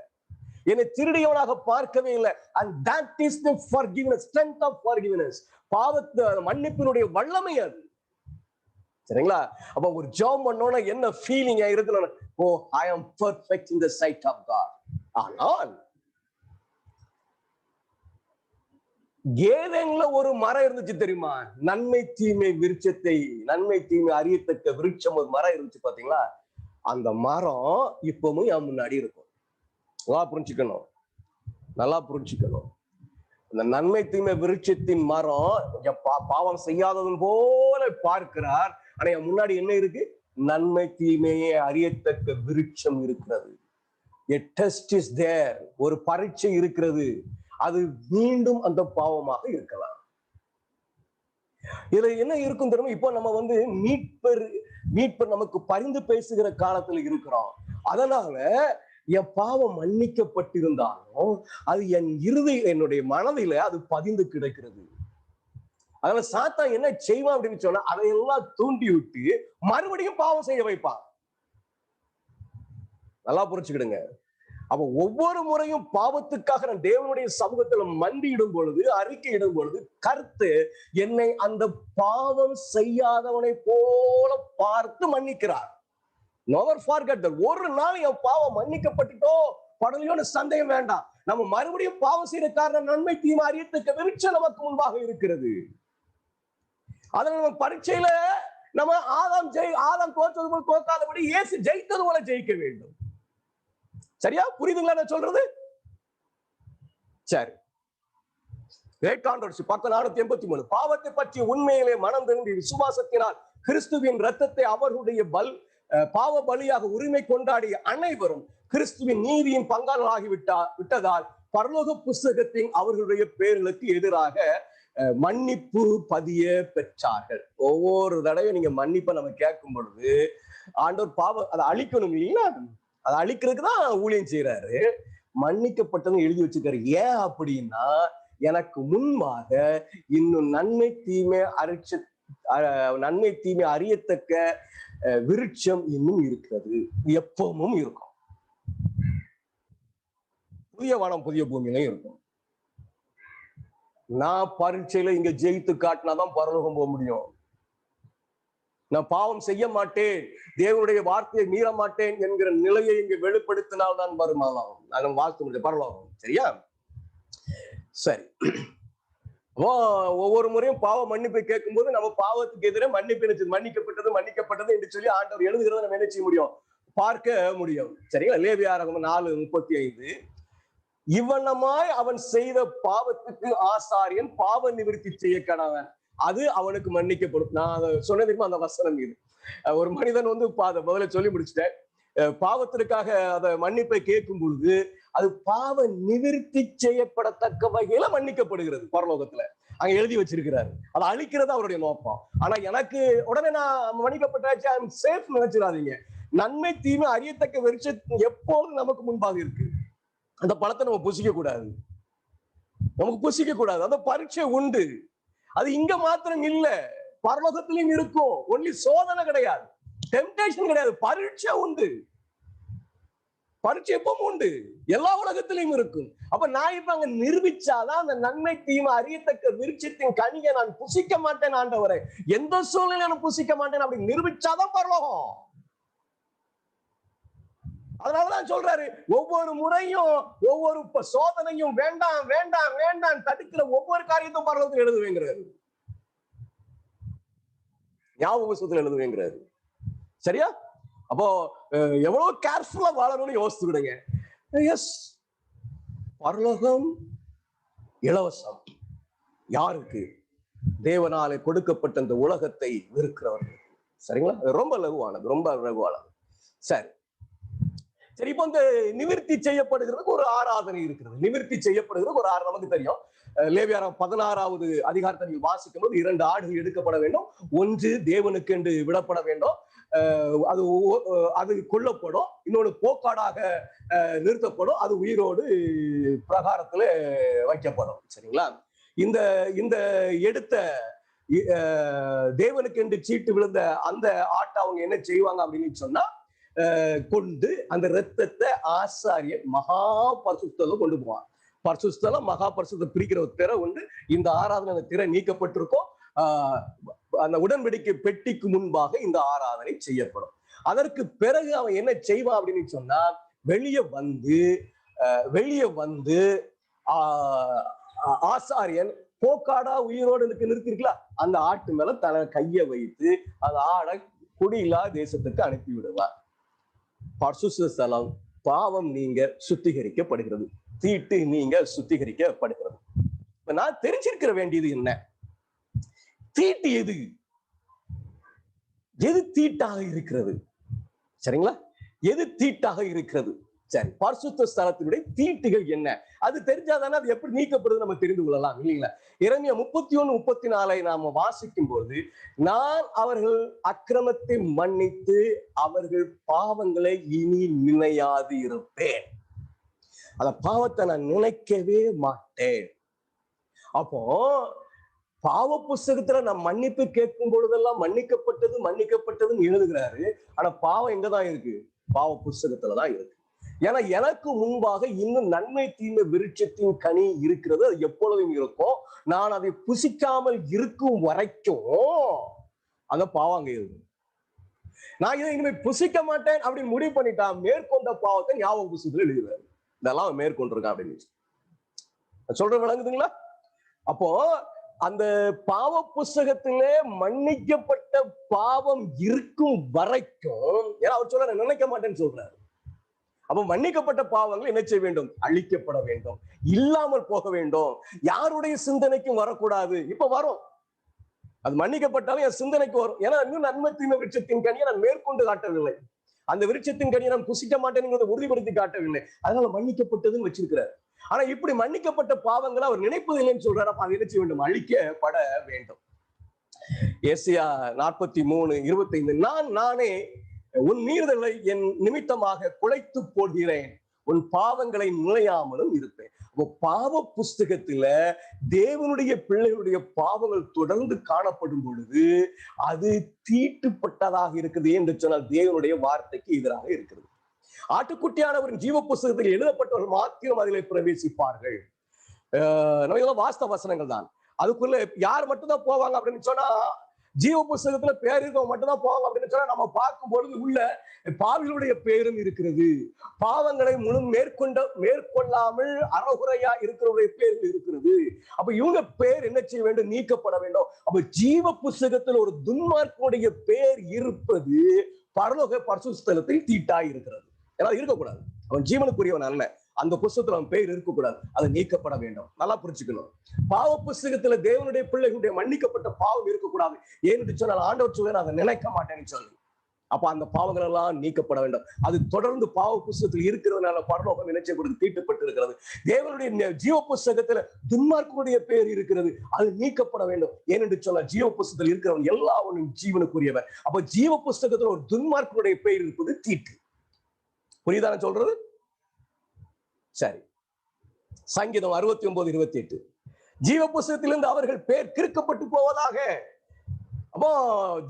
S1: என்னை திருடியவனாக பார்க்கவே இல்லை. And that is the forgiveness, strength of forgiveness. பாவத்தை மன்னிப்பினுடைய வல்லமை அது. சரிங்களா? அப்ப ஒரு ஜெபம் பண்ணோம்னா என்ன ஃபீலிங் இருக்குன்னு, ஓ I am perfect in the sight of God. ஆனால் ஏதேன்ல ஒரு மரம் இருந்துச்சு தெரியுமா? நன்மை தீமை விருட்சத்தை, நன்மை தீமை அறியத்தக்க விருட்சம் ஒரு மரம் இருந்துச்சு பாத்தீங்களா? அந்த மரம் இப்பவும் என் முன்னாடி இருக்கும். நல்லா புரிஞ்சுக்கணும், நல்லா புரிஞ்சுக்கணும். இந்த நன்மை தீமை விருட்சத்தின் மரம் பாவம் செய்யாதவன் போல பார்க்கிறார். ஆனா என் முன்னாடி என்ன இருக்கு? நன்மை தீமையை அறியத்தக்க விருட்சம் இருக்கிறது. A test is there. ஒரு பரீட்சை இருக்கிறது. அது மீண்டும் அந்த பாவமாக இருக்கலாம். இதுல என்ன இருக்கும் தெரியுமா? இப்போ நம்ம வந்து மீட்பர் நமக்கு பரிந்து பேசுகிற காலத்துல இருக்கிறோம். அதனால என் பாவம் மன்னிக்கப்பட்டிருந்தாலும் அது என் என்னுடைய மனதில அது பதிந்து கிடக்கிறது. அதனால சாத்தான் என்ன செய்வான் அப்படின்னு சொன்னா, அதையெல்லாம் தூண்டி விட்டு மறுபடியும் பாவம் செய்ய வைப்பான். நல்லா புரிச்சுக்கிடுங்க. அப்ப ஒவ்வொரு முறையும் பாவத்துக்காக நான் தேவனுடைய சமூகத்துல மண்டியிடும் பொழுது, அறிக்கையிடும் பொழுது, கர்த்து என்னை அந்த பாவம் செய்யாதவனை போல பார்த்து மன்னிக்கிறார். Never forget that. ஒரு நாள் என் பாவம் மன்னிக்கப்பட்டுட்டோ படலையோன்னு சந்தேகம் வேண்டாம். நம்ம மறுபடியும் பாவம் செய்யற காரணம் நன்மை தீமை அறியத்தக்க விருட்சம் நமக்கு முன்பாக இருக்கிறது. அதனால நம்ம பரீட்சையில நம்ம ஆதாம் தோற்றது போல தோற்காதபடி இயேசு ஜெயித்தது போல ஜெயிக்க வேண்டும். சரியா? புரியுதுங்களா நான் சொல்றது? சரி. Great controversy 483. பாவத்தை பற்றி உண்மையிலே மனம் திரும்பி விசுவாசத்தினால் கிறிஸ்துவின் இரத்தத்தை அவர்களுடைய பாவ பலியாக உரிமை கொண்டாடிய அனைவரும் கிறிஸ்துவின் நீதியின் பங்காளராகி விட்டதால் பரலோக புஸ்தகத்தின் அவர்களுடைய பேர்களுக்கு எதிராக மன்னிப்பு பதிய பெற்றார்கள். ஒவ்வொரு தடவையும் நீங்க மன்னிப்பை நம்ம கேட்கும் பொழுது ஆண்டவர் பாவம் அதை அழிக்கணும் இல்லைங்களா? அதை அழிக்கிறதுக்கு தான் ஊழியம் செய்யறாரு. மன்னிக்கப்பட்டதும் எழுதி வச்சுக்காரு. ஏன் அப்படின்னா, எனக்கு முன்பாக இன்னும் நன்மை தீமை அறியத்தக்க விருட்சம் இன்னும் இருக்கிறது, எப்பவும் இருக்கும். புதிய வானம் புதிய பூமியிலும் இருக்கும். நான் பரீட்சையில இங்க ஜெயித்து காட்டினாதான் பரலோகம் போக முடியும். நான் பாவம் செய்ய மாட்டேன், தேவனுடைய வார்த்தையை மீற மாட்டேன் என்கிற நிலையை இங்க வெளிப்படுத்தினால்தான் வருமானம், நாங்கள் வாழ்த்து முடியும் பரலோகம். சரியா? சரி. ஒவ்வொரு முறையும் பாவ மன்னிப்பை கேட்கும் போது நம்ம பாவத்துக்கு எதிரே மன்னிக்கப்பட்டது என்று சொல்லி ஆண்டவர் எழுதுகிறத நம்ம என்ன செய்ய முடியும்? பார்க்க முடியும். சரிங்களா? லேவியாராகமம் 4:35. இவனமாய் அவன் செய்த பாவத்துக்கு ஆசாரியன் பாவ நிவிர்த்தி செய்ய கடவன், அது அவனுக்கு மன்னிக்கப்படும். நான் அதை சொன்னதுக்கு அந்த வசனம் இது. ஒரு மனிதன் வந்து முதல்ல சொல்லி முடிச்சுட்டேன். பாவத்திற்காக அதை மன்னிப்பை கேட்கும் பொழுது அது பாவ நிவிர்த்தி செய்யப்படத்தக்க வகையில மன்னிக்கப்படுகிறது பரலோகத்துல. அங்க எழுதி வச்சிருக்கிறாரு. அதை அழிக்கிறது அவருடைய நோக்கம். ஆனா எனக்கு உடனே நான் மன்னிக்கப்பட்டாச்சு, ஐ அம் சேஃப் நினைச்சிடாதீங்க. நன்மை தீமை அறியத்தக்க வெளிச்சம் எப்போதும் நமக்கு முன்பாக இருக்கு. அந்த பழத்தை நம்ம புசிக்க கூடாது, நமக்கு புசிக்க கூடாது. அந்த பரீட்சை உண்டு. அது இங்க மாத்திரம் இல்ல, பரலோகத்திலும் இருக்கும். ஒன்லி சோதனை கிடையாது, டெம்டேஷன் கிடையாது, பரீட்சை உண்டு. பரீட்சை எப்பவும் உண்டு, எல்லா உலகத்திலையும் இருக்கும். அப்ப நான் இப்ப அங்க நிரூபிச்சாதான் அந்த நன்மை தீமை அறியத்தக்க விருட்சத்தின் கனியை நான் புசிக்க மாட்டேன் ஆண்டவரே, எந்த சூழ்நிலையில நான் புசிக்க மாட்டேன் அப்படி நிரூபிச்சாதான் பரலோகம். அதனாலதான் சொல்றாரு, ஒவ்வொரு முறையும் ஒவ்வொரு சோதனையும் வேண்டாம் வேண்டாம் வேண்டாம் தடுக்கிற ஒவ்வொரு காரியத்தையும் பரலோகத்தில் எழுதுவேங்கிறாரு, ஞாபக புத்தகத்தில் எழுதுவேங்கிறாரு. சரியா? அப்போ எவ்வளவு கேர்ஃபுல்லா வாழணும்னு யோசிச்சுக்கிடுங்க. எஸ், பரலோகம் இலவசம். யாருக்கு? தேவனாலே கொடுக்கப்பட்ட இந்த உலகத்தை வெறுக்கிறவர்கள். சரிங்களா? ரொம்ப லகுவானது, ரொம்ப லகுவானது. சரி சரி, இப்போ இந்த நிவர்த்தி செய்யப்படுகிறதுக்கு ஒரு ஆராதனை இருக்கிறது. நிவர்த்தி செய்யப்படுகிறது ஒரு நமக்கு தெரியும். லேவியராகமம் 16வது அதிகாரத்தை நீங்கள் வாசிக்கும் போது 2 ஆடுகள் எடுக்கப்பட வேண்டும். ஒன்று தேவனுக்கு என்று விடப்பட வேண்டும், அது கொல்லப்படும். இன்னொன்று போக்காடாக நிறுத்தப்படும், அது உயிரோடு பிரகாரத்துல வைக்கப்படும். சரிங்களா? இந்த இந்த எடுத்த தேவனுக்கு என்று சீட்டு விழுந்த அந்த ஆட்டை அவங்க என்ன செய்வாங்க அப்படின்னு சொன்னா, கொண்டு அந்த இரத்தத்தை ஆசாரியர் மகா பரிசுத்தல கொண்டு போவான். பரிசுத்தலம் மகா பரிசுத்த பிரிக்கிற ஒரு திரை உண்டு. இந்த ஆராதனை அந்த திரை நீக்கப்பட்டிருக்கும். அந்த உடன்படிக்கை பெட்டிக்கு முன்பாக இந்த ஆராதனை செய்யப்படும். அதற்கு பிறகு அவன் என்ன செய்வான் அப்படின்னு சொன்னா, வெளியே வந்து ஆசாரியன் போக்காடா உயிரோடு நிறுத்திருக்கலாம், அந்த ஆட்டு மேல தலை கையை வைத்து அந்த ஆடை குடியில்லா தேசத்துக்கு அனுப்பி விடுவார். பரிசுத்த ஸ்தலம் பாவம் நீங்க சுத்திகரிக்கப்படுகிறது, தீட்டு நீங்க சுத்திகரிக்கப்படுகிறது. நான் தெரிஞ்சிருக்கிற வேண்டியது என்ன? தீட்டு எது தீட்டாக இருக்கிறது? சரிங்களா? எது தீட்டாக இருக்கிறது? சரி, பரிசுத்த ஸ்தலத்தினுடைய தீட்டுகள் என்ன? அது தெரிஞ்சாதானே அது எப்படி நீக்கப்படுது நம்ம தெரிந்து கொள்ளலாம், இல்லைங்களா? எரேமியா 31:34 நாம வாசிக்கும் போது, நான் அவர்கள் அக்கிரமத்தை மன்னித்து அவர்கள் பாவங்களை இனி நினையாது இருப்பேன். அந்த பாவத்தை நான் நினைக்கவே மாட்டேன். அப்போ பாவ புஸ்தகத்துல நான் மன்னிப்பு கேட்கும் பொழுதெல்லாம் மன்னிக்கப்பட்டதுன்னு எழுதுகிறாரு. ஆனா பாவம் எங்கதான் இருக்கு? பாவ புஸ்தகத்துலதான் இருக்கு. ஏன்னா எனக்கு முன்பாக இன்னும் நன்மை தீமை விருட்சத்தின் கனி இருக்கிறது, அது எப்பொழுதும் இருக்கும். நான் அதை புசிக்காமல் இருக்கும் வரைக்கும் அந்த பாவம் அங்க இருக்கு. நான் இதை இனிமே புசிக்க மாட்டேன் அப்படின்னு முடிவு பண்ணிட்டா, மேற்கொண்ட பாவத்தை ஞாபக புஸ்தகத்துல எழுதுறாரு. இதெல்லாம் மேற்கொண்டிருக்கான் அப்படின்னு சொல்ற விளங்குதுங்களா? அப்போ அந்த பாவ புஸ்தகத்திலே மன்னிக்கப்பட்ட பாவம் இருக்கும் வரைக்கும், ஏன்னா அவர் சொல்ற நினைக்க மாட்டேன்னு சொல்றாரு. அப்ப மன்னிக்கப்பட்ட பாவங்கள் என்ன செய்ய வேண்டும்? அழிக்கப்பட வேண்டும், இல்லாமல் போக வேண்டும். யாருடைய சிந்தனைக்கும் வரக்கூடாது. இப்ப வரும், அது மன்னிக்கப்பட்டாலும் என் சிந்தனைக்கு வரும். ஏன்னா இன்னும் நன்மை தீமை விருட்சத்தின் கனியை நான் மேற்கொண்டு காட்டவில்லை, அந்த விருட்சத்தின் கனியை நான் புசிக்க மாட்டேன் உறுதிப்படுத்தி காட்டவில்லை. அதனால மன்னிக்கப்பட்டதுன்னு வச்சிருக்கிறார். ஆனா இப்படி மன்னிக்கப்பட்ட பாவங்களை அவர் நினைப்பது இல்லைன்னு சொல்றாரு. அப்ப அது என்ன செய்ய வேண்டும்? அழிக்கப்பட வேண்டும். ஏசாயா 43:25, நானே உன் மீறுதலை என் நிமித்தமாக குலைத்து போடுகிறேன், உன் பாவங்களை நுழையாமலும் இருப்பேன். பாவ புஸ்தகத்துல தேவனுடைய பிள்ளைகளுடைய பாவங்கள் தொடர்ந்து காணப்படும் பொழுது அது தீட்டுப்பட்டதாக இருக்குது என்று சொன்னால் தேவனுடைய வார்த்தைக்கு எதிராக இருக்கிறது. ஆட்டுக்குட்டியானவரின் ஜீவ புஸ்தகத்தில் எழுதப்பட்டவர்கள் மாத்திரம் அதிலே பிரவேசிப்பார்கள். நம்ம வாஸ்தவ வசனங்கள் தான். அதுக்குள்ள யார் மட்டும்தான் போவாங்க அப்படின்னு சொன்னா, ஜீவ புஸ்தகத்துல பேர் இருக்கவங்க மட்டும்தான் போவாங்க அப்படின்னு சொன்னா, நம்ம பார்க்கும் பொழுது உள்ள பாவிகளுடைய பேரும் இருக்கிறது. பாவங்களை மேற்கொள்ளாமல் அறகுறையா இருக்கிறவருடைய பேர்கள் இருக்கிறது. அப்ப இவங்க பேர் என்ன செய்ய வேண்டும்? நீக்கப்பட வேண்டும். அப்ப ஜீவ புஸ்தகத்தில் ஒரு துன்மார்க்கனுடைய பேர் இருப்பது பரலோக பரிசுத்த ஸ்தலத்தில் தீட்டாய் இருக்கிறது. ஏன்னா இருக்கக்கூடாது, அவன் ஜீவனுக்குரியவன் அல்ல, அந்த புஸ்தகத்துல அவன் பேர் இருக்கக்கூடாது, அது நீக்கப்பட வேண்டும். நல்லா புரிஞ்சுக்கணும். பாவ புஸ்தகத்துல தேவனுடைய பிள்ளைகளுடைய மன்னிக்கப்பட்ட பாவம் இருக்கக்கூடாது. ஏன்னு சொன்னால் ஆண்டவர் சொல்ல அதை நினைக்க மாட்டேன்னு சொல்லி, அப்ப அந்த பாவங்கள் எல்லாம் நீக்கப்பட வேண்டும். அது தொடர்ந்து பாவ புஸ்தகத்தில் இருக்கிறதுனால பரலோகம் நினைச்ச கொடுத்து தீட்டுப்பட்டு இருக்கிறது. தேவனுடைய ஜீவ புஸ்தகத்துல துன்மார்க்கனுடைய பேர் இருக்கிறது, அது நீக்கப்பட வேண்டும். ஏனென்று சொன்னா ஜீவ புஸ்தகத்தில் இருக்கிறவன் எல்லாவனும் ஜீவனுக்குரியவன். அப்ப ஜீவ புஸ்தகத்துல ஒரு துன்மார்க்கனுடைய பேர் இருப்பது தீட்டு. புரியுதான சொல்றது? சரி. சங்கீதம் 69:28 ஜீவ புஸ்தகத்திலிருந்து அவர்கள் பேர் கிறுக்கப்பட்டு போவதாக. அப்போ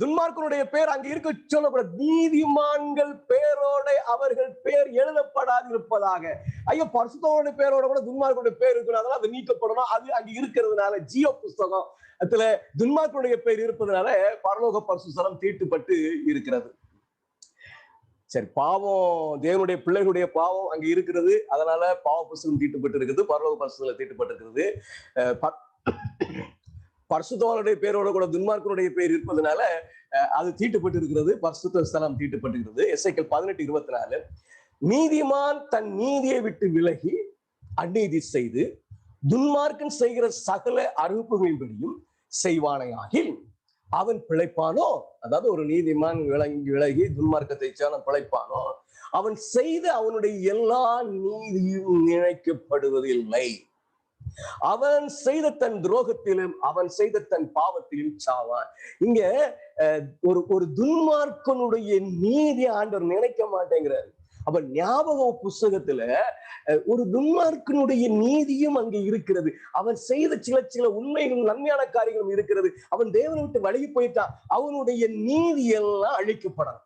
S1: துன்மார்க்கனுடைய பேர் அங்க இருக்க சொல்லக்கூடாது. நீதிமான்கள் பேரோட அவர்கள் பேர் எழுதப்படாது இருப்பதாக. ஐயோ, பரிசுத்தோட பேரோட கூட துன்மார்க்கனுடைய பேர் இருக்கணும், அதெல்லாம் அது நீக்கப்படணும். அது அங்க இருக்கிறதுனால ஜீவ புஸ்தகத்துல துன்மார்க்கனுடைய பேர் இருப்பதனால பரலோக பரிசுத்தம் தீட்டுப்பட்டு இருக்கிறது. சரி, பாவம் தேவனுடைய பிள்ளைகளுடைய பாவம் அங்க இருக்கிறது, அதனால பாவ புஸ்தகம் தீட்டுப்பட்டு இருக்குது, பரலோக பரிசுத்தம் தீட்டுப்பட்டு இருக்கிறது. பரிசுத்தவானுடைய பேரோட கூட துன்மார்க்கனுடைய பேர் இருப்பதனால அது தீட்டுப்பட்டு இருக்கிறது, பரிசுத்த ஸ்தலம் தீட்டுப்பட்டிருக்கிறது. எசேக்கியேல் 18:24 நீதிமான் தன் நீதியை விட்டு விலகி அநீதி செய்து துன்மார்க்கன் செய்கிற சகல அறிவிப்புகளின்படியும் செய்வானையாகில் அவன் பிழைப்பானோ. அதாவது ஒரு நீதிமான் விலகி துன்மார்க்கத்தை அவன் பிழைப்பானோ, அவன் செய்த அவனுடைய எல்லா நீதியும் நினைக்கப்படுவதில்லை. அவன் செய்த தன் துரோகத்திலும் அவன் செய்த தன் பாவத்திலும் சாவான். இங்க ஒரு துன்மார்க்கனுடைய நீதி ஆண்டவர் நினைக்க மாட்டேங்கிறாரு. அப்ப ஞாபக புஸ்தகத்துல ஒரு துன்மார்க்கனுடைய நீதியும் அங்க இருக்கிறது. அவன் செய்த சில உண்மைகளும் நன்மையான காரியங்களும் இருக்கிறது. அவன் தேவனை விட்டு விலகி போயிட்டான், அவனுடைய நீதி எல்லாம் அழிக்கப்படும்.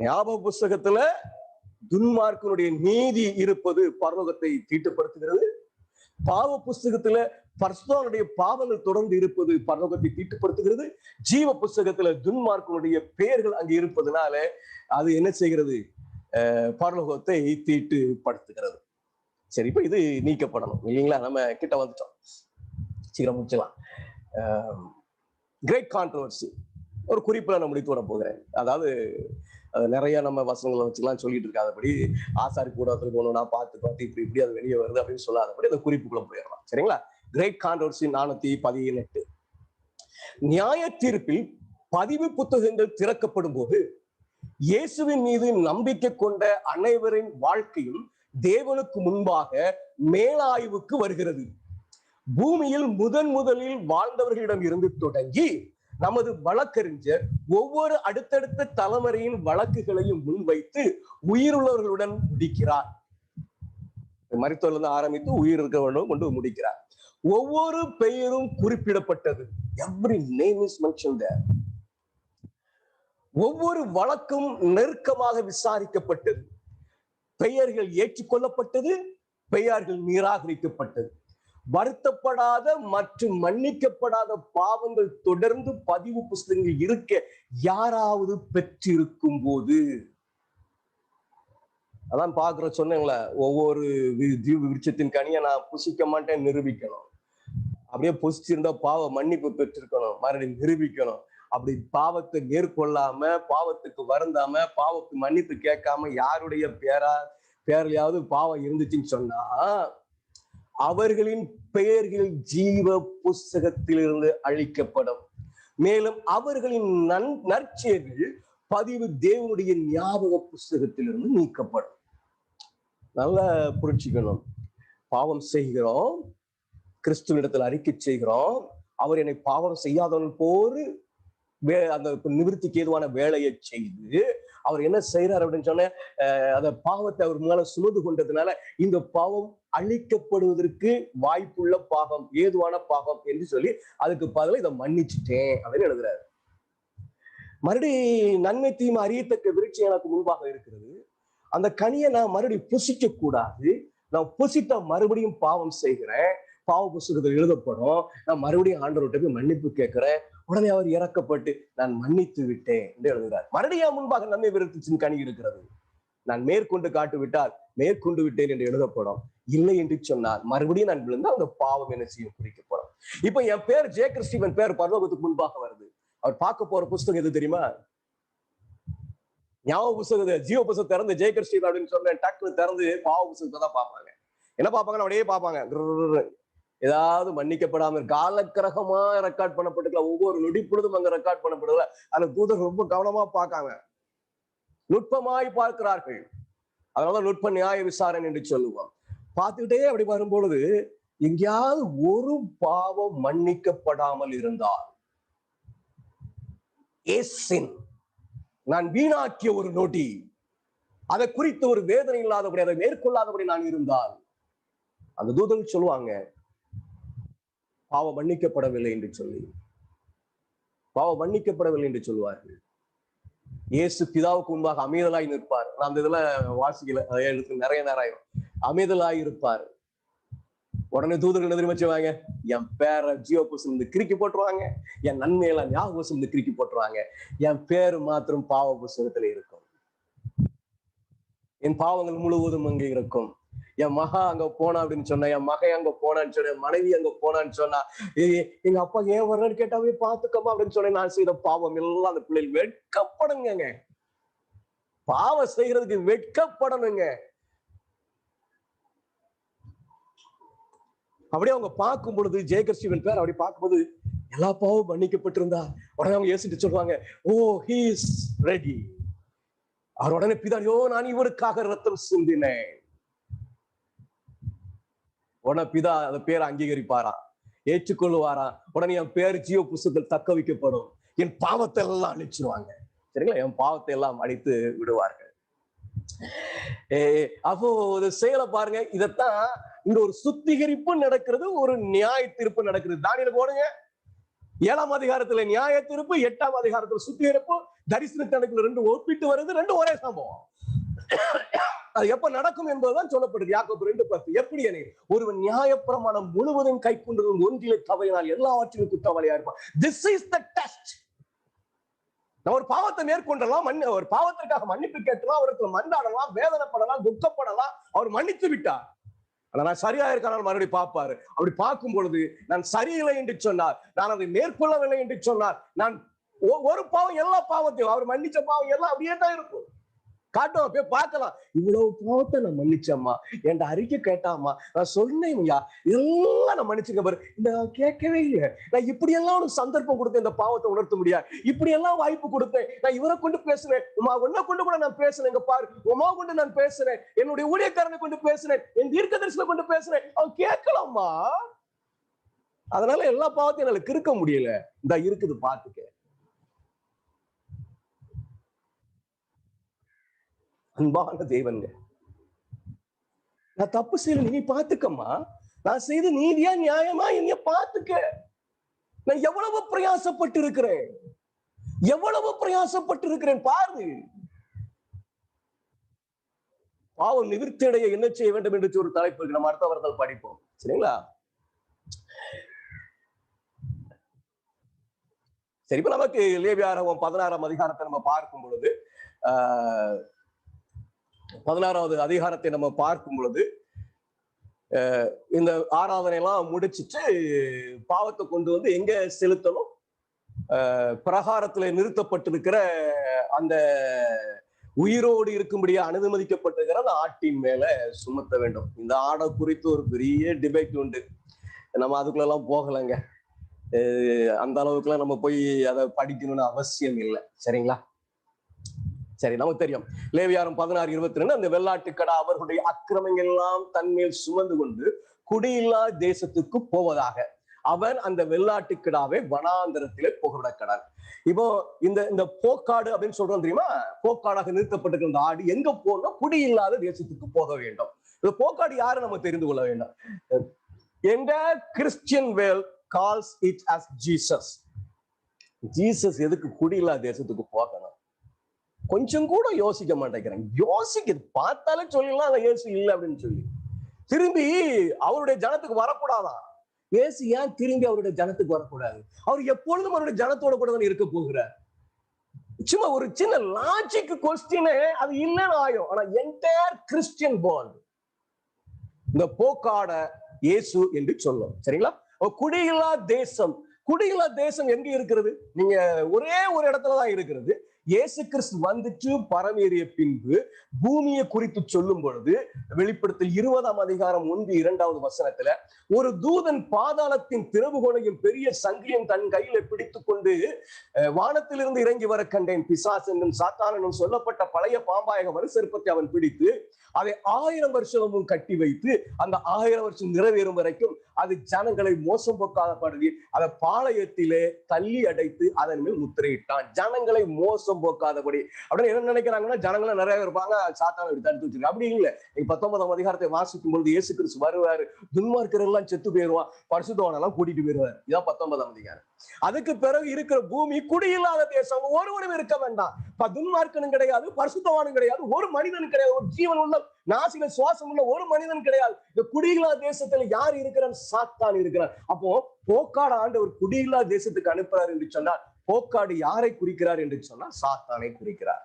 S1: ஞாபக புஸ்தகத்துல துன்மார்க்கனுடைய நீதி இருப்பது பரலோகத்தை தீட்டுப்படுத்துகிறது. பாவ புஸ்தகத்துல பரிசுத்தவானுடைய பாவங்கள் தொடர்ந்து இருப்பது பரலோகத்தை தீட்டுப்படுத்துகிறது. ஜீவ புஸ்தகத்துல துன்மார்க்கனுடைய பெயர்கள் அங்கு இருப்பதனால அது என்ன செய்கிறது? பரலோகத்தை தீட்டுப்படுத்துகிறது. சரி, இப்ப இது நீக்கப்படணும் இல்லைங்களா? நம்ம கிட்ட வந்துட்டோம், சீக்கிரம் முடிச்சலாம். கிரேட் கான்ட்ரோவர்சி ஒரு குறிப்புல நான் முடித்து விட போகிறேன். அதாவது நிறைய நம்ம வசனங்களை வச்சுக்கலாம் சொல்லிட்டு இருக்காதபடி ஆசாரி கூடத்துல போகணும்னா பார்த்து இப்படி அது வெளியே வருது அப்படின்னு சொல்லாதபடி அந்த குறிப்புக்குள்ள போயிடலாம். சரிங்களா? கிரேட் கான்ட்ரோவர்சி 418 நியாய தீர்ப்பில் பதிவு புத்தகங்கள் திறக்கப்படும் போது இயேசுவின் மீது நம்பிக்கை கொண்ட அனைவரின் வாழ்க்கையும் தேவனுக்கு முன்பாக மேலாய்வுக்கு வருகிறது. பூமியில் முதலில் வாழ்ந்தவர்களிடம் இருந்து தொடங்கி நமது வழக்கறிஞர் ஒவ்வொரு அடுத்தடுத்த தலைமுறையின் வழக்குகளையும் முன்வைத்து உயிருள்ளவர்களுடன் முடிக்கிறார். மரித்தோரிலிருந்து ஆரம்பித்து உயிர் இருக்கிறவர்களும் கொண்டு முடிக்கிறார். ஒவ்வொரு பெயரும் குறிப்பிடப்பட்டது. Every name is mentioned there. ஒவ்வொரு வழக்கும் நெருக்கமாக விசாரிக்கப்பட்டது. பெயர்கள் ஏற்றுக்கொள்ளப்பட்டது, பெயர்கள் நிராகரிக்கப்பட்டது. வருத்தப்படாத மற்றும் மன்னிக்கப்படாத பாவங்கள் தொடர்ந்து பதிவு புஸ்தகங்கள் இருக்க யாராவது பெற்றிருக்கும் போது, அதான் பாக்குற சொன்னீங்களா, ஒவ்வொரு விருட்சத்தின் கனியை நான் புசிக்க மாட்டேன் நிரூபிக்கணும். அப்படியே புசிச்சிருந்தா பாவ மன்னிப்பு பெற்றிருக்கணும், மறுபடியும் நிரூபிக்கணும். அப்படி பாவத்தை மேற்கொள்ளாம, பாவத்துக்கு வருந்தாம, பாவத்துக்கு மன்னிப்பு கேட்காம யாருடைய பேர்லயாவது பாவம் இருந்துச்சுன்னு சொன்னா அவர்களின் பெயர்கள் ஜீவ புஸ்தகத்திலிருந்து அழிக்கப்படும். மேலும் அவர்களின் நற்செயல்கள் பதிவு தேவனுடைய ஞாபக புஸ்தகத்திலிருந்து நீக்கப்படும். நல்லா புரிஞ்சுக்கணும். பாவம் செய்கிறோம், கிறிஸ்துவிடத்தில் அறிக்கை செய்கிறோம், அவர் என்னை பாவம் செய்யாதவன் போரு அந்த நிவர்த்திக்கு ஏதுவான வேலையை செய்து அவர் என்ன செய்யறாரு அப்படின்னு சொன்ன அந்த பாவத்தை அவர் மேல சுமந்து கொண்டதுனால இந்த பாவம் அழிக்கப்படுவதற்கு வாய்ப்புள்ள பாவம், ஏதுவான பாவம் என்று சொல்லி அதுக்கு பதிலாக இதை மன்னிச்சுட்டேன் அப்படின்னு எழுதுறாரு. மறுபடி நன்மை தீமை அறியத்தக்க விருட்சம் எனக்கு முன்பாக இருக்கிறது, அந்த கனியை நான் மறுபடியும் புசிக்க கூடாது, நான் புசித்த மறுபடியும் பாவம் செய்கிறேன், பாவ புஸ்தகத்தில் எழுதப்படும், நான் மறுபடியும் ஆண்டவர்கிட்ட போய் மன்னிப்பு கேட்கிறேன், உடனே அவர் இறக்கப்பட்டு நான் மன்னித்து விட்டேன் என்று எழுதுகிறார். மறுபடியும் முன்பாக நன்மை விருட்சத்தின் கனி இருக்கிறது, நான் மேற்கொண்டு காட்டு விட்டால் மேற்கொண்டு விட்டேன் என்று எழுதப்படும். இல்லை என்று சொன்னால் மறுபடியும் நான் விழுந்தா அந்த பாவம் என்ன செய்யும் குறிக்கப்படும். இப்ப என் பேர் ஜே கிறிஸ்டிவன் பேர் பரலோகத்துக்கு முன்பாக வருது. அவர் பார்க்க போற புஸ்தகம் எது தெரியுமா? ஞாபக புஸ்தகத்தை ஜீவ புஸ்தகம் திறந்து ஜே கிறிஸ்டிவன் அப்படின்னு சொன்னேன், டக்குன்னு திறந்து பாவ புஸ்தகத்தை தான் பார்ப்பாங்க. என்ன பார்ப்பாங்க? அப்படியே பார்ப்பாங்க, ஏதாவது மன்னிக்கப்படாம காலக்கிரகமா ரெக்கார்ட் பண்ணப்பட்டிருக்கலாம். ஒவ்வொரு நொடி பொழுதும் அங்க ரெக்கார்ட் பண்ணப்படுதுல. அந்த தூதர் ரொம்ப கவனமா பார்க்காங்க, நுட்பமாய் பார்க்கிறார்கள். அதனால நுட்ப நியாய விசாரணை என்று சொல்லுவோம். பார்த்துக்கிட்டே அப்படி வரும்பொழுது எங்கேயாவது ஒரு பாவம் மன்னிக்கப்படாமல் இருந்தால், நான் வீணாக்கிய ஒரு நொடி, அதை குறித்த ஒரு வேதனை இல்லாதபடி, அதை மேற்கொள்ளாதபடி நான் இருந்தால், அந்த தூதர்கள் சொல்லுவாங்க பாவம் மன்னிக்கப்படவில்லை என்று சொல்லி, பாவம் மன்னிக்கப்படவில்லை என்று சொல்லுவார்கள். இயேசு பிதாவுக்கு முன்பாக அமைதலாய் நிற்பார். நான் அந்த இதுல வாசிக்கல, எழுத்து நிறைய நேரம் அமைதலாய் இருப்பார். உடனே தூதர்கள் எதிர்த்து வச்சுவாங்க, என் பேரை ஜியோ புஸ்தகம் இருந்து கிறுக்கி போட்டுருவாங்க, என் நன்மையெல்லாம் ஞாபக புஸ்தகம் இருந்து கிறுக்கி போட்டுருவாங்க, என் பேரு மாத்திரம் பாவ புஸ்தகத்துல இருக்கும், என் பாவங்கள் முழுவதும் அங்கே இருக்கும். என் மகா அங்க போனா அப்படின்னு சொன்னா, என் மகை அங்க போனான்னு சொன்ன, மனைவி அங்க போனான்னு சொன்னா, எங்க அப்பா ஏன் வரணும்னு கேட்டாவே பாத்துக்கமா அப்படின்னு சொன்னேன். நான் செய்த பாவம் எல்லாம் அந்த பிள்ளைகள் வெட்கப்படுங்க. பாவம் செய்யறதுக்கு வெட்கப்படணுங்க. அப்படியே அவங்க பார்க்கும் பொழுது, ஜேக்கர் ஸ்டீவன் பேர் அப்படி பார்க்கும்போது எல்லா பாவம் மன்னிக்கப்பட்டிருந்தா உடனே அவங்க யோசிச்சுட்டு சொல்லுவாங்க, ஓ ஹி இஸ் ரெடி. அவர் உடனே பிதாடியோ, நான் இவருக்காக ரத்தம் சிந்தினேன். உடனே பிதா அந்த பேரை அங்கீகரிப்பாராம், ஏற்றுக்கொள்ளுவாராம். உடனே என் பேர் ஜீவ புஸ்தகத்தில் தக்க வைக்கப்படும், என் பாவத்தை எல்லாம் அழிச்சிருவாங்க. சரிங்களா? என் பாவத்தை எல்லாம் அழித்து விடுவார்கள். அப்போ ஒரு செயலை பாருங்க. இதத்தான் இங்க ஒரு சுத்திகரிப்பு நடக்கிறது, ஒரு நியாய தீர்ப்பு நடக்கிறது. தானியேல் போடுங்க, 7ஆம் அதிகாரத்துல நியாய தீர்ப்பு, 8ஆம் அதிகாரத்துல சுத்திகரிப்பு. தரிசன கணக்குல ரெண்டு ஒப்பிட்டு வருது, ரெண்டு ஒரே சம்பவம். அது எப்ப நடக்கும் என்பதுதான் சொல்லப்படுது. யாக்கோபு 2:10. எப்படி என ஒருவன் நியாயப்பிரமாணம் முழுவதும் கை கொண்டதும் ஒன்றிலே தவறினால் எல்லாவற்றிலும் குற்றவாளியா இருப்பான். This is the test. ஒரு பாவத்தை மேற்கொண்டலாம், ஒரு பாவத்திற்காக மன்னிப்பு கேட்கலாம், அவருக்கு மன்றாடலாம், வேதனைப்படலாம், துக்கப்படலாம். அவர் மன்னித்து விட்டார். ஆனா நான் சரியா இருக்கான மறுபடியும் பார்ப்பாரு. அப்படி பார்க்கும் பொழுது நான் சரியில்லை என்று சொன்னார், நான் அதை மேற்கொள்ளவில்லை என்று சொன்னார், நான் ஒரு பாவம் எல்லா பாவத்தையும் அவர் மன்னிச்ச பாவம் எல்லாம் அப்படியே தான் இருக்கும். காட்டும், போய் பார்க்கலாம். இவ்வளவு பாவத்தை நான் மன்னிச்சம்மா, என் அறிக்கை கேட்டாமா, நான் சொன்னேன் எல்லாம் நான் மன்னிச்சுக்க பாரு. நான் கேட்கவே இல்லை. நான் இப்படி எல்லாம் ஒரு சந்தர்ப்பம் கொடுத்தேன் இந்த பாவத்தை உணர்த்த முடியாது, இப்படி எல்லாம் வாய்ப்பு கொடுத்தேன். நான் இவரை கொண்டு பேசுனேன், உமா ஒன்ன கொண்டு கூட நான் பேசுனேன், இங்க பாரு உமா கொண்டு நான் பேசுனேன், என்னுடைய ஊழியக்காரனை கொண்டு பேசுனேன், என் தீர்க்கதரிசனை கொண்டு பேசுனேன். அவன் கேட்கலாமா? அதனால எல்லா பாவத்தையும் என்னால கிறுக்க முடியல. இந்த இருக்குது பாத்துக்க. அன்பான தேவன்க, நான் தப்பு செய்யல, நீ பாத்துக்கம்மா. நான் செய்து நீதியா நியாயமா என்னைய பாத்துக்க. நான் எவ்வளவு பிரயாசப்பட்டு இருக்கிறேன், எவ்வளவு பிரயாசப்பட்டு இருக்கிறேன் பாரு. பாவம் நிவிர்த்தியடைய என்ன செய்ய வேண்டும் என்று ஒரு தலைப்பு இருக்கு. நம்ம அடுத்த வாரத்தில் படிப்போம். சரிங்களா? சரி, இப்ப நமக்கு லேவியராகமம் 16ஆம் அதிகாரத்தை நம்ம பார்க்கும் பொழுது, 16வது அதிகாரத்தை நம்ம பார்க்கும் பொழுது, இந்த ஆராதனை எல்லாம் முடிச்சுட்டு பாவத்தை கொண்டு வந்து எங்க செலுத்தணும்? பிரகாரத்துல நிறுத்தப்பட்டிருக்கிற அந்த உயிரோடு இருக்கும்படியா அனுமதிக்கப்பட்டிருக்கிற அந்த ஆட்டின் மேல சுமத்த வேண்டும். இந்த ஆடை குறித்து ஒரு பெரிய டிபேட் உண்டு. நம்ம அதுக்குள்ள எல்லாம் போகலைங்க. அந்த அளவுக்குலாம் நம்ம போய் அதை படிக்கணும்னு அவசியம் இல்லை. சரிங்களா? சரி, நமக்கு தெரியும். லேவியாரம் 16:22 அந்த வெள்ளாட்டுக்கடா அவர்களுடைய அக்கிரமங்கள் எல்லாம் தன்மேல் சுமந்து கொண்டு குடியில்லா தேசத்துக்கு போவதாக அவன் அந்த வெள்ளாட்டுக்கடாவை வனாந்தரத்திலே போகவிடக்கடான். இப்போ இந்த போக்காடு அப்படின்னு சொல்றோம் தெரியுமா? போக்காடாக நிறுத்தப்பட்டிருக்கிற அந்த ஆடு எங்க போகணும்? குடியில்லாத தேசத்துக்கு போக வேண்டும். இந்த போக்காடு யாரு நம்ம தெரிந்து கொள்ள வேண்டும். எந்த Christian will calls it as Jesus. Jesus எதுக்கு குடியில்லா தேசத்துக்கு போகணும்? கொஞ்சம் கூட யோசிக்க மாட்டேங்கிறாங்க. யோசிக்க பார்த்தாலே சொல்லலாம் இயேசு இல்லை அப்படின்னு சொல்லி. திரும்பி அவருடைய ஜனத்துக்கு வரக்கூடாதான். இயேசு ஏன் திரும்பி அவருடைய ஜனத்துக்கு வரக்கூடாது? அவர் எப்பொழுதும் அவருடைய ஜனத்தோட கூட தான் இருக்க போகிறார். சும்மா ஒரு சின்ன லாஜிக் கொஸ்டினே அது இல்லைன்னு ஆயும். ஆனா என்டையர் கிறிஸ்டியன் பாண்ட் இந்த போக்காட இயேசு என்று சொல்லும். சரிங்களா? குடியில்லா தேசம், குடியில்லா தேசம் எங்க இருக்கிறது? நீங்க ஒரே ஒரு இடத்துலதான் இருக்கிறது. இயேசு கிறிஸ்து வந்துட்டு பரமேறிய பின்பு பூமியை குறித்து சொல்லும் பொழுது வெளிப்படுத்தல் 20:1-2 ஒரு தூதன் பாதாளத்தின் திறவுகோலையும் பெரிய சங்கிலியும் தன் கையில பிடித்துக் கொண்டு வானத்திலிருந்து இறங்கி வர கண்டேன். பிசாசு என்னும் சாத்தான் என்னும் சொல்லப்பட்ட பழைய பாம்பாயக மறுசெருப்பத்தை அவன் பிடித்து அதை 1000 வருஷமும் கட்டி வைத்து அந்த 1000 வருஷம் நிறைவேறும் வரைக்கும் அது ஜனங்களை மோசம் போக்காதபடி அதை பாளையத்திலே தள்ளி அடைத்து அதன் மேல் முத்திரையிட்டான். ஜனங்களை மோசம் போக்காதபடி. அப்படின்னு என்ன நினைக்கிறாங்கன்னா, ஜனங்களும் நிறைய இருப்பாங்க, சாத்தானை தடுத்து வச்சிருக்க. அப்படி இல்லை. 19 வாசிக்கும் பொழுது இயேசு கிறிஸ்து வருவாரு, துன்மார்க்கர்கள் எல்லாம் செத்து போயிருவான், பரிசுத்தவானெல்லாம் கூட்டிட்டு போயிருவாரு. இதான் 19 அதுக்கு பிறகு இருக்கிற பூமி குடியில்லாத தேசம், ஒருவரும் இருக்க வேண்டாம். துன்மார்க்கனும் கிடையாது, பரிசுத்தவானும் கிடையாது, ஒரு மனிதனும் கிடையாது, ஒரு ஜீவன் உள்ள நாசில சுவாசம் உள்ள ஒரு மனிதன் கிடையாது. இந்த குடியில்லா தேசத்துல யார் இருக்கிறான்? சாத்தான் இருக்கிறான். அப்போ போக்காடு ஆண்டவர் குடியில்லா தேசத்துக்கு அனுப்புறார் என்று சொன்னால், போக்காடு யாரை குறிக்கிறார் என்று சொன்னால் சாத்தானை குறிக்கிறார்.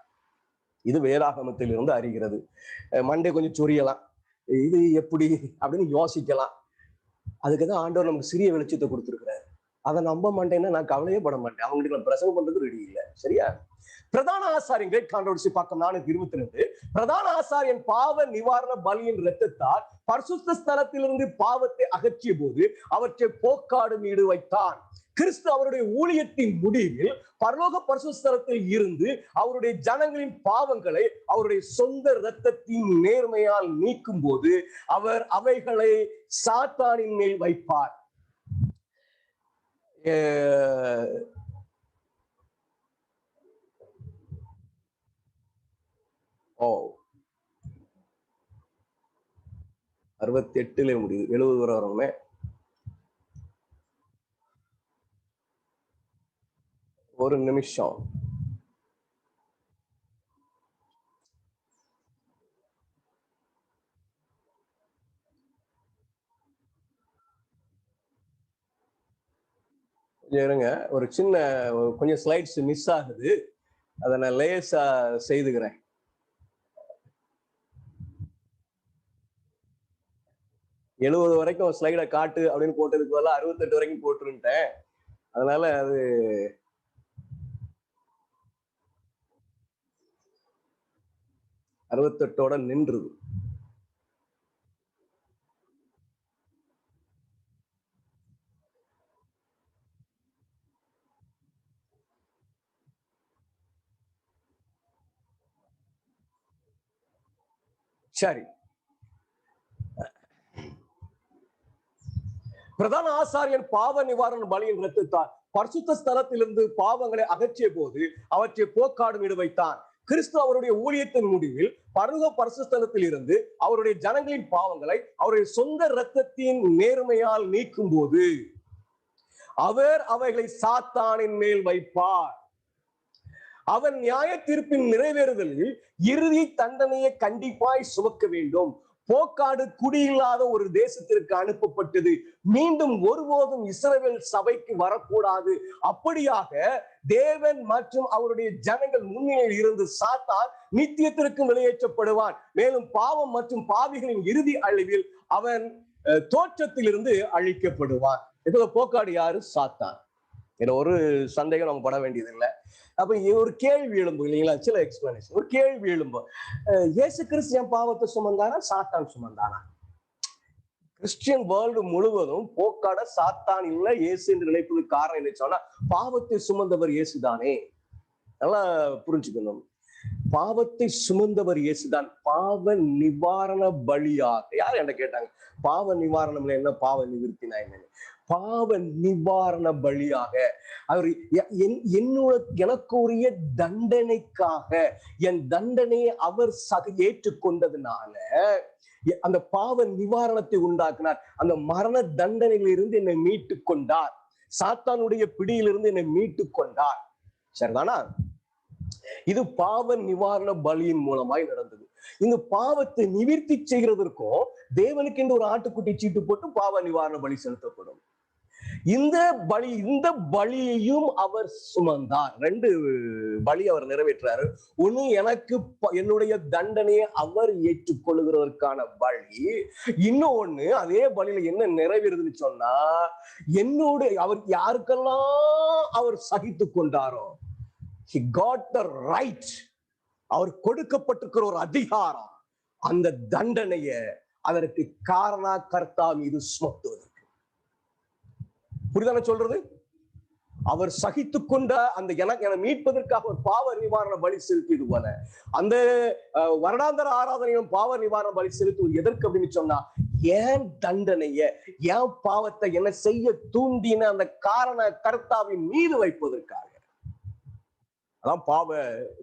S1: இது வேதாகமத்தில் இருந்து அறிகிறது. மண்டே கொஞ்சம் சொரியலாம், இது எப்படி அப்படின்னு யோசிக்கலாம். அதுக்குதான் ஆண்டவர் நமக்கு சிறிய வெளிச்சத்தை கொடுத்திருக்கிறார். அதை நம்ப மாட்டேன்னா நான் கவலையே பட மாட்டேன். அவங்களுக்கு நான் பிரசங்கம் பண்றது ரெடி இல்லை. சரியா? பிரதான ஆசாரியன், கிரேட் கான்ட்ரோவர்சி பக்கம் 422, பிரதான ஆசாரியன் பாவ நிவாரண பலியின் இரத்தத்தால் பரிசுத்த ஸ்தலத்திலிருந்து பாவத்தை அகற்றிய போது அவற்றை போக்காடு மீது வைத்தான். கிறிஸ்து அவருடைய ஊழியத்தின் முடிவில் பரலோக பரிசுத்த ஸ்தலத்தில் இருந்து அவருடைய ஜனங்களின் பாவங்களை அவருடைய சொந்த இரத்தத்தின் நேர்மையால் நீக்கும் போது அவர் அவைகளை சாத்தானின் மேல் வைப்பார். ஓ 68 முடியுது, 70 வரை வரணுமே. ஒரு நிமிஷம். இருங்க, ஒரு சின்ன கொஞ்சம் ஸ்லைட்ஸ் மிஸ் ஆகுது, அதை நான் லேசா செய்துக்கிறேன். எழுபது வரைக்கும் ஸ்லைடை காட்டு அப்படின்னு போட்டதுக்கு பதிலா 68 வரைக்கும் போட்டுருந்தேன். அதனால அது அறுபத்தெட்டோட நின்றுது. சரி, பிரதான ஆசாரியன் பாவ நிவாரண பலியின் இரத்தத்தால் பரிசுத்த ஸ்தலத்திலிருந்து பாவங்களை அகற்றிய போது அவற்றை போக்காடு மீது வைத்தான். கிறிஸ்து அவருடைய ஊழியத்தின் முடிவில் பரலோக பரிசுத்த ஸ்தலத்தில் இருந்து அவருடைய ஜனங்களின் பாவங்களை அவருடைய சொந்த இரத்தத்தின் நேர்மையால் நீக்கும் போது அவர் அவைகளை சாத்தானின் மேல் வைப்பார். அவன் நியாய தீர்ப்பின் நிறைவேறுதலில் இறுதி தண்டனையை கண்டிப்பாய் சுமக்க வேண்டும். போக்காடு குடியில்லாத ஒரு தேசத்திற்கு அனுப்பப்பட்டது, மீண்டும் ஒருபோதும் இஸ்ரவேல் சபைக்கு வரக்கூடாது. அப்படியாக தேவன் மற்றும் அவருடைய ஜனங்கள் முன்னிலையில் இருந்து சாத்தான் நித்தியத்திற்கு வெளியேற்றப்படுவான். மேலும் பாவம் மற்றும் பாவிகளின் இறுதி அழிவில் அவன் தோற்றத்திலிருந்து அழிக்கப்படுவான். இதுல போக்காடு யாரு? சாத்தான். ஒரு சந்தேகம் நம்ம பட வேண்டியது இல்லை. அப்ப ஒரு கேள்வி எழும்பும் இல்லைங்களா? சில எக்ஸ்பிளனேஷன், ஒரு கேள்வி எழும்பும். இயேசு கிறிஸ்து என் பாவத்தை சுமந்தானா, சாத்தான் சுமந்தானா? கிறிஸ்டியன் வேர்ல்டு முழுவதும் போக்காட சாத்தான் இல்ல இயேசு என்று நினைப்பதற்கு காரணம் என்ன சொன்னா, பாவத்தை சுமந்தவர் இயேசுதானே. நல்லா புரிஞ்சுக்கணும். பாவத்தை சுமந்தவர் இயேசுதான். பாவ நிவாரண பலியாக. யார் என்ன கேட்டாங்க, பாவ நிவாரணம்ல என்ன, பாவ நிவர்த்தினா என்னன்னு? பாவ நிவாரண பலியாக அவர் எனக்கு உரிய தண்டனைக்காக என் தண்டனையை அவர் ஏற்றுக்கொண்டதுனால அந்த பாவ நிவாரணத்தை உண்டாக்குனார். அந்த மரண தண்டனையிலிருந்து என்னை மீட்டு கொண்டார். சாத்தானுடைய பிடியிலிருந்து என்னை மீட்டு கொண்டார். சரிதானா? இது பாவ நிவாரண பலியின் மூலமாய் நடந்தது. இந்த பாவத்தை நிவர்த்தி செய்கிறதற்கும் தேவனுக்கு என்று ஒரு ஆட்டுக்குட்டி சீட்டு போட்டு பாவ நிவாரண பலி செலுத்தப்படும். இந்த பலியையும் அவர் சுமந்தார். 2 பலி அவர் நிறைவேற்றாரு. ஒண்ணு, எனக்கு என்னுடைய தண்டனையை அவர் ஏற்றுக்கொள்ளுகிறதற்கான பலி. இன்னொன்னு, அதே பலியில என்ன நிறைவேறுதுன்னு சொன்னா, என்னோட அவர் யாருக்கெல்லாம் அவர் சகித்து கொண்டாரோ, he got the right. அவர் கொடுக்கப்பட்டிருக்கிற ஒரு அதிகாரம், அந்த தண்டனைய அதற்கு காரணா கர்த்தா மீது சுமத்துவதற்கு. புரிதான சொல்றது? அவர் சகித்து கொண்ட அந்த எனக்கு மீட்பதற்காக ஒரு பாவ நிவாரண பலி செலுத்தியது போல, அந்த வருடாந்திர ஆராதனையும் பாவ நிவாரண பலி செலுத்துவது எதற்கு அப்படின்னு சொன்னா, ஏன் தண்டனைய, ஏன் பாவத்தை என்ன செய்ய தூண்டின அந்த காரண கர்த்தாவின் மீது வைப்பதற்காக. அதான் பாவ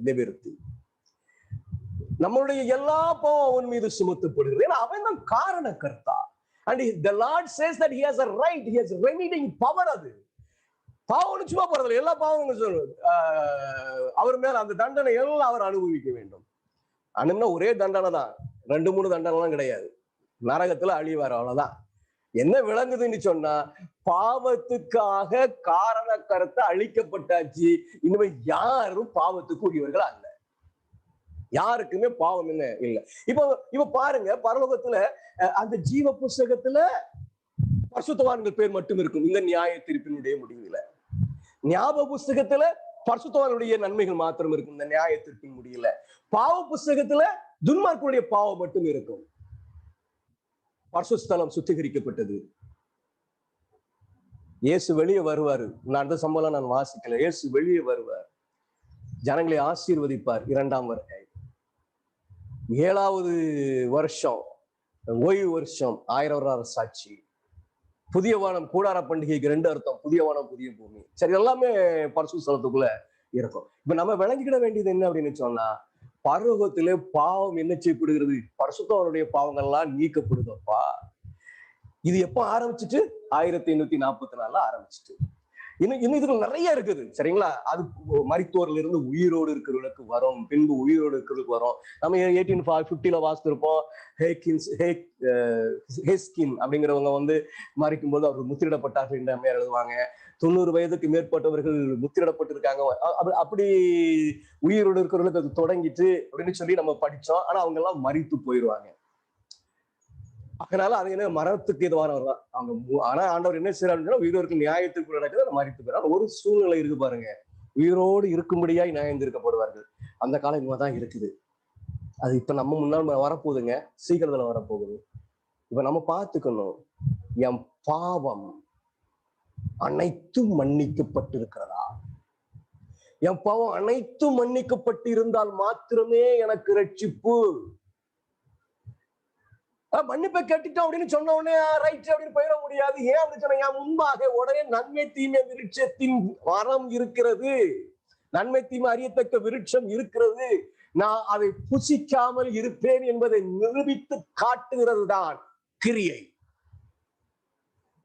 S1: நிவிர்த்தி. நம்மளுடைய எல்லா பாவம் அவன் மீது சுமத்தப்படுகிறது. ஏன்னா அவன் தான் காரண கர்த்தா. And the Lord says that he has a right, he has remedying power. அது பாவம் சும்மா போறதில்லை, எல்லா பாவங்களும் அவர் மேல அந்த தண்டனை எல்லாம் அவர் அனுபவிக்க வேண்டும். அனுப்பினா ஒரே தண்டனை தான், 2-3 தண்டனைலாம் கிடையாது. நரகத்துல அழிவார், அவ்வளவுதான். என்ன விளங்குதுன்னு சொன்னா, பாவத்துக்காக காரண கருத்தை அழிக்கப்பட்டாச்சு. இனிமே யாரும் பாவத்துக்கு உரியவர்கள் அல்ல, யாருக்குமே பாவம் என்ன இல்லை. இப்ப பாருங்க, பரலோகத்துல அந்த ஜீவ புஸ்தகத்துல பரிசுத்தவான்கள் பேர் மட்டும் இருக்கும் இந்த நியாய தீர்ப்பினுடைய முடிவுல. ஞாபக புஸ்தகத்துல பரிசுத்தவான்களுடைய நன்மைகள் மாத்திரம் இருக்கும் இந்த நியாய தீர்ப்பின் முடியல. பாவ புஸ்தகத்துல துன்மார்க்கனுடைய பாவம் மட்டும் இருக்கும். பரிசுத்தலம் சுத்திகரிக்கப்பட்டது. இயேசு வெளியே வருவாரு. நான் அந்த சம்பளம் நான் வாசிக்கல. இயேசு வெளியே வருவார், ஜனங்களை ஆசீர்வதிப்பார். 2ஆம் வருகை, 7வது வருஷம், ஓய்வு வருஷம், 1000 சாட்சி, புதிய வானம், கூடார பண்டிகைக்கு 2 அர்த்தம், புதிய வானம் புதிய பூமி. சரி, எல்லாமே பரிசுத்த ஸ்தலத்துக்குள்ள இருக்கும். இப்ப நம்ம விளங்கிக்கிட வேண்டியது என்ன அப்படின்னு சொன்னா, பரலோகத்திலே பாவம் என்ன செய்யப்படுகிறது? பரிசுத்தவனுடைய பாவங்கள் எல்லாம் நீக்கப்படுதப்பா. இது எப்ப ஆரம்பிச்சுட்டு? 1844 ஆரம்பிச்சுட்டு. இன்னும் இதுல நிறைய இருக்குது, சரிங்களா? அது மரித்தோர்ல இருந்து உயிரோடு இருக்கிறவர்களுக்கு வரும், பின்பு உயிரோடு இருக்கிறதுக்கு வரும். நம்ம 1850 வாசித்திருப்போம். ஹேஸ்கின் அப்படிங்கிறவங்க மறிக்கும் போது அவர்கள் முத்திரிடப்பட்டார்கள் என்ற மேல் எழுதுவாங்க. 90 வயதுக்கு மேற்பட்டவர்கள் முத்திரிடப்பட்டிருக்காங்க. அப்படி உயிரோடு இருக்கிறவர்களுக்கு அது தொடங்கிட்டு அப்படின்னு சொல்லி நம்ம படிச்சோம். ஆனா அவங்க எல்லாம் மரித்து போயிடுவாங்க. அதனால அது என்ன, மரணத்துக்கு எதுவானவர் தான் அவங்க. ஆனா ஆண்டவர் என்ன செய்யறாருன்னா, உயிரோருக்கு நியாயத்திற்கு நடக்குது, மரித்து போயிடும். ஒரு சூழ்நிலை இருக்கு பாருங்க, உயிரோடு இருக்கும்படியாய் நியாயம் தீர்க்கப்படுவார்கள். அந்த காலம் இவதான் இருக்குது. அது இப்ப நம்ம முன்னால் வரப்போகுதுங்க, சீக்கிரத்துல வரப்போகுது. இப்ப நம்ம பார்த்துக்கணும், என் பாவம் அனைத்தும் மன்னிக்கப்பட்டிருக்கிறதா? என் பாவம் அனைத்தும் மன்னிக்கப்பட்டு இருந்தால் மாத்திரமே எனக்கு ரட்சிப்பு. மன்னிப்பை கேட்டுட்டோம் அப்படின்னு சொன்ன உடனே ரைட் அப்படின்னு போயிட முடியாது. ஏன் அப்படின்னு சொன்ன, என் முன்பாக உடனே நன்மை தீமை விருட்சத்தின் மரம் இருக்கிறது, நன்மை தீமை அறியத்தக்க விருட்சம் இருக்கிறது. நான் அதை புசிக்காமல் இருப்பேன் என்பதை நிரூபித்து காட்டுகிறது தான் கிரியை.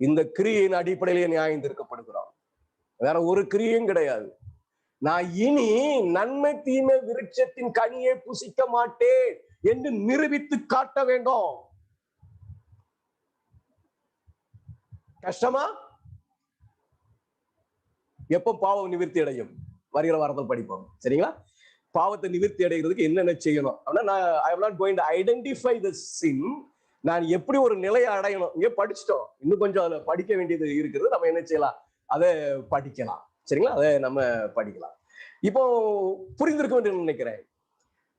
S1: இந்த கிரியின் அடிப்படையிலே நியாயம் தீர்க்கப்படுகிறோம், வேற ஒரு கிரியையும் கிடையாது. நான் இனி நன்மை தீமை விருட்சத்தின் கனியை புசிக்க மாட்டேன் என்று நிரூபித்து காட்ட வேண்டும். கஷ்டமா? எப்ப பாவம் நிவர்த்தி அடையும்? வருகிற வாரத்தில் படிப்போம், சரிங்களா? பாவத்தை நிவர்த்தி அடைகிறதுக்கு என்னென்ன செய்யணும் அப்படின்னா, I am not going to identify the sin. நான் எப்படி ஒரு நிலையை அடையணும்? இங்கே படிச்சுட்டோம், இன்னும் கொஞ்சம் அதை படிக்க வேண்டியது இருக்கிறது. நம்ம என்ன செய்யலாம்? அதை படிக்கலாம், சரிங்களா? அதை நம்ம படிக்கலாம். இப்போ புரிந்திருக்க வேண்டும் நினைக்கிறேன்.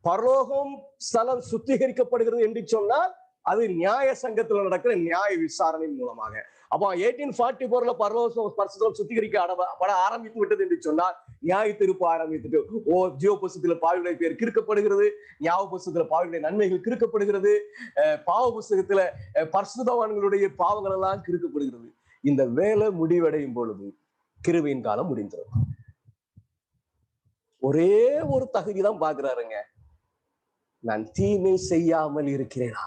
S1: பரலோகம் ஸ்தலம் சுத்திகரிக்கப்படுகிறது என்று சொன்னால் அது நியாய சங்கத்துல நடக்கிற நியாய விசாரணை மூலமாக. அப்போ 1844 பரலோகம் பரிசுத்தம் சுத்திகரிக்கப்பட ஆரம்பித்து விட்டது என்று சொன்னால் நியாய தீர்ப்பு ஆரம்பித்துட்டு, ஜீவ புஸ்தகத்துல பாவிகளுடைய பேர் கிறுக்கப்படுகிறது, ஞாபக புஸ்தகத்துல பாவிகளுடைய நன்மைகள் கிறுக்கப்படுகிறது, பாவ புஸ்தகத்துல பரிசுத்தவான்களுடைய பாவங்கள் எல்லாம் கிறுக்கப்படுகிறது. இந்த வேலை முடிவடையும் பொழுது கிருபையின் காலம் முடிந்திருக்கும். ஒரே ஒரு தகுதிதான் பாக்குறாருங்க, நான் தீமை செய்யாமல் இருக்கிறேனா,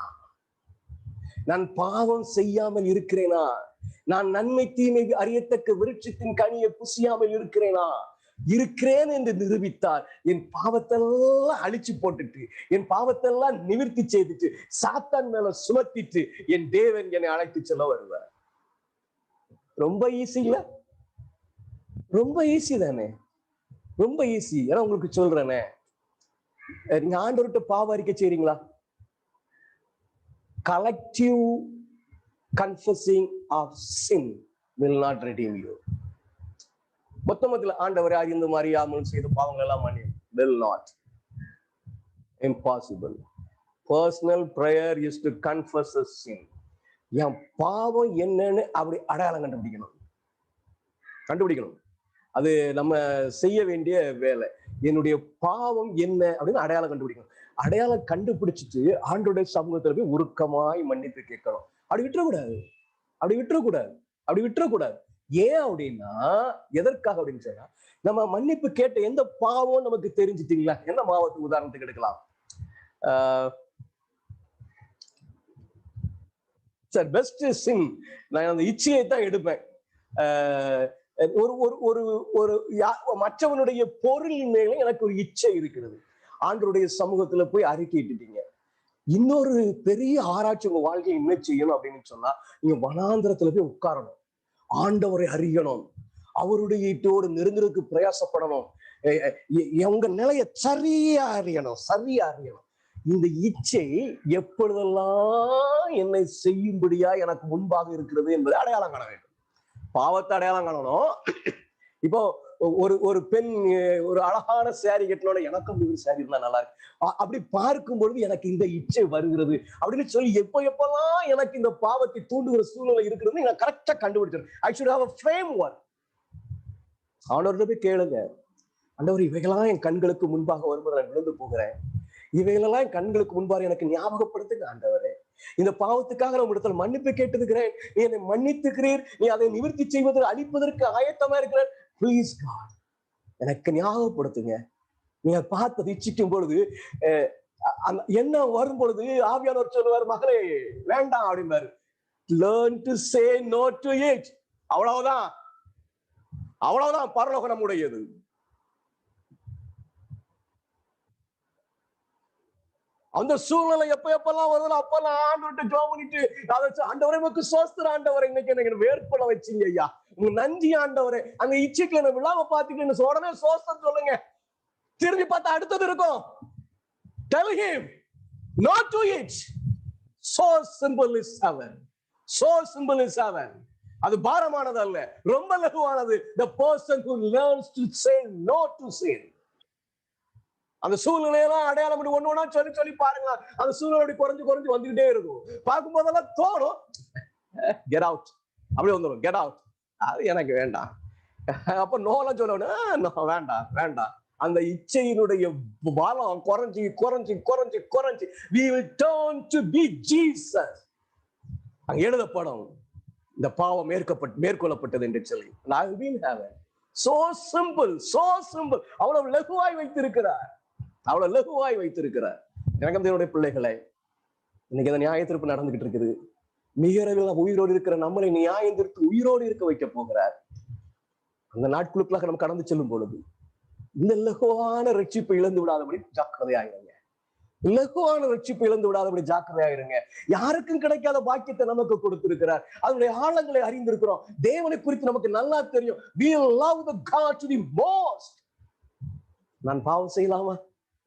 S1: நான் பாவம் செய்யாமல் இருக்கிறேனா, நான் நன்மை தீமை அறியத்தக்க விருட்சத்தின் கனியை புசியாமல் இருக்கிறேனா? இருக்கிறேன் என்று நிரூபித்தார், என் பாவத்தெல்லாம் அழிச்சு போட்டுட்டு, என் பாவத்தெல்லாம் நிவர்த்தி செய்துட்டு, சாத்தான் மேல சுமத்திட்டு என் தேவன் என்னை அழைத்து செல்ல வருவார். ரொம்ப ஈஸி இல்ல? ரொம்ப ஈஸி தானே, ரொம்ப ஈஸி. ஏன்னா உங்களுக்கு சொல்றேனே, நீங்க ஆண்டவர்கிட்ட பாவ அறிக்கை செய்றீங்களா? collective confessing of sin will not redeem you. மொத்தமத்தில் ஆண்டவரை அறிந்து அறியாமல் செய்த பாவங்கள் எல்லாம் மன்னியும். will not, impossible. Personal prayer is to confess a sin. என் பாவம் என்னன்னு அப்படி அடையாளம் கண்டுபிடிக்கணும். அது நம்ம செய்ய வேண்டிய வேலை. என்னுடைய பாவம் என்ன அப்படின்னு அடையாளம் கண்டுபிடிக்கணும். அடையாளம் கண்டுபிடிச்சிட்டு ஆண்டோடைய சமூகத்துல போய் உருக்கமாய் மன்னிப்பு கேட்கணும். அப்படி விட்டுறக்கூடாது. ஏன் அப்படின்னா, எதற்காக அப்படின்னு சொன்னா, நம்ம மன்னிப்பு கேட்ட எந்த பாவம் நமக்கு தெரிஞ்சுட்டீங்களா? என்ன பாவத்துக்கு உதாரணத்துக்கு எடுக்கலாம்? சார் பெஸ்ட் சின், நான் அந்த இச்சையை தான் எடுப்பேன். ஒரு ஒரு ஒரு மற்றவனுடைய பொருளின் மேல எனக்கு ஒரு இச்சை இருக்கிறது. ஆண்டவருடைய சமூகத்துல போய் அறிக்கையிட்டுட்டீங்க. இன்னொரு பெரிய ஆராய்ச்சி உங்க வாழ்க்கையை என்ன செய்யணும் அப்படின்னு சொன்னா, நீங்க வனாந்திரத்துல போய் உட்காரணும், ஆண்டவரை அறியணும், அவருடைய ஈட்டோடு நெருங்குறதுக்கு பிரயாசப்படணும், உங்க நிலையை சரியா அறியணும். இந்த இச்சை எப்பொழுதெல்லாம் என்னை செய்யும்படியா எனக்கு முன்பாக இருக்கிறது என்பதை அடையாளம் காண வேண்டும். பாவத்தை அடையாளம் காணணும். இப்போ ஒரு பெண் ஒரு அழகான சேரி கட்டினோட எனக்கும் ஒரு சேரி இருந்தா நல்லா இருக்கு, அப்படி பார்க்கும் பொழுது எனக்கு இந்த இச்சை வருகிறது அப்படின்னு சொல்லி எப்பெல்லாம் எனக்கு இந்த பாவத்தை தூண்டுகிற சூழ்நிலை இருக்கிறது நான் கரெக்டா கண்டுபிடிச்சேன். I should have a framework. ஆண்டவர்கிட்ட போய் கேளுங்க, ஆண்டவர் இவைகளாம் என் கண்களுக்கு முன்பாக வரும்போது நான் விழுந்து போகிறேன், இவைகளெல்லாம் என் கண்களுக்கு முன்பாக எனக்கு ஞாபகப்படுத்துங்க ஆண்டவரே. இந்த பாவத்துக்காக நான் இடத்துல மன்னிப்பு கேட்டிருக்கிறேன், நீ என்னை மன்னித்துக்கிறீர், நீ அதை நிவர்த்தி செய்வதற்கு அளிப்பதற்கு ஆயத்தமா இருக்கிறேன். பிளீஸ் காட், எனக்கு ஞாபகப்படுத்துங்க. நீங்க பார்த்து இச்சிக்கும் பொழுது என்ன வரும் பொழுது ஆவியானவர் சொல்லுவார், மகளே வேண்டாம் அப்படின்பாரு. learn to say no to it. அவ்வளவுதான் பரலோகம் நம்முடையது. அந்த சூழ்நிலை எப்பெல்லாம் வருது அப்பெல்லாம் ஆண்டவர்கிட்ட ஜெபம் பண்ணிட்டு, ஆண்டவரே உமக்கு ஸ்தோத்திரம் ஆண்டவரே, இன்னைக்கு எனக்கு வேர்ப்பட வச்சீங்க ஐயா, உங்க நன்றி ஆண்டவரே, அந்த இச்சைக்கு என்ன விழாவை பார்த்துட்டு உடனே ஸ்தோத்திரம் சொல்லுங்க. திரும்பி பார்த்தா அடுத்தது இருக்கும். Tell him no to it. So simple is heaven. அது பாரமானது அல்ல, ரொம்ப லகுவானது. The person who learns to say no to sin. அந்த சூழ்நிலையெல்லாம் அடையாளம் ஒண்ணு ஒண்ணா சொல்லி பாருங்க. அந்த சூழ்நிலை குறைஞ்சு வந்துகிட்டே இருக்கும். பார்க்கும் போதெல்லாம் தோணும், கெட் அவுட், அப்படியே வந்துடும், கெட் அவுட், அது எனக்கு வேண்டாம். அப்ப நோலாம் சொல்லணும், வேண்டாம். அந்த இச்சையினுடைய பலம் குறைஞ்சி we will turn to be Jesus. அங்க எழுதப்படும், இந்த பாவம் மேற்கொள்ளப்பட்டது என்று சொல்லி. I will be in heaven. So simple. அவ்வளவு லகுவாய் வைத்திருக்கிறார். எனக்கனுடைய பிள்ளைகளை, இன்னைக்கு அந்த நியாய தீர்ப்பு நடந்துகிட்டு இருக்குது. மிக விரைவில் உயிரோடு இருக்கிற நம்மளை நியாயம் தீர்த்து உயிரோடு இருக்க வைக்க போகிறார். அந்த நாட்களுக்குள்ளாக நம்ம கடந்து செல்லும் பொழுது இந்த லகுவான ரட்சிப்பை இழந்து விடாதபடி ஜாக்கிரதையாயிருங்க. யாருக்கும் கிடைக்காத பாக்கியத்தை நமக்கு கொடுத்திருக்கிறார். அதனுடைய ஆழங்களை அறிந்திருக்கிறோம். தேவனை குறித்து நமக்கு நல்லா தெரியும். We love the God to the most. நான் பாவம் செய்யலாமா?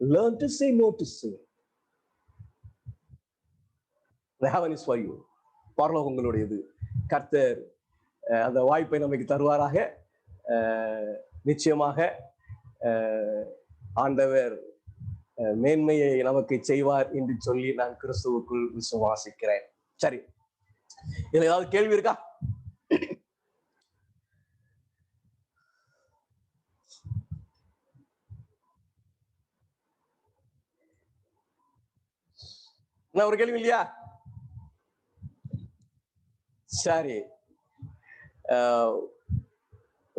S1: Learn to say no to sin. The heaven is for you. பரலோகம் உங்களுடையது. கர்த்தர் அந்த வாய்ப்பை நமக்கு தருவாராக. நிச்சயமாக ஆண்டவர் மேன்மையை நமக்கு செய்வார் என்று சொல்லி நான் கிறிஸ்துவுக்குள் விசுவாசிக்கிறேன். சரி, இதுல ஏதாவது கேள்வி இருக்கா? ஒரு கேள்வி இல்லையா? சரி,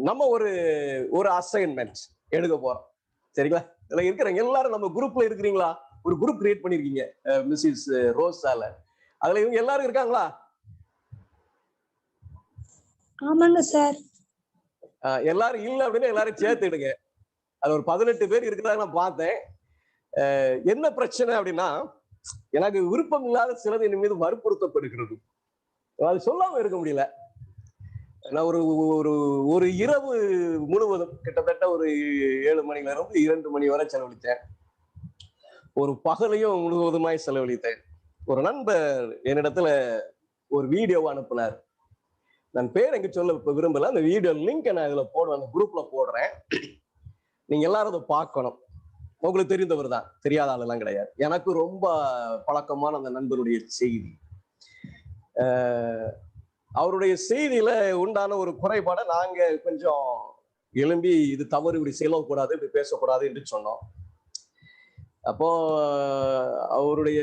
S1: நம்ம ஒரு அசைன்மெண்ட் எடுக்க போறோம். சரிங்களா? இதுல இருக்கிறவங்க எல்லாரும் நம்ம குரூப்ல இருக்கிறீங்களா? ஒரு குரூப் கிரியேட் பண்ணிருக்கீங்க மிஸ்ஸஸ் ரோஸால. அதுல இவங்க எல்லாரும் இருக்காங்களா?
S3: ஆமாங்க சார்.
S1: எல்லாரும் இல்ல அப்படின்னா எல்லாரும் சேர்த்துடுங்க. அது ஒரு 18 பேர் இருக்கிறாங்க நான் பார்த்தேன். என்ன பிரச்சனை அப்படின்னா, எனக்கு விருப்பம் இல்லாத சிலது என் மீது வற்புறுத்தப்படுகிறது. அது சொல்லாம இருக்க முடியல. நான் ஒரு இரவு முழுவதும் கிட்டத்தட்ட ஒரு 7 மணில இருந்து 2 மணி வரை செலவழித்தேன். ஒரு பகலையும் முழுவதுமாய் செலவழித்தேன். ஒரு நண்பர் என்னிடத்துல ஒரு வீடியோவை அனுப்பினார். நான் பேர் எங்க சொல்ல விரும்பல. அந்த வீடியோ லிங்க் நான் இதுல போடுவேன், அந்த குரூப்ல போடுறேன். நீங்க எல்லாரும் அதை பார்க்கணும். உங்களுக்கு தெரிந்தவர் தான், தெரியாத ஆளெல்லாம் கிடையாது. எனக்கு ரொம்ப பழக்கமான அந்த நண்பருடைய செய்தி, அவருடைய செய்தியில உண்டான ஒரு குறைபாடை நாங்க கொஞ்சம் எழும்பி இது தவறு, இப்படி செய்யக்கூடாது, இப்படி பேசக்கூடாது என்று சொன்னோம். அப்போ அவருடைய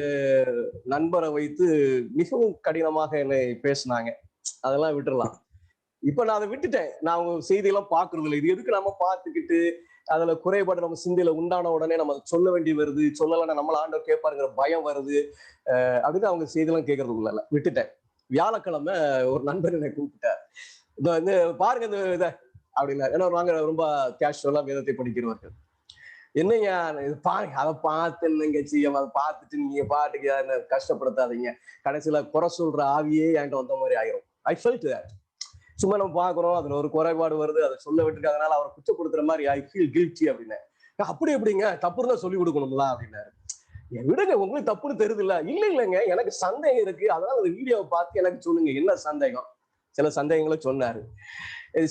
S1: நண்பரை வைத்து மிகவும் கடினமாக என்னை பேசினாங்க. அதெல்லாம் விட்டுறலாம். இப்ப நான் அதை விட்டுட்டேன். நான் அவங்க செய்தியெல்லாம் பாக்குறது இல்லை. இது எதுக்கு நம்ம பார்த்துக்கிட்டு அதுல குறைபாடு நம்ம சிந்தையில உண்டான உடனே நம்ம சொல்ல வேண்டி வருது, சொல்லலைன்னா நம்மள ஆண்டவர் கேட்பாருங்கிற பயம் வருது அப்படின்னு அவங்க செய்தியெல்லாம் கேட்கறதுக்குள்ள விட்டுட்டேன். வியாழக்கிழமை ஒரு நண்பர் என்னை கூப்பிட்டார். இந்த வந்து பாருங்க இந்த இதை அப்படின்னா, ஏன்னா நாங்க ரொம்ப கேஷுவலா வேதத்தை படிக்கிறவர்கள். என்னையா இது பாருங்க, அதை பார்த்து என்னங்க செய்ய, அதை பார்த்துட்டு நீங்க பாட்டுக்கு கஷ்டப்படுத்தாதீங்க, கடைசியில குறை சொல்ற ஆவியே என்கிட்ட வந்த மாதிரி ஆயிரும். I felt that. சும்மா நம்ம பாக்குறோம், அதுல ஒரு குறைபாடு வருது, அதை சொல்ல விட்டுருக்கு, அதனால அவரை குற்றப்படுத்துற மாதிரி ஐ ஃபீல் கில்ட்டி அப்படின்னு. அப்படி எப்படிங்க, தப்புன்னு தான் சொல்லி கொடுக்கணும்ல அப்படின்னாரு. விடுங்க, உங்களுக்கு தப்புன்னு தெரியுது இல்ல. இல்ல இல்லைங்க, எனக்கு சந்தேகம் இருக்கு, அதனால அந்த வீடியோவை பார்த்து எனக்கு சொல்லுங்க என்ன சந்தேகம். சில சந்தேகங்களை சொன்னாரு.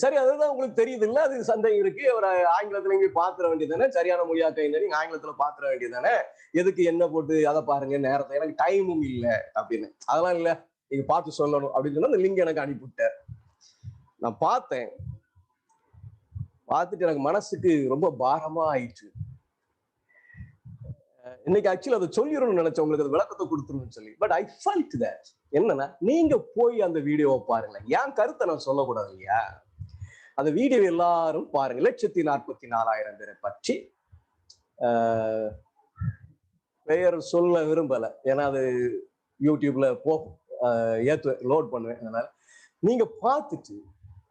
S1: சரி, அதுதான் உங்களுக்கு தெரியுது இல்ல, அது சந்தேகம் இருக்கு, ஒரு ஆங்கிலத்துல இங்க பாத்துற வேண்டியதானே, சரியான மொழியாக்க நீங்க ஆங்கிலத்துல பாத்துற வேண்டியதானே, எதுக்கு என்ன போட்டு அதை பாருங்க, நேரத்தை எனக்கு டைமும் இல்லை அப்படின்னு. அதெல்லாம் இல்ல, நீங்க பார்த்து சொல்லணும் அப்படின்னு சொன்னா அந்த லிங்க் எனக்கு அனுப்பிவிட்டார். நான் பார்த்தேன். பார்த்துட்டு எனக்கு மனசுக்கு ரொம்ப பாரமா ஆயிடுச்சு. இன்னைக்கு ஆக்சுவலி அதை சொல்லிடணும்னு நினைச்சேன், உங்களுக்கு அது விளக்கத்தை கொடுத்துருன்னு சொல்லி. But I felt that. என்னன்னா, நீங்க போய் அந்த வீடியோவை பாருங்க. என் கருத்தை நான் சொல்லக்கூடாது இல்லையா? அந்த வீடியோ எல்லாரும் பாருங்க. 144,000 பேரை பற்றி பெயர் சொல்ல விரும்பல, ஏன்னா அது யூடியூப்ல லோட் பண்ணுவேன். அதனால நீங்க பார்த்துட்டு,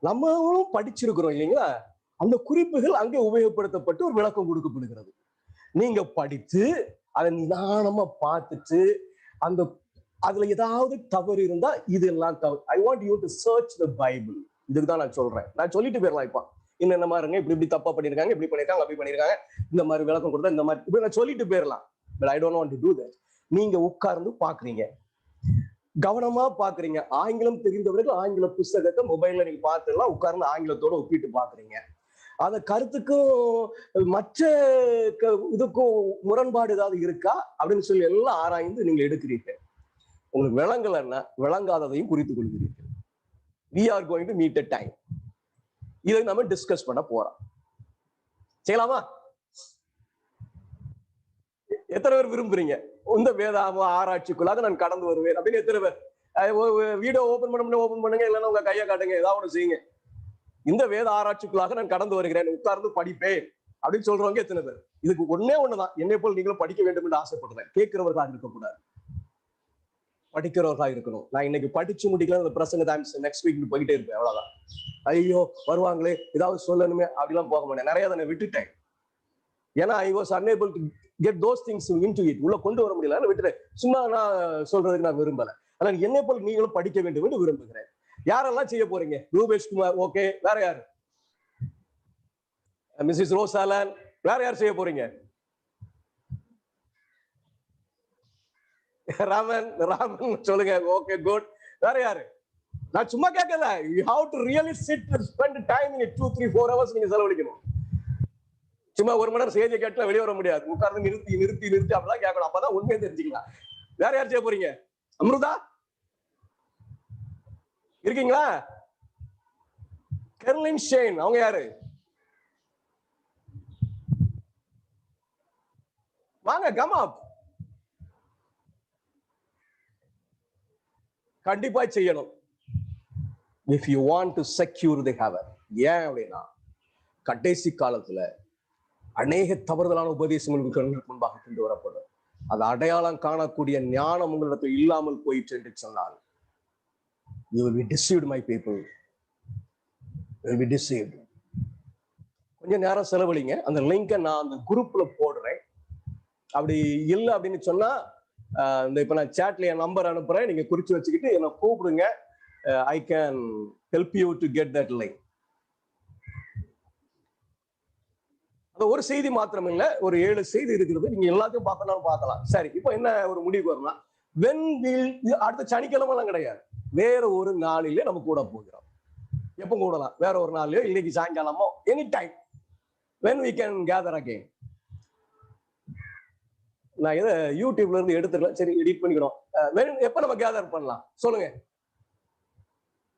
S1: நம்மளும் படிச்சிருக்கிறோம் இல்லைங்களா, அந்த குறிப்புகள் அங்கே உபயோகப்படுத்தப்பட்டு ஒரு விளக்கம் கொடுக்கப்படுகிறது. நீங்க படித்து அதை நிதானமா பார்த்துட்டு அந்த அதுல ஏதாவது தவறு இருந்தா இதெல்லாம் தவறு. I want you to search the Bible. இதுக்குதான் நான் சொல்றேன். நான் சொல்லிட்டு போயிடலாம். இப்ப இன்ன மாதிரிங்க, இப்படி இப்படி தப்பா பண்ணிருக்காங்க, இப்படி பண்ணிருக்காங்க, அப்படி பண்ணிருக்காங்க, இந்த மாதிரி விளக்கம் கொடுத்தா இந்த மாதிரி இப்படி நான் சொல்லிட்டு போயிடலாம். But I don't want to to that. நீங்க உட்கார்ந்து பாக்குறீங்க, கவனமா பாக்குறீங்க. ஆங்கிலம் தெரிந்தவர்கள் ஆங்கில புஸ்தகத்தை மொபைல்ல நீங்க பார்த்துலாம் உட்கார்ந்து ஆங்கிலத்தோட ஒப்பிட்டு பாக்குறீங்க. அந்த கருத்துக்கும் மற்ற இதுக்கும் முரண்பாடு ஏதாவது இருக்கா அப்படின்னு சொல்லி எல்லாம் ஆராய்ந்து நீங்க எடுக்கிறீர்கள். உங்களுக்கு விளங்கலன்னா விளங்காததையும் குறித்துக் கொள்கிறீர்கள். We are going to meet a time. இதை நம்ம டிஸ்கஸ் பண்ண போறோம். செய்யலாமா? எத்தனை பேர் விரும்புறீங்க இந்த வேதாம ஆராய்ச்சிக்குள்ளாக நான் கடந்து வருவேன் அப்படின்னு? எத்தனை பேர் வீடியோ ஓபன் பண்ணுங்க, இல்லைன்னா உங்க கையை காட்டுங்க, ஏதாவது ஒண்ணு செய்யுங்க. இந்த வேத ஆராய்ச்சிக்குள்ளாக நான் கடந்து வருகிறேன், உட்கார்ந்து படிப்பேன் அப்படின்னு சொல்றவங்க எத்தனை பேர்? இதுக்கு ஒன்னே ஒண்ணுதான், என்னை போல் நீங்களும் படிக்க வேண்டும் என்று ஆசைப்படுறேன். கேட்கிறவர்களாக இருக்கக்கூடாது, படிக்கிறவர்களாக இருக்கணும். நான் இன்னைக்கு படிச்சு முடிக்கலாம், அந்த பிரசங்க நெக்ஸ்ட் வீக் போயிட்டே இருப்பேன், அவ்வளவுதான். ஐயோ வருவாங்களே ஏதாவது சொல்லணுமே அப்படிலாம் போக மாட்டேன். நிறைய அதை விட்டுட்டேன். ஏன்னா I was unable to get those things into it. உள்ள கொண்டு வர முடியல, விட்டுட்டேன். சும்மா நான் சொல்றதுக்கு நான் விரும்பல. ஆனால் என்னை போல் நீங்களும் படிக்க வேண்டும் என்று விரும்புகிறேன். யாரெல்லாம் செய்ய போறீங்க? ரூபேஷ் குமார், ஓகே. வேற யாரு? மிஸ்ஸஸ் ரோசாலன், வேற யார் செய்ய போறீங்க? ராமன் சொல்லுங்க. Okay, good. வேற யாரு? நான் சும்மா கேட்கல. You have to really sit and spend time in 2-3-4 hours நீங்க செலவழிக்கணும். சும்மா ஒரு மணி நேரம் செய்தியை கேட்டா வெளியே வர முடியாது. உட்கார்ந்து நிறுத்தி அப்படிலாம் கேட்கணும். அப்பதான் உண்மையை தெரிஞ்சுக்கலாம். வேற யார் செய்ய போறீங்க? அம்ருதா இருக்கீங்களா? கெர்லின் ஷேன், அவங்க யாரு? வாங்க, கம் அப். கண்டிப்பா செய்யணும். if you want to secure the heaven. ஏன் அப்படின்னா, கடைசி காலத்துல அநேக தவறுதலான உபதேசங்களுக்கு முன்பாக கொண்டு வரப்படும். அது அடையாளம் காணக்கூடிய ஞானம் உங்களிடத்தில் இல்லாமல் போயிற்று என்று சொன்னால், you will be deceived, my people. You will be deceived. கொஞ்சம் நேரம் செலவழிங்க. அந்த லிங்கை நான் அந்த குரூப்ல போடுறேன். அப்படி இல்லை அப்படின்னு சொன்னா, இந்த இப்ப நான் சேட்ல என் நம்பர் அனுப்புறேன், நீங்க குறிச்சு வச்சுக்கிட்டு என்ன கூப்பிடுங்க. I can help you to get that link. அது ஒரு செய்தி மாத்திரம் இல்ல, ஒரு 7 செய்தி இருக்கிறது. நீங்க எல்லாத்தையும் பார்க்கலாம். சரி, இப்போ என்ன ஒரு முடிவு வரலாம்? அடுத்த சனிக்கிழமை எல்லாம் கிடையாது, வேற ஒரு நாளிலே நம்ம கூட போகிறோம். எப்போ கூடலாம், வேற ஒரு நாள்லயோ இன்னைக்கு சாயங்காலமோ, any time when we can gather again. நான் இதை யூடியூப்ல இருந்து எடுத்துக்கலாம், சரி எடிட் பண்ணிக்கணும். எப்ப நம்ம கேதர் பண்ணலாம் சொல்லுங்க?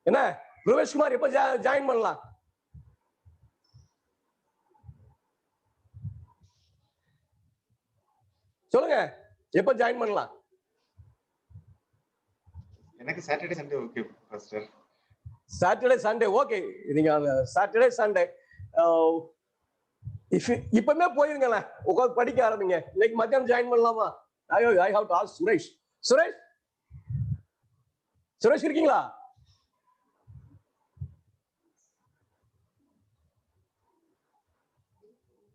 S1: என்ன ரூபேஷ்குமார் எப்ப ஜாயின் பண்ணலாம்? சொல்லுங்க, எப்ப ஜாயின் பண்ணலாம்?
S4: எனக்கு Saturday Sunday okay pastor.
S1: Saturday Sunday okay. நீங்க சாட்டர்டே சண்டே இப்பமே போயிருங்களேன், உட்காந்து படிக்க ஆரம்பிங்க. இன்னைக்கு மத்தியானம் ஜாயின் பண்ணலாமா? I have to ask Suresh. Suresh Suresh இருக்கீங்களா?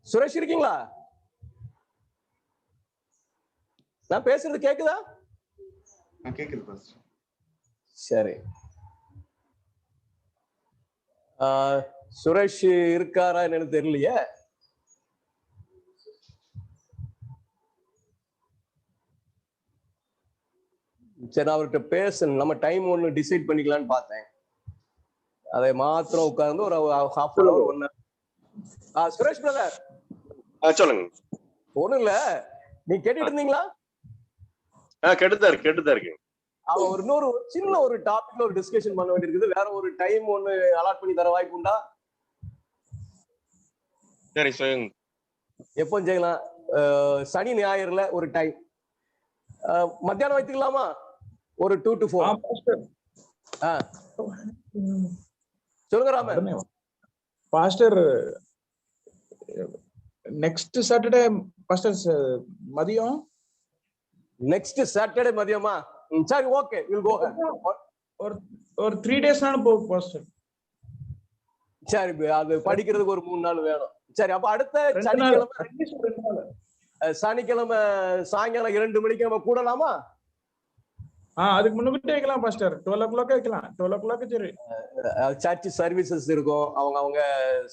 S1: சுரேஷ் இருக்கீங்களா? நான் பேசுறது கேக்குதா?
S4: கேக்குது பாஸ்டர்.
S1: சரி, சுரேஷ் இருக்காரா என்னன்னு தெரியலையே. சரி, அவர்கிட்ட பேசணும். நம்ம டைம் ஒண்ணு டிசைட் பண்ணிக்கலாம்னு பார்த்தேன். அதை மாத்திரம் உட்கார்ந்து ஒரு half an hour 1 hour. Suresh brother
S5: சொல்லுங்க.
S1: ஒண்ணும் இல்ல, நீங்க கேட்டுட்டு இருந்தீங்களா?
S5: கேட்டுதான் இருக்கேன்.
S1: அவன் இன்னொரு சின்ன ஒரு டாபிக்ல ஒரு டிஸ்கஷன் பண்ண வேண்டியிருக்குது. வேற ஒரு டைம் ஒண்ணு அலாட் பண்ணி தர வாய்ப்பு உண்டா?
S5: சரி சொல்லுங்க.
S1: எப்போ செய்யலாம்? சனி ஞாயிறுல ஒரு டைம் மத்தியானம் வைத்துக்கலாமா? ஒரு 2 to 4. சொல்லுங்க Raman.
S6: Pastor next Saturday pastor மதியம்.
S1: நெக்ஸ்ட் சாட்டர்டே மதியமா? சரி ஓகே, வில் கோ.
S6: ஒரு 3 days போ பாஸ்டர்.
S1: சரி, அது படிக்கிறதுக்கு ஒரு 3 நாள் வேணும். சரி, அப்ப அடுத்த சனிக்கிழமை சாயங்காலம் 2 மணிக்கு நம்ம கூடலாமா?
S6: அதுக்கு முன்னாடி வைக்கலாம் பாஸ்டர். 12 o'clock வைக்கலாம். 12 o'clock சரி.
S1: சர்ச் சர்வீசஸ் இருக்கும், அவங்க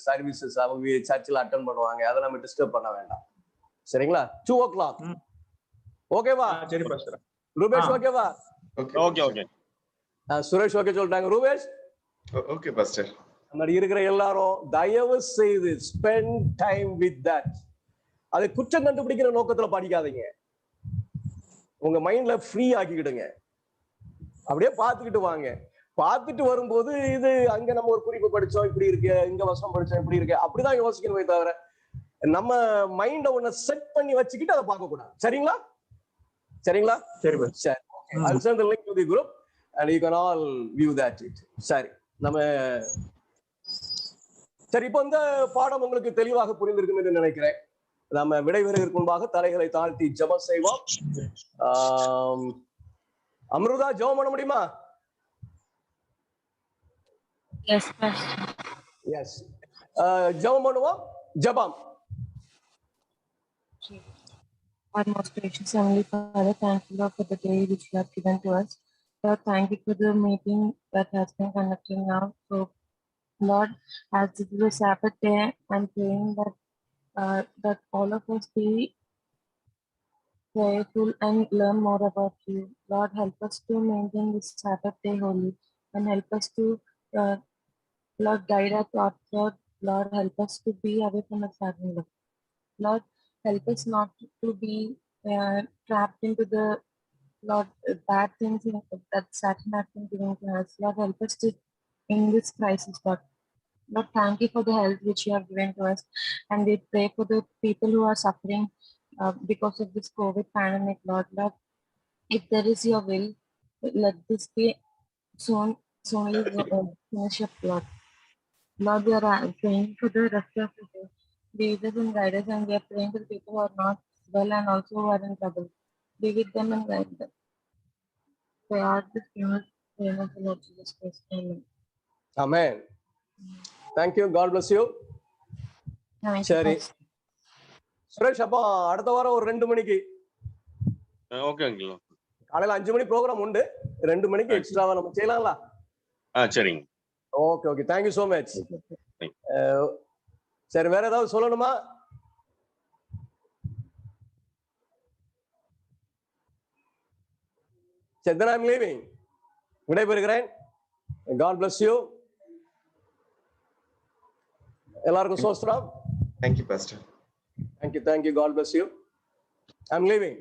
S1: சர்வீசஸ் அவங்க சர்ச்சில் அட்டெண்ட் பண்ணுவாங்க. அதை நம்ம டிஸ்டர்ப் பண்ண வேண்டாம். சரிங்களா? 2 o'clock ஓகேவா?
S6: சரி பாஸ்டர்.
S1: ரூபேஷ் ஓகேவா?
S5: ஓகே.
S1: சுரேஷ் ஓகே சொல்லிட்டாங்க. Rupesh
S4: okay pastor.
S1: நம்ம இருக்கிற எல்லாரும் தயவு செய்து ஸ்பெண்ட் டைம் வித் தட். அதை குற்றம் கண்டுபிடிக்கிற நோக்கத்துல படிக்காதீங்க. உங்க மைண்ட்ல ஃப்ரீ ஆக்கிக்கிடுங்க. அப்படியே பார்த்துக்கிட்டு வாங்க. பார்த்துட்டு வரும்போது இது அங்க நம்ம ஒரு குறிப்பு படிச்சோம் இப்படி இருக்கு, இங்க வசனம் படிச்சோம் இப்படி இருக்கு, அப்படிதான் யோசிக்கணுமே தவிர நம்ம மைண்ட ஒண்ணு செட் பண்ணி வச்சுக்கிட்டு அதை பார்க்க கூடாது. சரிங்களா? சரிங்களா?
S6: சரி.
S1: I'll send the link to the group and you can all view that. சரி, நம்ம சரி, இப்போ இந்த பாடம் உங்களுக்கு தெளிவாக புரிந்திருக்கும் என்று நினைக்கிறேன். நம்ம விடைபெறுவதற்கு முன்பாக தலைகளை தாழ்த்தி ஜெபம் செய்வோம். அம்ருதா ஜெபம் பண்ண முடியுமா? எஸ், ஜெபம் பண்ணுவோம். ஜெபம்.
S7: Our most gracious Heavenly Father, thank you, Lord, for the day which you have given to us. Lord, thank you for the meeting that has been conducted now. So, Lord, as this is a Sabbath day, I'm praying that all of us be prayerful and learn more about you. Lord, help us to maintain this Sabbath day holy and help us to, Lord, guide our thoughts. Lord, help us to be away from the Satan. Lord, help us not to be trapped into the Lord bad things that Satan has been giving to us. Lord, help us to in this crisis, Lord. Lord, thank you for the health which you have given to us, and we pray for the people who are suffering because of this COVID pandemic, Lord. Lord, if there is your will, let this be soonly finish up, Lord. Lord, we are praying for the rest of the day. Be with us and guide us, and we are praying for the people who are not well and also who are in trouble. Be with them and guide them. We are the famous of the Lord Jesus Christ. Amen.
S1: Amen. Thank you. God bless you. சரி சுரேஷ், அப்போ அடுத்த வாரம் ஒரு 2 மணிக்கு
S5: okay uncle.
S1: காலையில 5 மணி program உண்டு. 2 மணிக்கு எக்ஸ்ட்ராவா நம்ம செய்யலாங்களா?
S5: சரிங்க.
S1: ஓகே. Thank you so much. சரி, வேற ஏதாவது சொல்லணுமா? சரி, then I'm leaving. விடைபெறுகிறேன். God bless you. எல்லாருக்கும் சோஸ்திரம்.
S4: Thank you, Pastor.
S1: Thank you. God bless you. I'm leaving.